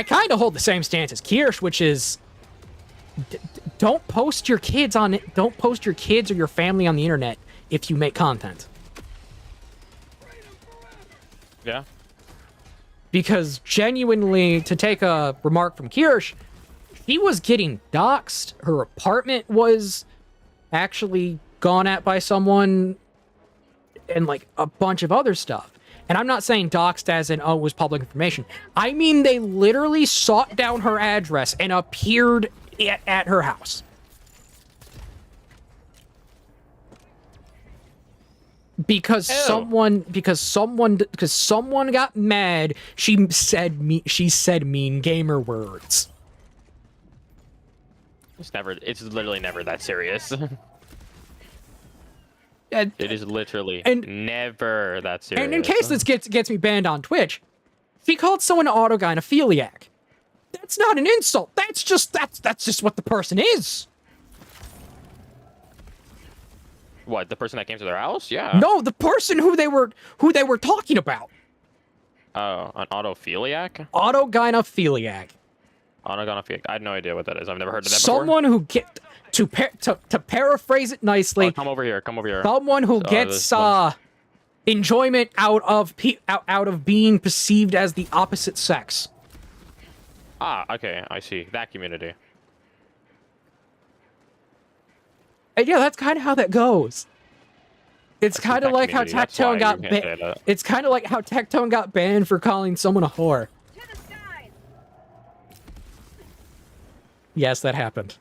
A: kind of hold the same stance as Kirsch, which is don't post your kids on it. Don't post your kids or your family on the internet if you make content.
B: Yeah.
A: Because genuinely, to take a remark from Kirsch, she was getting doxxed. Her apartment was actually gone at by someone and like a bunch of other stuff. And I'm not saying doxxed as in, oh, it was public information. I mean, they literally sought down her address and appeared at her house. Because someone got mad, she said mean gamer words.
B: It's literally never that serious.
A: And,
B: It is literally
A: And-
B: never that serious.
A: and in case this gets me banned on Twitch, she called someone an autogynephiliac. That's not an insult. That's just what the person is.
B: What, the person that came to their house? Yeah.
A: No, the person who they were talking about.
B: Oh, an autophiliac?
A: Autogynephiliac.
B: Autogynephiliac. I have no idea what that is. I've never heard of that
A: Someone who get to paraphrase it nicely.
B: before. Oh, come over here. Come over here.
A: Someone who
B: this
A: gets
B: one.
A: enjoyment out of being perceived as the opposite sex.
B: Ah, okay. I see. That community.
A: And yeah, that's kind of how that goes. It's
B: I see
A: kind of
B: that
A: like how
B: community. That's
A: Tectone
B: why
A: got
B: you can't say
A: banned.
B: that.
A: It's kind of like how Tectone got banned for calling someone a whore.
F: To the skies!
A: Yes, that happened.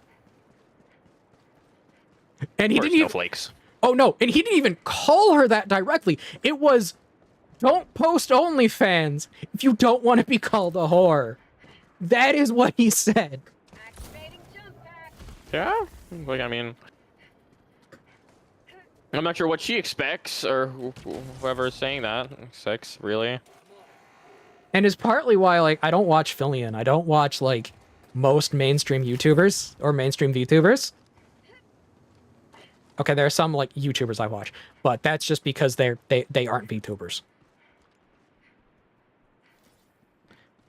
A: And he
B: Poor
A: didn't even.
B: snowflakes.
A: Oh no! And he didn't even call her that directly. It was, "Don't post OnlyFans if you don't want to be called a whore." That is what he said.
F: Activating jump pack!
B: Yeah? Like, I mean... I'm not sure what she expects, or whoever is saying that. Sex, really?
A: And is partly why, like, I don't watch Fillion. I don't watch, like, most mainstream YouTubers or mainstream VTubers. Okay, there are some, like, YouTubers I watch, but that's just because they aren't VTubers.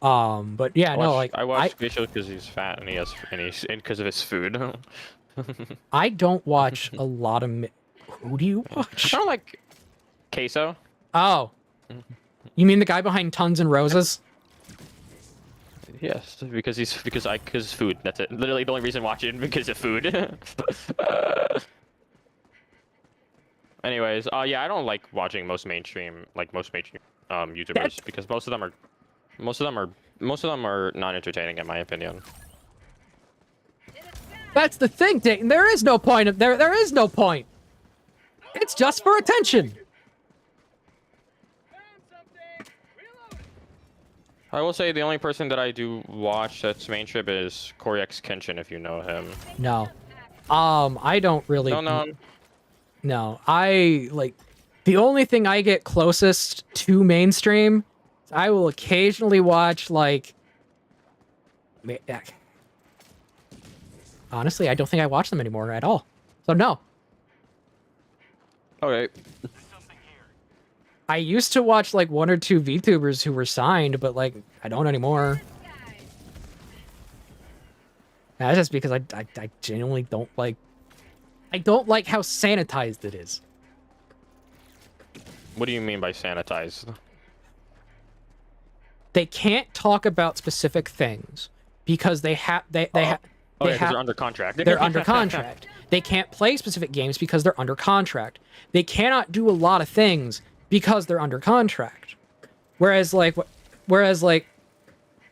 A: But yeah, no, like
B: I watch Vicious because he's fat and he's because of his food.
A: I don't watch a lot of. Who do you watch?
B: I don't like queso.
A: Oh, you mean the guy behind Tons and Roses?
B: Yes, because food. That's it. Literally the only reason watching because of food. Anyways, yeah, I don't like watching most mainstream YouTubers because most of them are not entertaining in my opinion.
A: That's the thing, Dayton. There is no point. There is no point. It's just for attention.
B: I will say the only person that I do watch that's mainstream is Koryex Kenshin, if you know him.
A: No. I don't really. No, I like the only thing I get closest to mainstream. I will occasionally watch like. Honestly, I don't think I watch them anymore at all. So no.
B: Okay.
A: I used to watch like 1 or 2 VTubers who were signed, but like I don't anymore. That's just because I genuinely don't like. I don't like how sanitized it is.
B: What do you mean by sanitized?
A: They can't talk about specific things because they have
B: because they're under contract.
A: They're under contract. They can't play specific games because they're under contract. They cannot do a lot of things because they're under contract. Whereas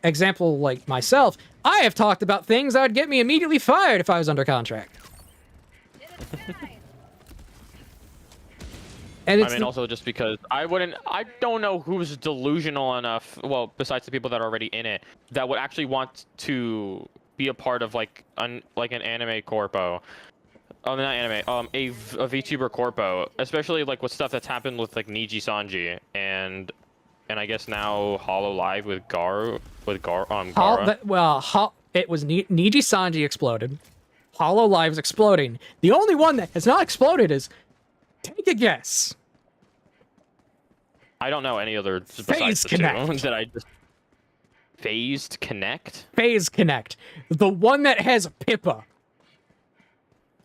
A: example like myself, I have talked about things that would get me immediately fired if I was under contract. And it's
B: also just because I don't know who's delusional enough, well, besides the people that are already in it, that would actually want to be a part of like an anime corpo. Oh, not anime. A VTuber corpo, especially like with stuff that's happened with like Niji Sanji and I guess now Hollow Live with Gara.
A: It was Niji Sanji exploded. Hollow Live's exploding. The only one that has not exploded is, take a guess.
B: I don't know any other besides the two that I just. Phased Connect?
A: Phase Connect. The one that has Pippa.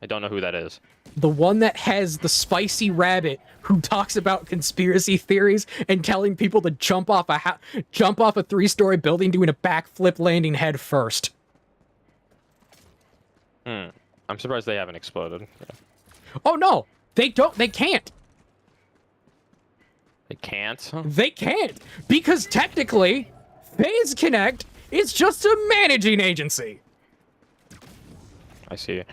B: I don't know who that is.
A: The one that has the spicy rabbit who talks about conspiracy theories and telling people to jump off a 3-story building doing a backflip landing head first.
B: I'm surprised they haven't exploded. Yeah.
A: Oh no, they don't. They can't.
B: They can't?
A: They can't because technically, Phase Connect is just a managing agency.
B: I see.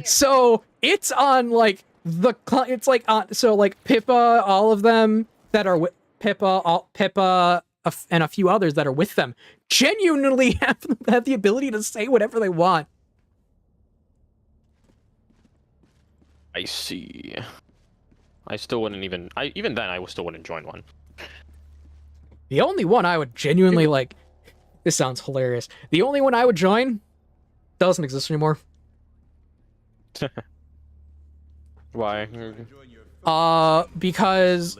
A: So it's on like it's like on so like Pippa, all of them that are with Pippa, and a few others that are with them genuinely have the ability to say whatever they want.
B: I see. I still wouldn't even then I still wouldn't join one.
A: The only one I would genuinely like. This sounds hilarious. The only one I would join doesn't exist anymore.
B: Why?
A: Because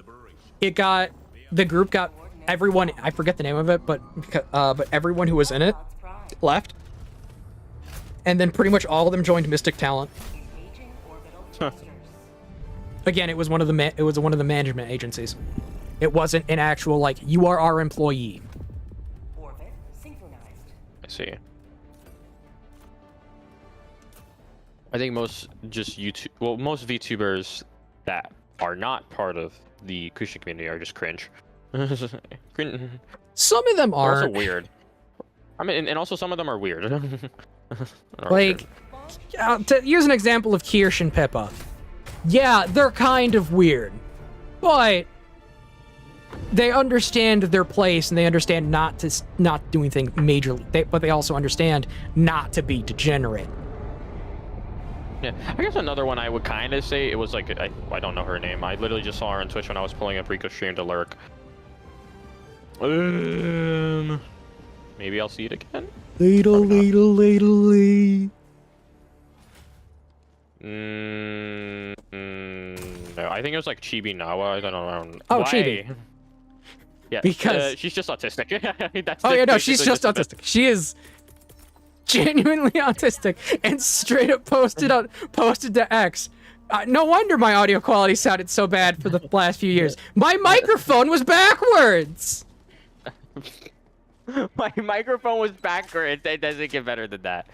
A: the group got everyone. I forget the name of it, but everyone who was in it left, and then pretty much all of them joined Mystic Talent.
C: Engaging orbital thrusters.
A: Again, it was one of the management agencies. It wasn't an actual like you are our employee.
C: Orbit synchronized.
B: I see. I think most VTubers that are not part of the Christian community are just cringe.
A: Some of them
B: They're
A: are
B: also weird. I mean, and also some of them are weird.
A: like, to use an example of Kirsch and Pippa. Yeah, they're kind of weird, but they understand their place and they understand not doing things majorly. But they also understand not to be degenerate.
B: Yeah, I guess another one I would kind of say, it was like, I don't know her name. I literally just saw her on Twitch when I was pulling up Rico's stream to lurk. Maybe I'll see it again?
A: Ladle.
B: No, I think it was like Chibi Nawa. I don't know.
A: Oh,
B: Why?
A: Chibi.
B: Yeah.
G: Because
B: she's just autistic. That's
G: oh yeah, no, she's
B: basically
G: just
B: it.
G: autistic. She is genuinely autistic and straight up posted to X. No wonder my audio quality sounded so bad for the last few years. My microphone was backwards.
B: My microphone was backwards. It doesn't get better than that.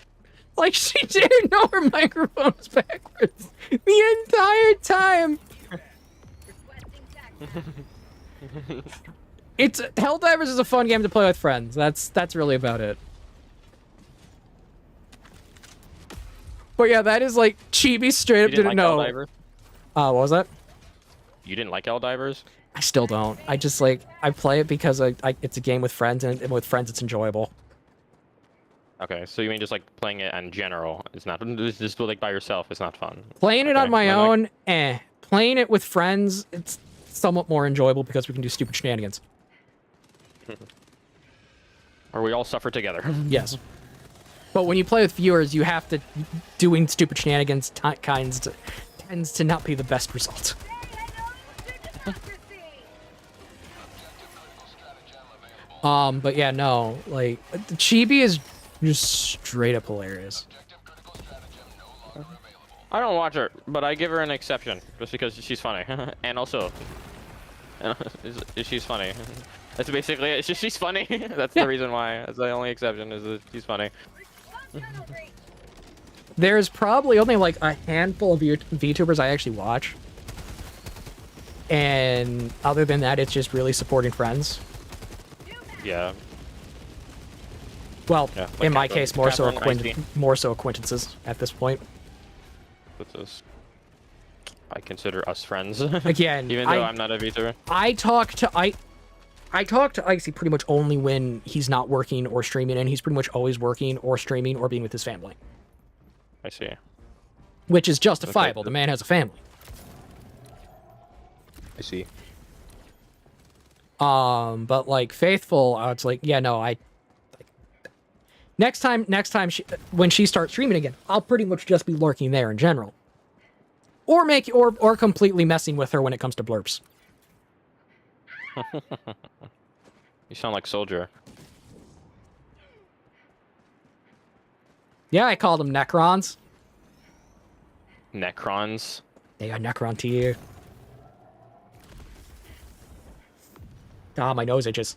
G: Like, she didn't know her microphone was backwards the entire time. It's Helldivers is a fun game to play with friends. That's really about it. But yeah, that is like Chibi straight up
B: You
G: didn't
B: like
G: know.
B: Helldivers?
G: What was that?
B: You didn't like Helldivers?
G: I still don't. I just like I play it because it's a game with friends, and with friends it's enjoyable.
B: Okay, so you mean just like playing it in general? It's not just like by yourself. It's not fun.
G: Playing it
B: Okay,
G: on my
B: like-
G: own, eh. Playing it with friends, it's somewhat more enjoyable because we can do stupid shenanigans.
B: Or we all suffer together.
G: Yes. But when you play with viewers, you have to doing stupid shenanigans tends to not be the best result. But yeah, no, like Chibi is just straight up hilarious.
B: I don't watch her, but I give her an exception just because she's funny, and also, she's funny. That's basically it. She's funny. That's the reason why. That's the only exception is that she's funny.
G: There's probably only like a handful of VTubers I actually watch, and other than that, it's just really supporting friends.
B: Yeah.
G: Well,
B: Yeah, like
G: in my
B: Catherine-
G: case, more so
B: Catherine,
G: more so acquaintances at this point.
B: This is. I consider us friends.
G: Again,
B: even though I'm not a VTuber.
G: I talk to Icy pretty much only when he's not working or streaming, and he's pretty much always working or streaming or being with his family,
B: I see.
G: which is justifiable. The man has a family.
B: I see.
G: But like Faithful, it's like, yeah, no, next time when she starts streaming again, I'll pretty much just be lurking there in general, or completely messing with her when it comes to blurps.
B: You sound like Soldier.
G: Yeah, I call them Necrons.
B: Necrons.
G: They got Necron tier. Ah, my nose itches.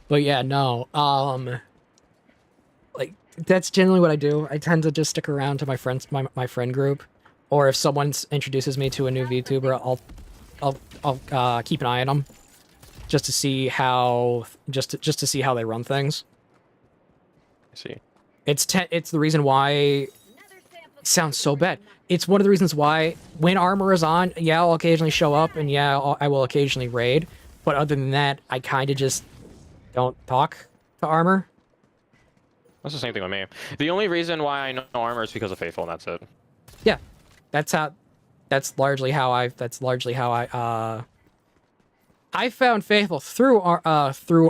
G: But yeah, no. Like that's generally what I do. I tend to just stick around to my friends, my friend group, or if someone introduces me to a new VTuber, I'll keep an eye on them, just to see how to see how they run things.
B: I see.
G: It's the reason why. It sounds so bad. It's one of the reasons why when armor is on, yeah, I'll occasionally show up, and yeah, I will occasionally raid. But other than that, I kind of just don't talk to armor.
B: That's the same thing with me. The only reason why I know armor is because of Faithful, and that's it.
G: Yeah, that's largely how I found Faithful through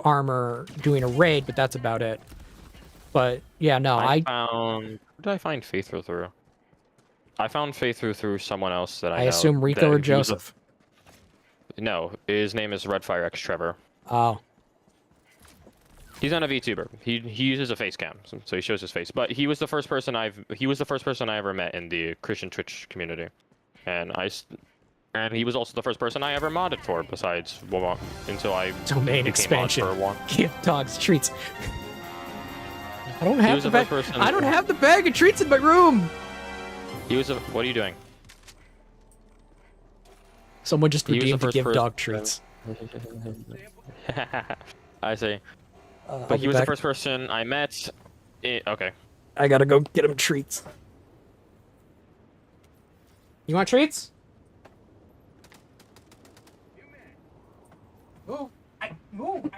G: armor doing a raid, but that's about it. But yeah, no,
B: Who did I find Faithful through? I found Faithful through someone else that I know.
G: assume Rico
B: that
G: or
B: he was
G: Joseph.
B: No, his name is Redfire X Trevor.
G: Oh,
B: He's not a VTuber. He uses a face cam, so he shows his face. But he was the first person I ever met in the Christian Twitch community, and he was also the first person I ever modded for. Besides, until I
G: domain
B: became mod
G: expansion.
B: for a while.
G: Give dogs treats. I don't
B: He
G: have
B: was
G: the
B: the
G: bag.
B: first person-
G: I don't have the bag of treats in my room.
B: What are you doing?
G: Someone just
B: He was the
G: redeemed to
B: first
G: give
B: person-
G: dog treats.
B: I see.
G: I'll
B: But
G: be
B: he was the
G: back.
B: first person I met. Okay.
G: I gotta go get him treats. You want treats? Move! Move!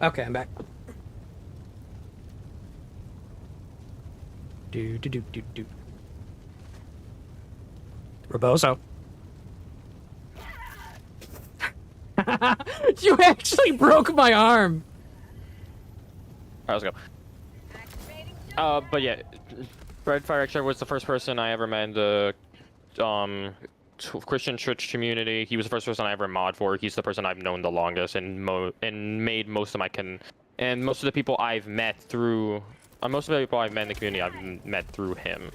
G: Okay, I'm back. Do. Rebozo. You actually broke my arm.
B: Alright, let's go.
F: Activating jump
B: But yeah, Red Fire Extra was the first person I ever met in the Christian church community. He was the first person I ever mod for. He's the person I've known the longest and made most of my and most of the people I've met through most of the people I've met in the community I've met through him.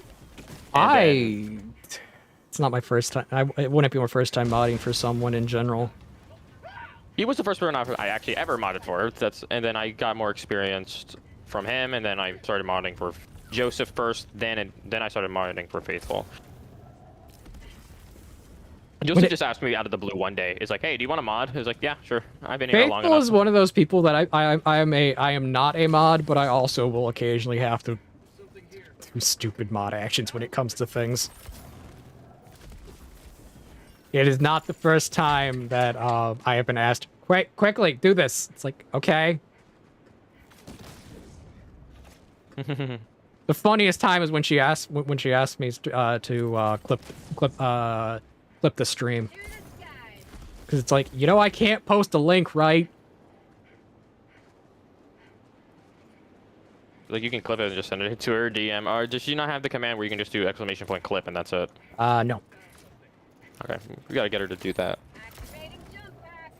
G: It's not my first time. It wouldn't be my first time modding for someone in general.
B: He was the first person I actually ever modded for. And then I got more experience from him, and then I started modding for Joseph first. Then I started modding for Faithful. Joseph just asked me out of the blue one day. He's like, "Hey, do you want to mod?" I was like, "Yeah, sure. I've been here long
G: Faithful
B: enough."
G: is one of those people that I am not a mod, but I also will occasionally have to do stupid mod actions when it comes to things. It is not the first time that I have been asked, quickly, do this. It's like, okay. The funniest time is when she asked me to clip the stream.
F: to the skies.
G: Because it's like, I can't post a link, right?
B: Like, you can clip it and just send it to her DM. Or does she not have the command where you can just do !clip and that's it?
G: No.
B: Okay, we gotta get her to do that.
F: Activating jump pack.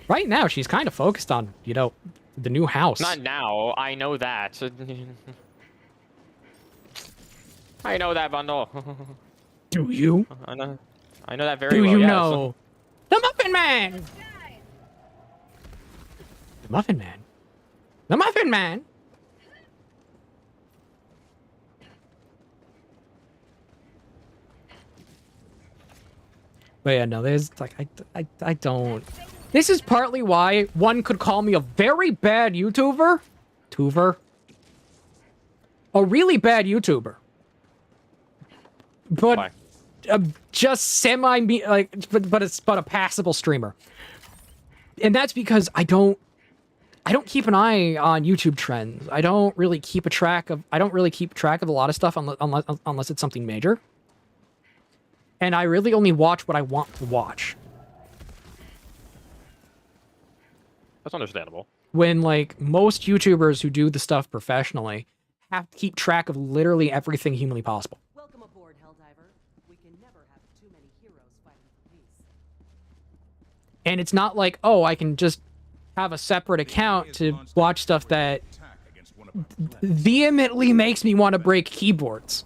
G: Right now, she's kind of focused on, the new house.
B: Not now. I know that. I know that, Bundle.
G: Do you?
B: I know that very
G: Do
B: well.
G: you
B: yes.
G: know? The Muffin Man!
F: Skies.
G: The Muffin Man. The Muffin Man! But yeah, no, there's like I don't. This is partly why one could call me a very bad YouTuber. A really bad YouTuber. But
B: Why?
G: just semi but a passable streamer. And that's because I don't keep an eye on YouTube trends. I don't really keep track of a lot of stuff unless it's something major. And I really only watch what I want to watch.
B: That's understandable.
G: When, like, most YouTubers who do the stuff professionally have to keep track of literally everything humanly possible.
E: Welcome aboard, Helldiver. We can never have too many heroes fighting for peace.
G: And it's not like, oh, I can just have a separate account to watch stuff that vehemently makes me want to break keyboards.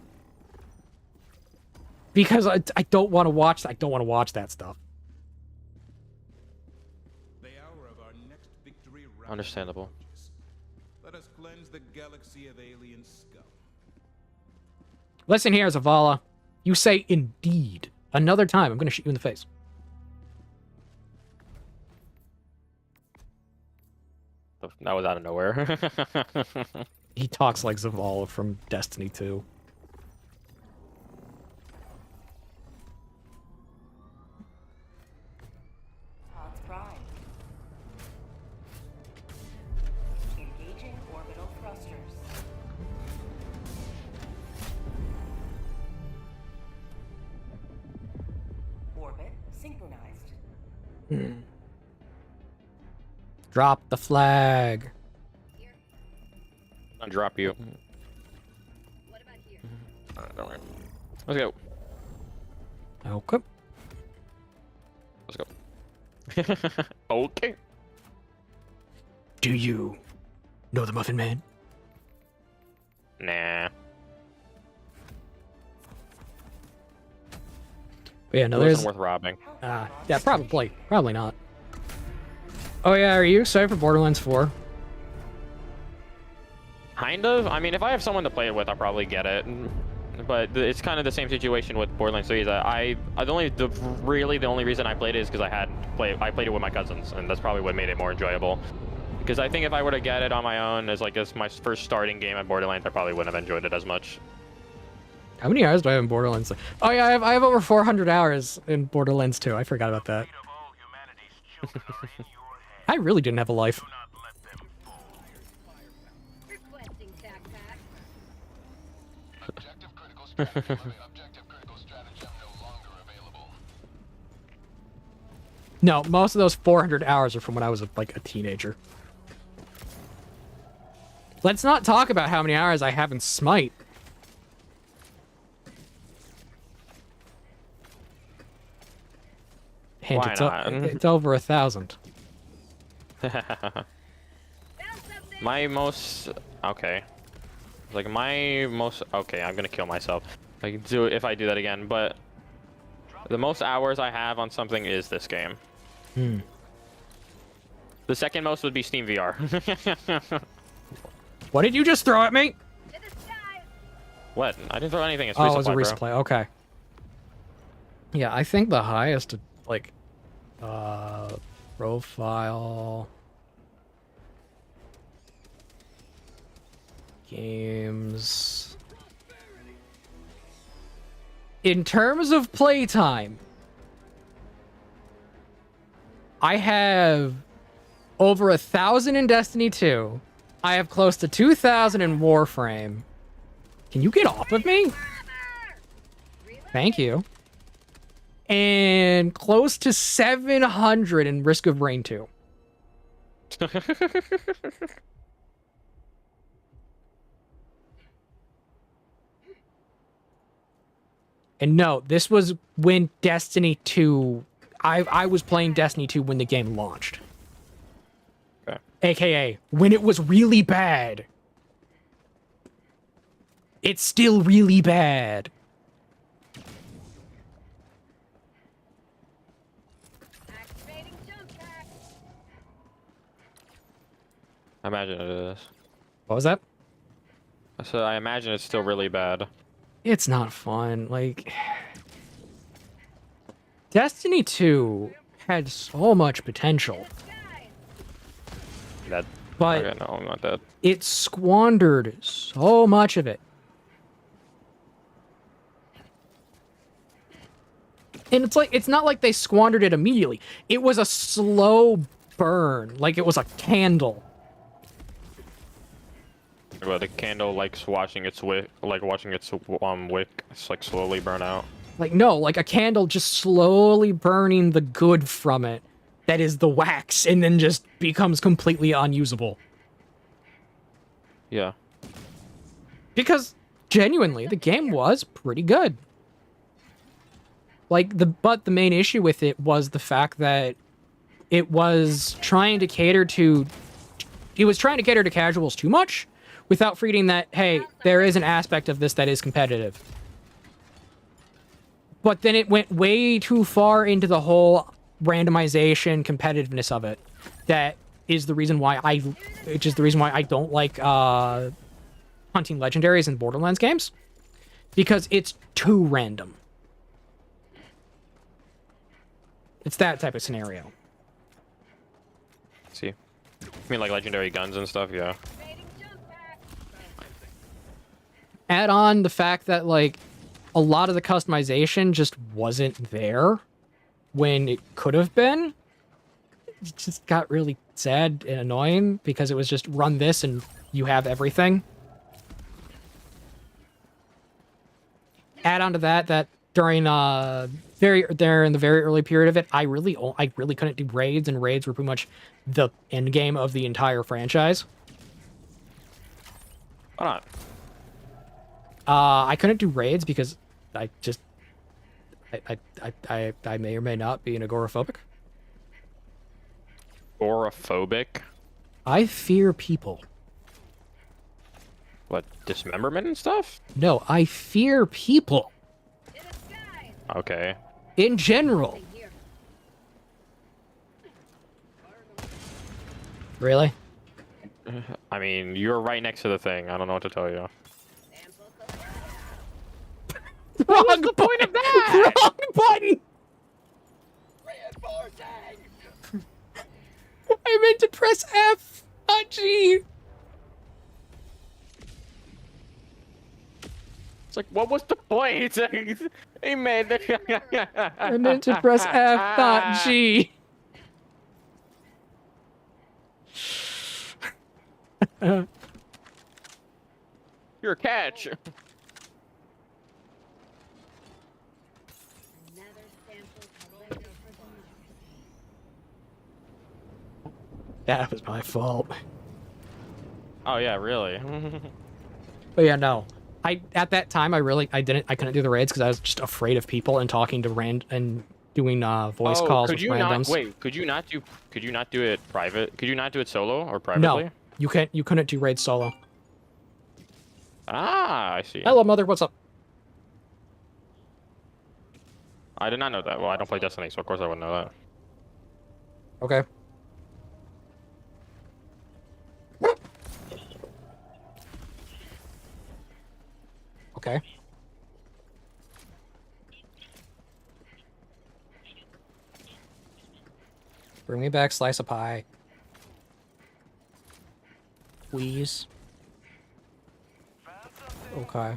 G: Because I don't want to watch that stuff.
D: The hour of our next victory round
B: Understandable.
D: approaches. Let us cleanse the galaxy of alien scum.
G: Listen here, Zavala. You say indeed. Another time, I'm going to shoot you in the face.
B: That was out of nowhere.
G: He talks like Zavala from Destiny 2.
C: Pods prime. Engaging orbital thrusters. Orbit synchronized.
G: Drop the flag.
B: I'll drop you.
F: What about here?
B: Don't worry. Let's go.
G: Okay.
B: Let's go. Okay.
G: Do you know the Muffin Man?
B: Nah.
G: But yeah, no,
B: It
G: there's...
B: wasn't worth robbing.
G: yeah, probably not. Oh yeah, are you excited for Borderlands 4?
B: Kind of. I mean, if I have someone to play it with, I'll probably get it. But it's kind of the same situation with Borderlands 3. That the only reason I played it is because I played it with my cousins, and that's probably what made it more enjoyable. Because I think if I were to get it on my own as my first starting game at Borderlands, I probably wouldn't have enjoyed it as much.
G: How many hours do I have in Borderlands? Oh yeah, I have over 400 hours in Borderlands 2. I forgot about that.
D: Of all humanity's children are in your hands.
G: I really didn't have a life.
D: Do not let them
G: No, most of those 400 hours are from when I was like a teenager. Let's not talk about how many hours I have in Smite. Hint,
B: Why not?
G: it's over 1,000.
B: My most okay. Like my most okay, I'm gonna kill myself. I can do it if I do that again, but the most hours I have on something is this game.
G: Hmm.
B: The second most would be Steam VR.
G: What did you just throw at me?
F: To the skies.
B: What? I didn't throw anything. It's
G: Oh, it was a
B: resupply, bro.
G: resupply. Okay. Yeah, I think the highest, like, profile games. In terms of playtime, I have over 1,000 in Destiny 2. I have close to 2,000 in Warframe. Can you get off of me? Thank you. And close to 700 in Risk of Rain 2. And no, this was when Destiny 2... I was playing Destiny 2 when the game launched.
B: Okay.
G: AKA, when it was really bad. It's still really bad.
F: Activating jump pack.
B: I imagine it is.
G: What was that?
B: So I imagine it's still really bad.
G: It's not fun. Like, Destiny 2 had so much potential,
B: That.
G: but
B: Okay, no, I'm not dead.
G: it squandered so much of it. And it's like, it's not like they squandered it immediately. It was a slow burn, like it was a candle.
B: But the candle likes watching its wick, like watching its wick, it's like slowly burn out.
G: Like, no, like a candle just slowly burning the good from it. That is the wax, and then just becomes completely unusable.
B: Yeah.
G: Because, genuinely, the game was pretty good. Like, but the main issue with it was the fact that it was trying to cater to... It was trying to cater to casuals too much, without forgetting that, hey, there is an aspect of this that is competitive. But then it went way too far into the whole randomization competitiveness of it. That is the reason why which is the reason why I don't like hunting legendaries in Borderlands games. Because it's too random. It's that type of scenario.
B: See. I mean like legendary guns and stuff, yeah.
F: Activating jump pack.
G: Add on the fact that, like, a lot of the customization just wasn't there when it could have been. It just got really sad and annoying because it was just run this and you have everything. Add on to that during in the very early period of it, I really couldn't do raids, and raids were pretty much the end game of the entire franchise.
B: Why not?
G: I couldn't do raids because I may or may not be an agoraphobic.
B: Agoraphobic?
G: I fear people.
B: What, dismemberment and stuff?
G: No, I fear people
F: To the skies.
B: Okay.
G: in general.
F: Here.
G: Really?
B: I mean, you're right next to the thing. I don't know what to tell you.
F: Sample collection.
G: Wrong point of that? Wrong button. I meant to press F, not G.
B: It's like, what was the point? He made the...
G: I meant to press F, not G.
B: You're a catch.
G: That was my fault.
B: Oh yeah, really?
G: But yeah, no. At that time I couldn't do the raids because I was just afraid of people and talking to doing voice
B: Oh,
G: calls
B: could
G: with
B: you not
G: randoms.
B: wait? Could you not do it private? Could you not do it solo or privately?
G: No, you couldn't do raids solo.
B: Ah, I see.
G: Hello, mother. What's up?
B: I did not know that. Well, I don't play Destiny, so of course I wouldn't know that.
G: Okay. Okay. Bring me back slice of pie. Please. Okay.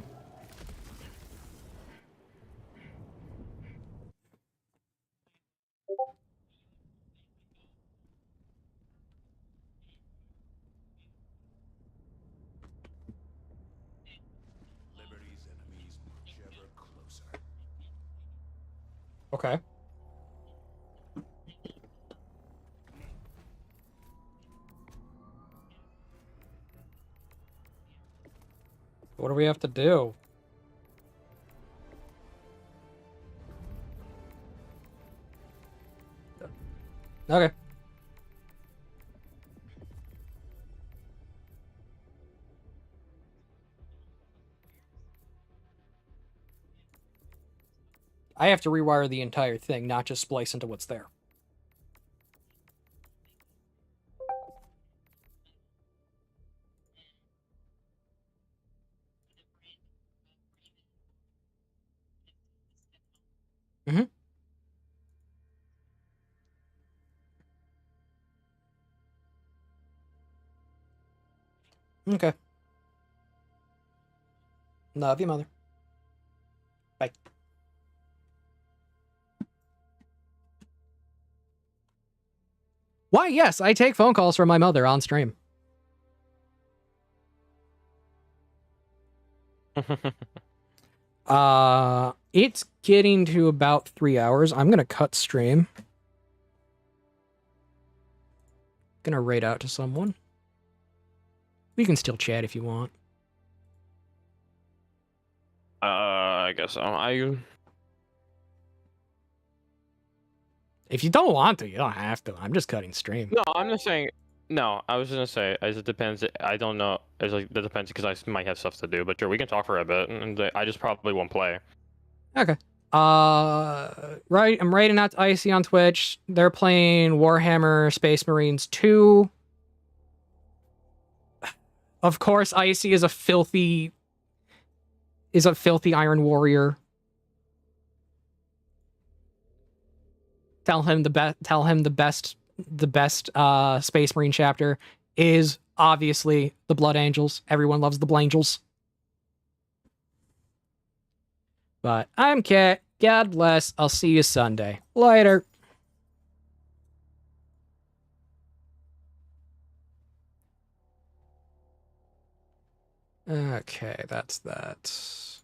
D: Liberty's enemies march ever closer.
G: Okay. What do we have to do? Okay. I have to rewire the entire thing, not just splice into what's there. Mm-hmm. Okay. Love you, mother. Bye. Why, yes, I take phone calls from my mother on stream. It's getting to about 3 hours. I'm gonna cut stream. Gonna raid out to someone. We can still chat if you want.
B: I guess so.
G: If you don't want to, you don't have to. I'm just cutting stream.
B: No, I'm just saying. No, I was gonna say, as it depends. I don't know. It's like that depends because I might have stuff to do. But sure, we can talk for a bit, and I just probably won't play.
G: Okay. Right. I'm raiding out to Icy on Twitch. They're playing Warhammer Space Marines 2. Of course, Icy is a filthy Iron Warrior. Tell him the best Space Marine chapter is obviously the Blood Angels. Everyone loves the Blangels. But I'm Kat. God bless. I'll see you Sunday. Later. Okay, that's that.